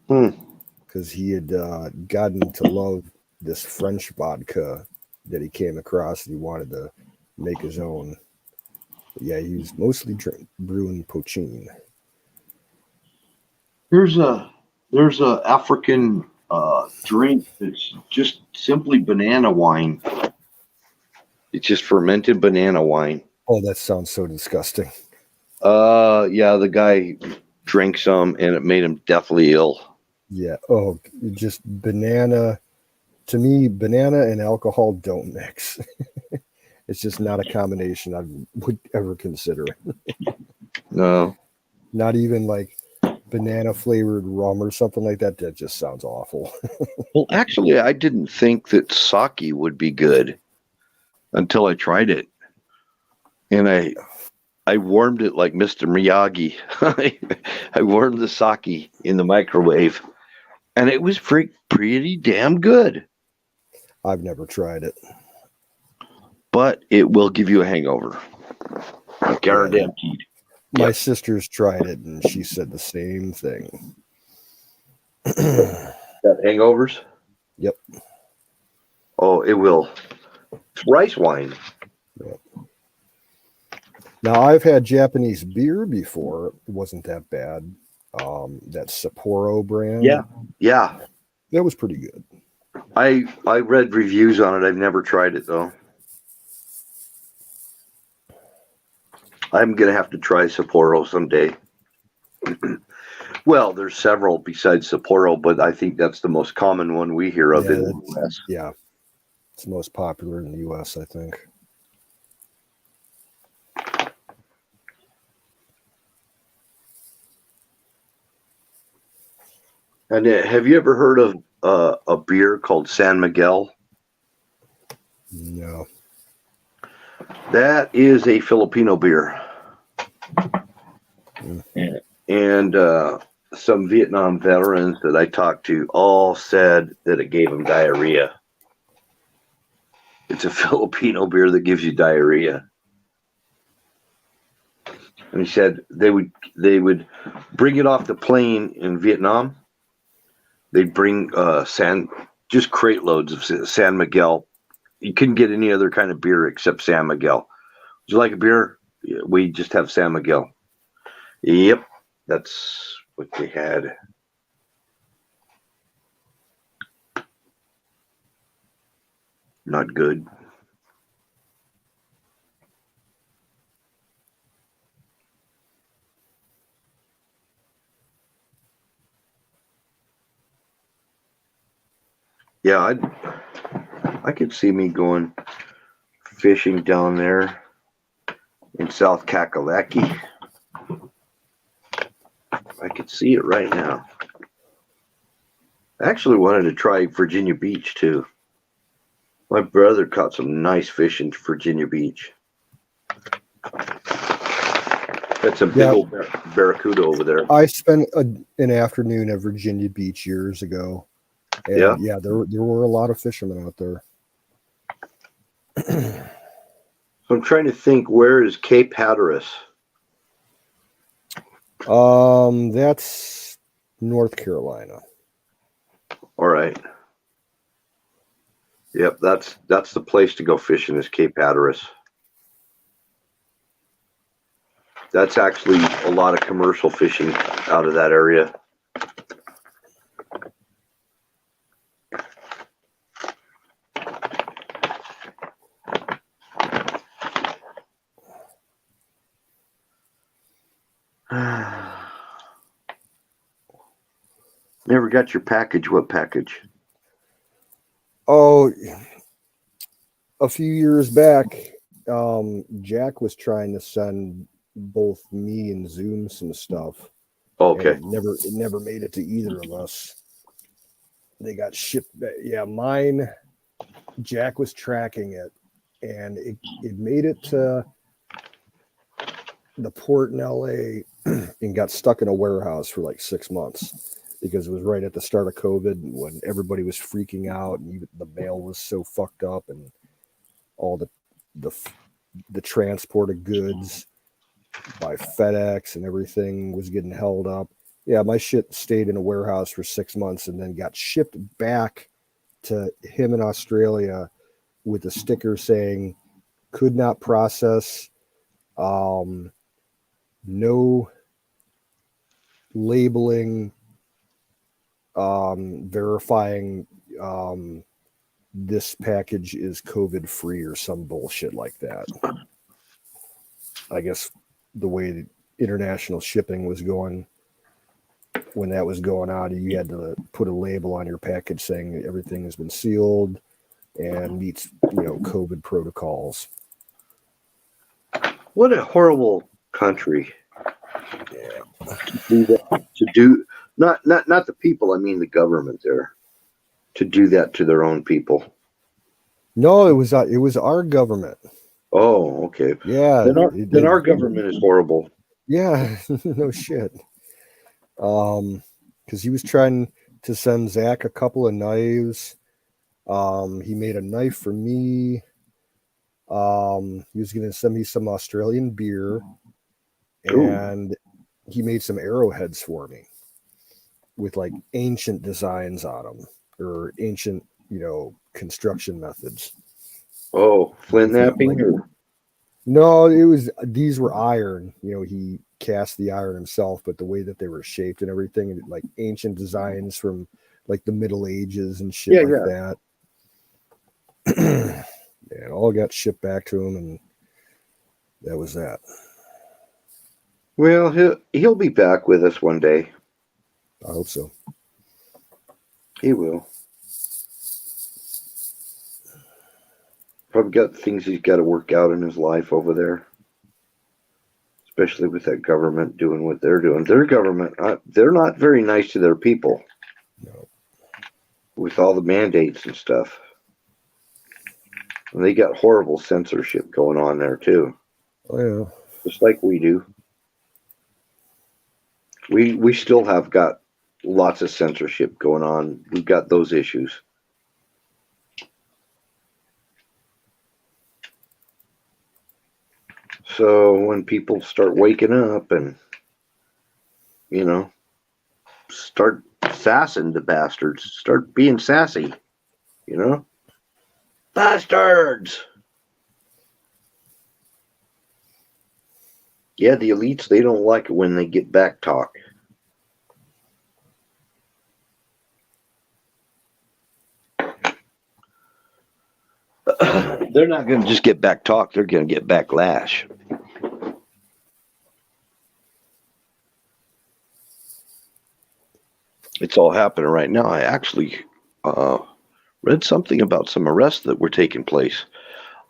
S1: because he had gotten to love this French vodka that he came across, and he wanted to make his own. But yeah, he was mostly brewing poachine.
S4: There's a African drink that's just simply banana wine. It's just fermented banana wine.
S1: Oh, that sounds so disgusting.
S4: Yeah, the guy drank some and it made him deathly ill.
S1: Yeah. Oh, just banana. To me, banana and alcohol don't mix. It's just not a combination I would ever consider.
S4: No.
S1: Not even like banana flavored rum or something like that. That just sounds awful.
S4: Well, actually, I didn't think that sake would be good until I tried it. And I warmed it like Mr. Miyagi. I warmed the sake in the microwave, and it was pretty damn good.
S1: I've never tried it.
S4: But it will give you a hangover. Guaranteed.
S1: My sister's tried it, and she said the same thing.
S4: Got hangovers?
S1: Yep.
S4: Oh, it will. It's rice wine.
S1: Yep. Now, I've had Japanese beer before. It wasn't that bad. That Sapporo brand.
S4: Yeah.
S1: That was pretty good.
S4: I read reviews on it. I've never tried it, though. I'm going to have to try Sapporo someday. Well, there's several besides Sapporo, but I think that's the most common one we hear of in the U.S.
S1: Yeah. It's the most popular in the U.S., I think.
S4: And have you ever heard of a beer called San Miguel?
S1: No.
S4: That is a Filipino beer. And some Vietnam veterans that I talked to all said that it gave them diarrhea. It's a Filipino beer that gives you diarrhea. And he said they would bring it off the plane in Vietnam. They'd bring just crate loads of San Miguel. You couldn't get any other kind of beer except San Miguel. Would you like a beer? Yeah, we just have San Miguel. Yep, that's what they had. Not good. Yeah, I could see me going fishing down there in South Kakalaki. I could see it right now. I actually wanted to try Virginia Beach too. My brother caught some nice fish in Virginia Beach. That's a big old barracuda over there.
S1: I spent an afternoon at Virginia Beach years ago. And yeah, there were a lot of fishermen out there.
S4: So I'm trying to think, where is Cape Hatteras?
S1: That's North Carolina.
S4: All right. Yep, that's the place to go fishing is Cape Hatteras. That's actually a lot of commercial fishing out of that area. Never got your package. What package?
S1: Oh, a few years back, Jack was trying to send both me and Zoom some stuff.
S4: Okay.
S1: It never made it to either of us. They got shipped. Yeah, mine, Jack was tracking it, and it made it to the port in LA and got stuck in a warehouse for like 6 months because it was right at the start of COVID when everybody was freaking out and the mail was so fucked up, and all the transport of goods by FedEx and everything was getting held up. Yeah, my shit stayed in a warehouse for 6 months and then got shipped back to him in Australia with a sticker saying could not process, no labeling, verifying this package is COVID free or some bullshit like that. I guess the way that international shipping was going, when that was going on, you had to put a label on your package saying that everything has been sealed and meets, COVID protocols.
S4: What a horrible country.
S1: Yeah.
S4: To do not the people, I mean the government there, to do that to their own people.
S1: No, it was our government.
S4: Oh, okay.
S1: Yeah.
S4: Then our government is horrible.
S1: Yeah, no shit. Because he was trying to send Zach a couple of knives. He made a knife for me. He was going to send me some Australian beer, and he made some arrowheads for me with like ancient designs on them or ancient, construction methods.
S4: Oh, flint knapping?
S1: No, these were iron. He cast the iron himself, but the way that they were shaped and everything, like ancient designs from like the Middle Ages and shit that. Yeah, it all got shipped back to him, and that was that.
S4: Well, he'll be back with us one day.
S1: I hope so.
S4: He will. Probably got things he's got to work out in his life over there. Especially with that government doing what they're doing. Their government, they're not very nice to their people.
S1: No.
S4: With all the mandates and stuff. And they got horrible censorship going on there too.
S1: Oh yeah.
S4: Just like we do. We still have got lots of censorship going on. We've got those issues. So when people start waking up and, start sassing the bastards, start being sassy, bastards. Yeah, the elites, they don't like it when they get back talk. They're not going to just get back talk. They're going to get backlash. It's all happening right now. I actually read something about some arrests that were taking place.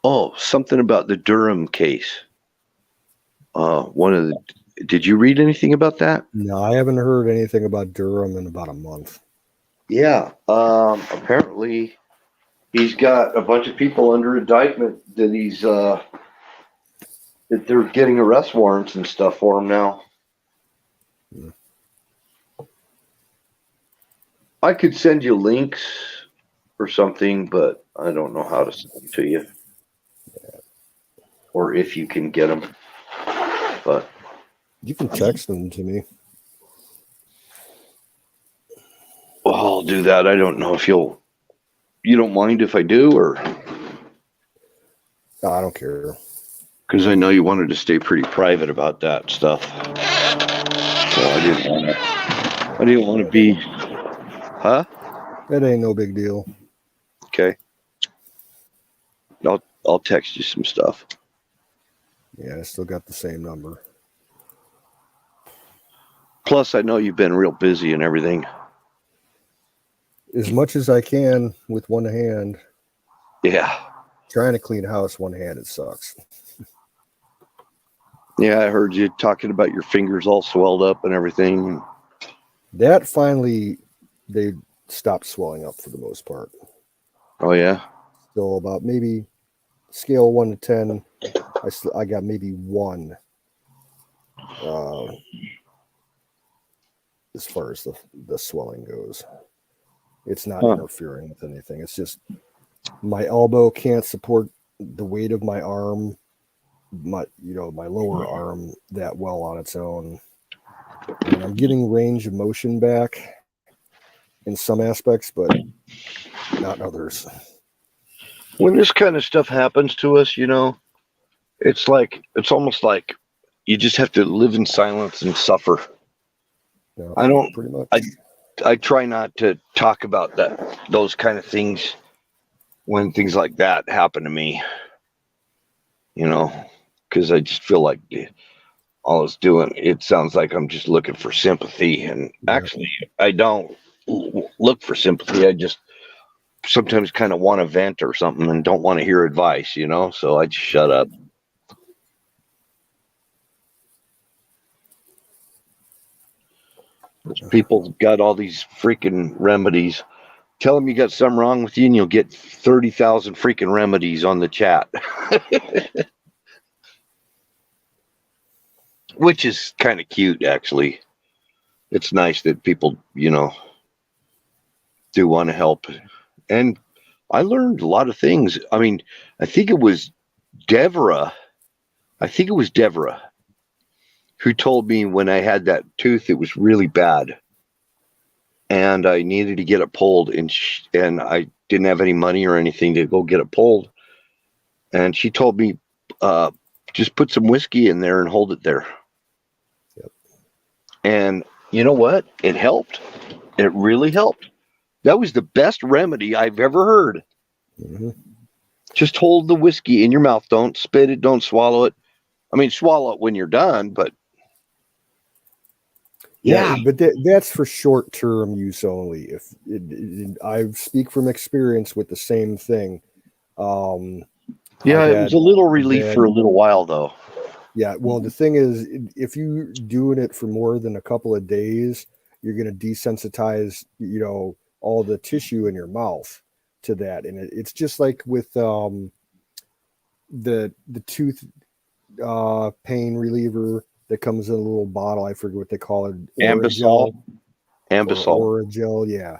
S4: Oh, something about the Durham case. Did you read anything about that?
S1: No, I haven't heard anything about Durham in about a month.
S4: Yeah. Apparently, he's got a bunch of people under indictment that that they're getting arrest warrants and stuff for him now.
S1: Yeah.
S4: I could send you links or something, but I don't know how to send them to you. Or if you can get them. But
S1: you can text them to me.
S4: Well, I'll do that. I don't know if you don't mind if I do, or
S1: No, I don't care.
S4: Because I know you wanted to stay pretty private about that stuff. So I didn't want to be, huh?
S1: It ain't no big deal.
S4: Okay. I'll text you some stuff.
S1: Yeah, I still got the same number.
S4: Plus, I know you've been real busy and everything.
S1: As much as I can with one hand.
S4: Yeah.
S1: Trying to clean house one hand, it sucks.
S4: Yeah, I heard you talking about your fingers all swelled up and everything.
S1: That finally, they stopped swelling up for the most part.
S4: Oh, yeah?
S1: Still about maybe scale 1 to 10. I got maybe 1 as far as the swelling goes. It's not interfering with anything. It's just my elbow can't support the weight of my arm, my lower arm that well on its own. And I'm getting range of motion back in some aspects, but not others.
S4: When this kind of stuff happens to us, it's almost like you just have to live in silence and suffer.
S1: Yeah,
S4: I don't.
S1: pretty much.
S4: I try not to talk about those kind of things when things like that happen to me. Because I just feel like all it's doing. It sounds like I'm just looking for sympathy, and actually, I don't look for sympathy. I just sometimes kind of want to vent or something and don't want to hear advice. So I just shut up. People got all these freaking remedies. Tell them you got something wrong with you, and you'll get 30,000 freaking remedies on the chat. Which is kind of cute, actually. It's nice that people, do want to help. And I learned a lot of things. I mean, I think it was Deborah. Who told me when I had that tooth, it was really bad. And I needed to get it pulled, and I didn't have any money or anything to go get it pulled. And she told me, just put some whiskey in there and hold it there.
S1: Yep.
S4: And you know what? It helped. It really helped. That was the best remedy I've ever heard.
S1: Mm-hmm.
S4: Just hold the whiskey in your mouth. Don't spit it. Don't swallow it. I mean, swallow it when you're done, but
S1: Yeah, but that's for short-term use only. I speak from experience with the same thing.
S4: It was a little relief for a little while, though.
S1: Yeah, well, the thing is, if you're doing it for more than a couple of days, you're going to desensitize, all the tissue in your mouth to that, and it's just like with the tooth pain reliever that comes in a little bottle. I forget what they call it.
S4: Ambisol.
S1: Oragel, yeah.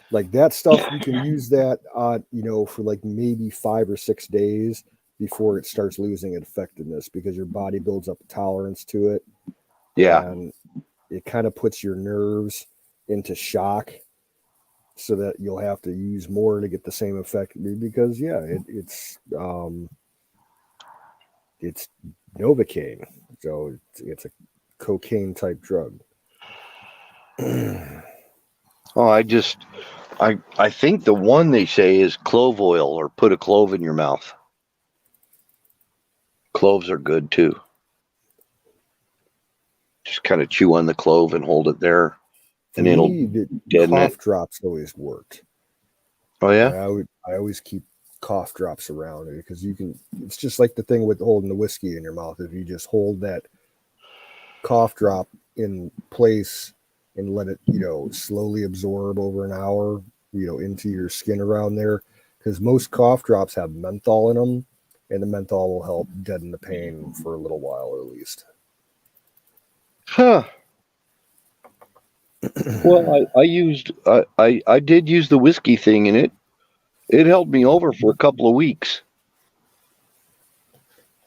S1: Like that stuff, you can use that, for like maybe 5 or 6 days before it starts losing effectiveness because your body builds up a tolerance to it.
S4: Yeah.
S1: And it kind of puts your nerves into shock so that you'll have to use more to get the same effect because, it's Novocaine. So it's a cocaine type drug.
S4: Oh, I think the one they say is clove oil or put a clove in your mouth. Cloves are good too. Just kind of chew on the clove and hold it there. And it'll deaden
S1: cough
S4: it.
S1: drops always worked.
S4: Oh, yeah?
S1: I always keep cough drops around because it's just like the thing with holding the whiskey in your mouth. If you just hold that cough drop in place and let it, slowly absorb over an hour, into your skin around there, because most cough drops have menthol in them, and the menthol will help deaden the pain for a little while at least.
S4: Huh. Well, I did use the whiskey thing, and it held me over for a couple of weeks.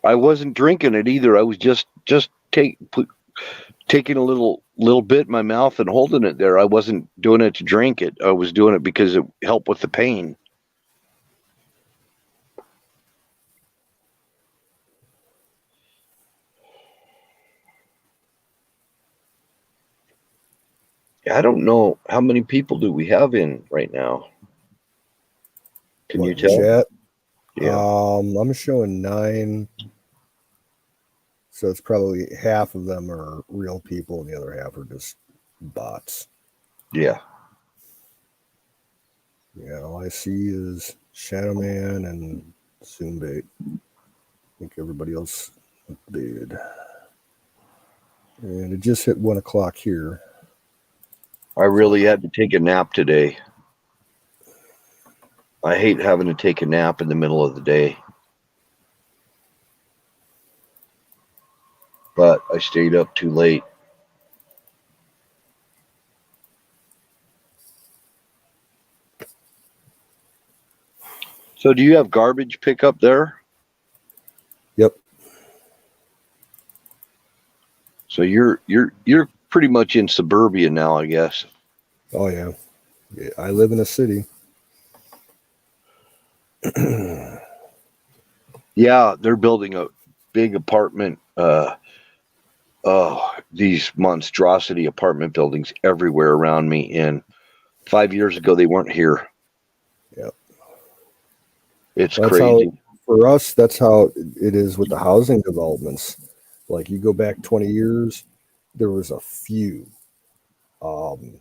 S4: I wasn't drinking it either. I was just taking a little bit in my mouth and holding it there. I wasn't doing it to drink it. I was doing it because it helped with the pain. I don't know how many people do we have in right now. Can you tell?
S1: Chat?
S4: Yeah.
S1: I'm showing 9. So it's probably half of them are real people and the other half are just bots.
S4: Yeah.
S1: Yeah, all I see is Shadow Man and Zoombait. I think everybody else did. And it just hit 1 o'clock here.
S4: I really had to take a nap today. I hate having to take a nap in the middle of the day. But I stayed up too late. So do you have garbage pickup there? So you're pretty much in suburbia now, I guess.
S1: Oh yeah, I live in a city.
S4: Yeah, they're building a big apartment. These monstrosity apartment buildings everywhere around me. And 5 years ago, they weren't here.
S1: Yep.
S4: It's
S1: That's how,
S4: crazy.
S1: for us, that's how it is with the housing developments. Like you go back 20 years, there was a few. Um,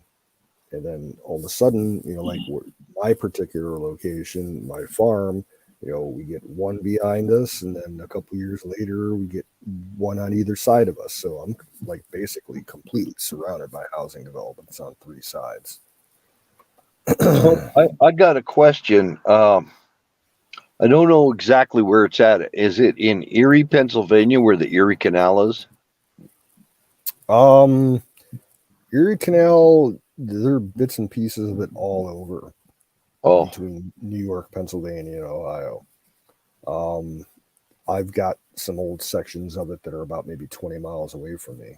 S1: and then all of a sudden, like my particular location, my farm, we get one behind us, and then a couple years later, we get one on either side of us. So I'm like basically completely surrounded by housing developments on three sides.
S4: So I got a question. I don't know exactly where it's at. Is it in Erie, Pennsylvania, where the Erie Canal is?
S1: um, Erie Canal, there are bits and pieces of it all over
S4: Oh,
S1: between New York, Pennsylvania, and Ohio. Um, I've got some old sections of it that are about maybe 20 miles away from me.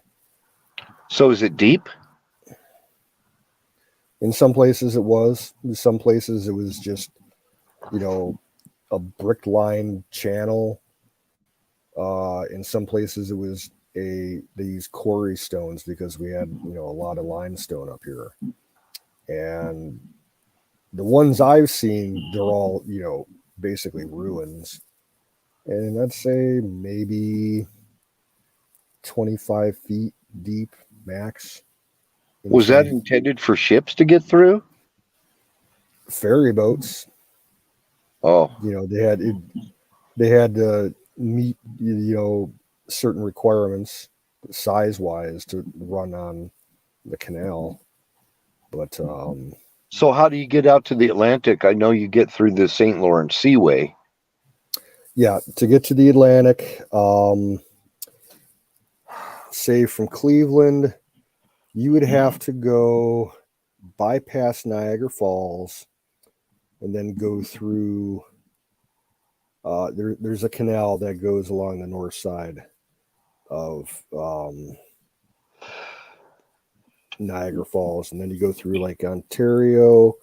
S4: so is it deep?
S1: In some places it was. In some places it was just, you know, a brick lined channel. In some places it was these quarry stones because we had, a lot of limestone up here. And the ones I've seen, they're all, basically ruins. And I'd say maybe 25 feet deep max. In
S4: Was that
S1: some
S4: intended for ships to get through?
S1: ferry boats,
S4: Oh,
S1: they had to meet, certain requirements size wise to run on the canal. But
S4: so how do you get out to the Atlantic? I know you get through the St. Lawrence Seaway.
S1: yeah, to get to the Atlantic, say from Cleveland, you would have to go bypass Niagara Falls and then go through. There's a canal that goes along the north side of Niagara Falls, and then you go through Lake Ontario,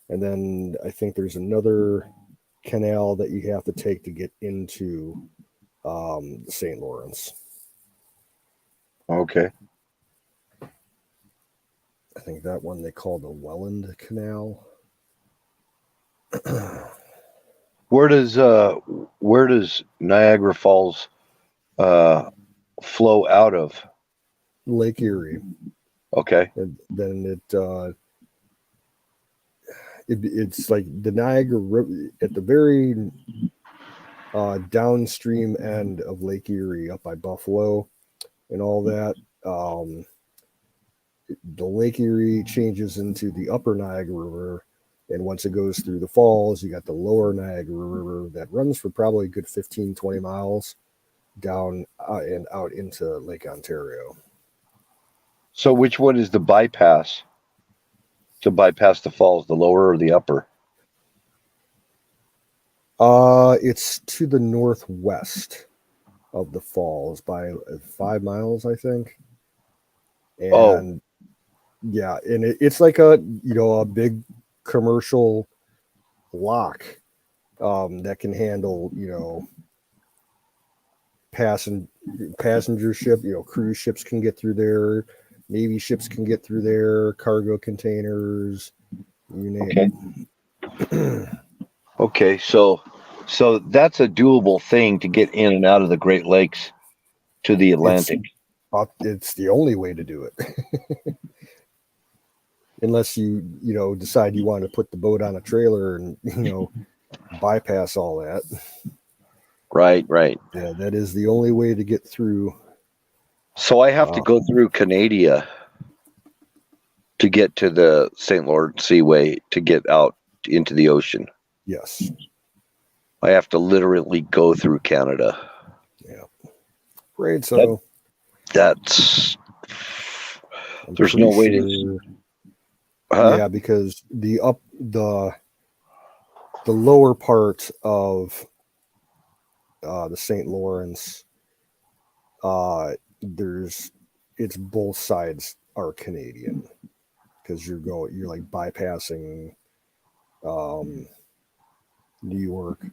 S1: and then I think there's another canal that you have to take to get into St. Lawrence.
S4: Okay.
S1: I think that one they call the Welland Canal.
S4: Where does Niagara Falls flow out of?
S1: Lake Erie.
S4: Okay.
S1: And then it's like the Niagara River at the very downstream end of Lake Erie up by Buffalo and all that. The Lake Erie changes into the upper Niagara River. And once it goes through the falls, you got the lower Niagara River that runs for probably a good 15, 20 miles down and out into Lake Ontario.
S4: So which one is the bypass to bypass the falls, the lower or the upper?
S1: It's to the northwest of the falls by 5 miles, I think.
S4: Oh,
S1: And yeah, and it's like a big commercial lock that can handle, passen- passenger ship, cruise ships can get through there, Navy ships can get through there, cargo containers, you
S4: okay.
S1: name it.
S4: Okay, so that's a doable thing to get in and out of the Great Lakes to the
S1: it's
S4: Atlantic.
S1: it's the only way to do it. Unless you decide you want to put the boat on a trailer and bypass all that.
S4: Right, right.
S1: Yeah, that is the only way to get through.
S4: So I have to go through Canada to get to the St. Lawrence Seaway to get out into the ocean.
S1: Yes.
S4: I have to literally go through Canada.
S1: Yeah. Right. So
S4: That's
S1: I'm
S4: there's no
S1: pretty
S4: way
S1: sure.
S4: to. Huh?
S1: Yeah, because the lower part of the St. Lawrence, there's it's both sides are Canadian because you're like bypassing New York,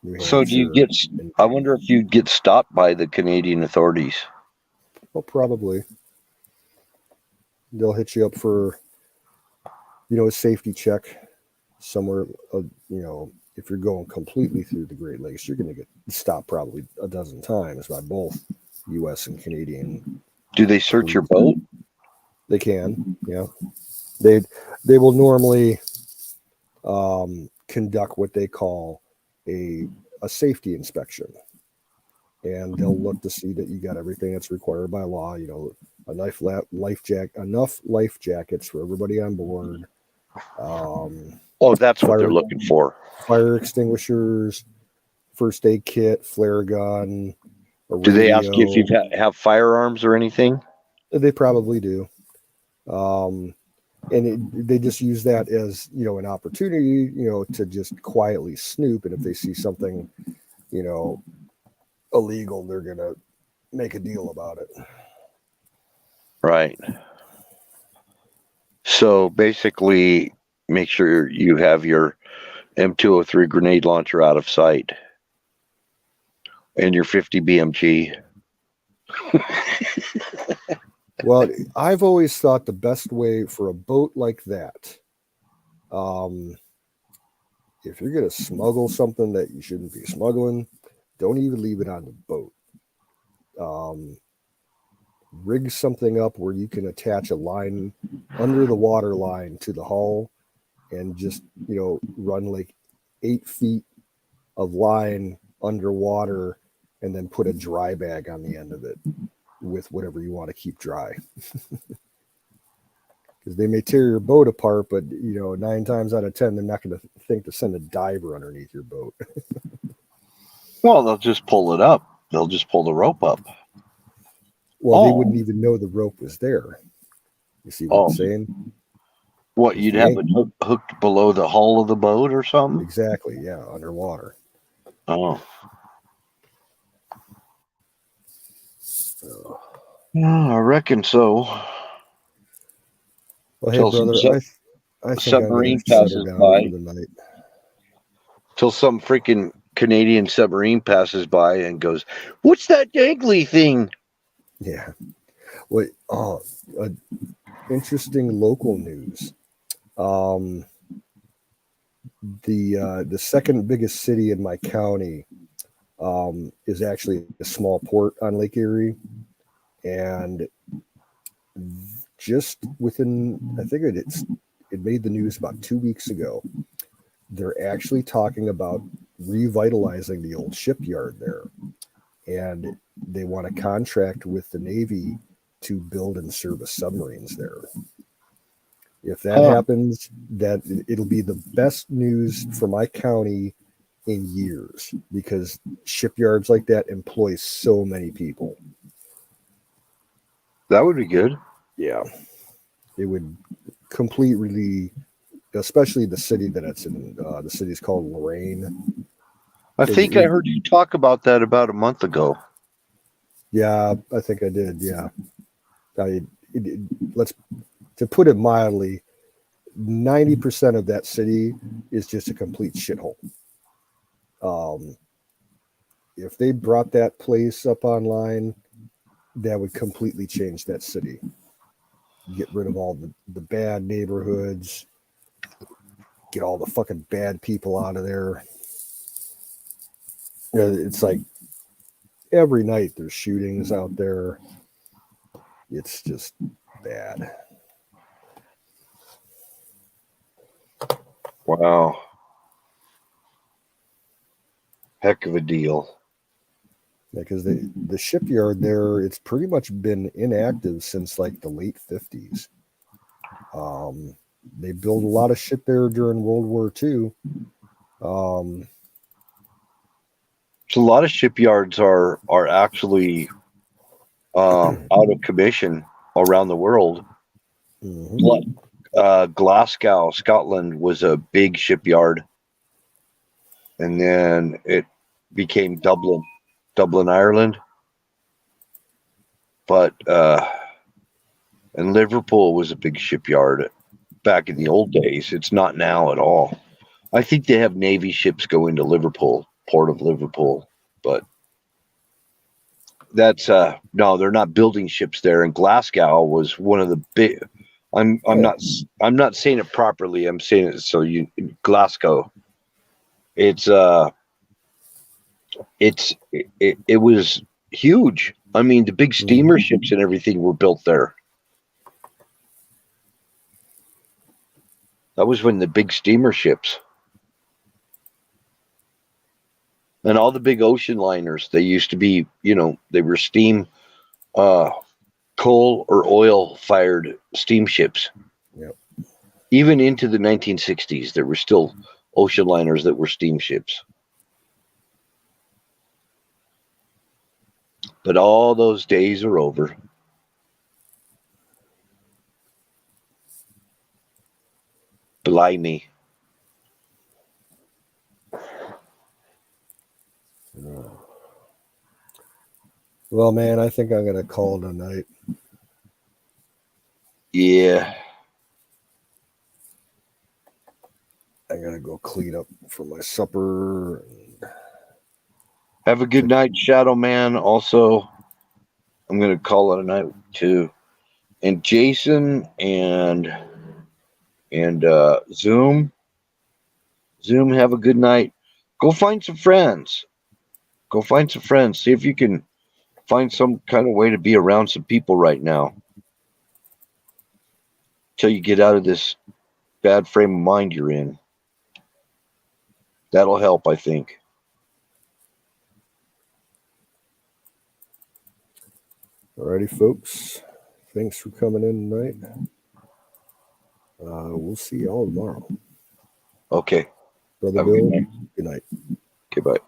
S1: New
S4: So do you
S1: Hampshire,
S4: get?
S1: and
S4: I wonder if you'd get stopped by the Canadian authorities.
S1: well, probably they'll hit you up for a safety check somewhere. If you're going completely through the Great Lakes, you're going to get stopped probably a dozen times by both U.S. and Canadian.
S4: Do they search your boat?
S1: They can, yeah. They will normally conduct what they call a safety inspection, and they'll look to see that you got everything that's required by law. Enough life jackets for everybody on board.
S4: Oh, that's what they're looking for.
S1: Fire extinguishers, first aid kit, flare gun, a radio.
S4: Do they ask you if you have firearms or anything?
S1: They probably do. And they just use that as an opportunity to just quietly snoop, and if they see something illegal, they're gonna make a deal about it.
S4: Right. So basically, make sure you have your M203 grenade launcher out of sight and your 50 BMG.
S1: Well, I've always thought the best way for a boat like that, if you're going to smuggle something that you shouldn't be smuggling, don't even leave it on the boat. Rig something up where you can attach a line under the water line to the hull and just, run like 8 feet of line underwater and then put a dry bag on the end of it with whatever you want to keep dry. Because they may tear your boat apart, but 9 times out of 10, they're not going to think to send a diver underneath your boat.
S4: Well, they'll just pull it up. They'll just pull the rope up.
S1: Well, they wouldn't even know the rope was there. You see what I'm saying?
S4: What, you'd have it hooked below the hull of the boat or something?
S1: Exactly, yeah, underwater.
S4: Oh. Yeah, I reckon so.
S1: Well, hey, brother, I think
S4: submarine passes by for the night. Till some freaking Canadian submarine passes by and goes, "What's that dangly thing?"
S1: Yeah. Wait. Interesting local news. The second biggest city in my county is actually a small port on Lake Erie, and just within, I think it made the news about 2 weeks ago. They're actually talking about revitalizing the old shipyard there, and they want to contract with the Navy to build and service submarines there. If that happens, that it'll be the best news for my county in years, because shipyards like that employ so many people.
S4: That would be good.
S1: Yeah. It would completely, especially the city that it's in. The city's called Lorraine.
S4: I think I heard you talk about that about a month ago.
S1: Yeah, I think I did. Yeah. To put it mildly, 90% of that city is just a complete shithole. If they brought that place up online, that would completely change that city. Get rid of all the bad neighborhoods, get all the fucking bad people out of there. It's like every night there's shootings out there. It's just bad.
S4: Wow. Heck of a deal.
S1: Because the shipyard there, it's pretty much been inactive since like the late 50s. They built a lot of shit there during World War II.
S4: So a lot of shipyards are actually out of commission around the world.
S1: Mm-hmm.
S4: Glasgow, Scotland was a big shipyard, and then it became Dublin, Ireland. But And Liverpool was a big shipyard back in the old days. It's not now at all. I think they have Navy ships go into Liverpool, Port of Liverpool, but that's no, they're not building ships there. And Glasgow was one of the big. I'm not saying it properly. I'm saying it so you Glasgow. It was huge. I mean, the big steamer ships and everything were built there. That was when the big steamer ships and all the big ocean liners, they used to be, they were steam, coal or oil fired steamships.
S1: Yep.
S4: Even into the 1960s, there were still ocean liners that were steamships. But all those days are over. Blimey.
S1: Well, man, I think I'm going to call tonight.
S4: Yeah.
S1: I got to go clean up for my supper.
S4: Have a good night, Shadow Man. Also, I'm going to call it a night too. And Jason and Zoom, have a good night. Go find some friends. See if you can find some kind of way to be around some people right now till you get out of this bad frame of mind you're in. That'll help, I think.
S1: Alrighty, folks. Thanks for coming in tonight. We'll see y'all tomorrow.
S4: Okay.
S1: Brother Bill, good night.
S4: Okay, bye.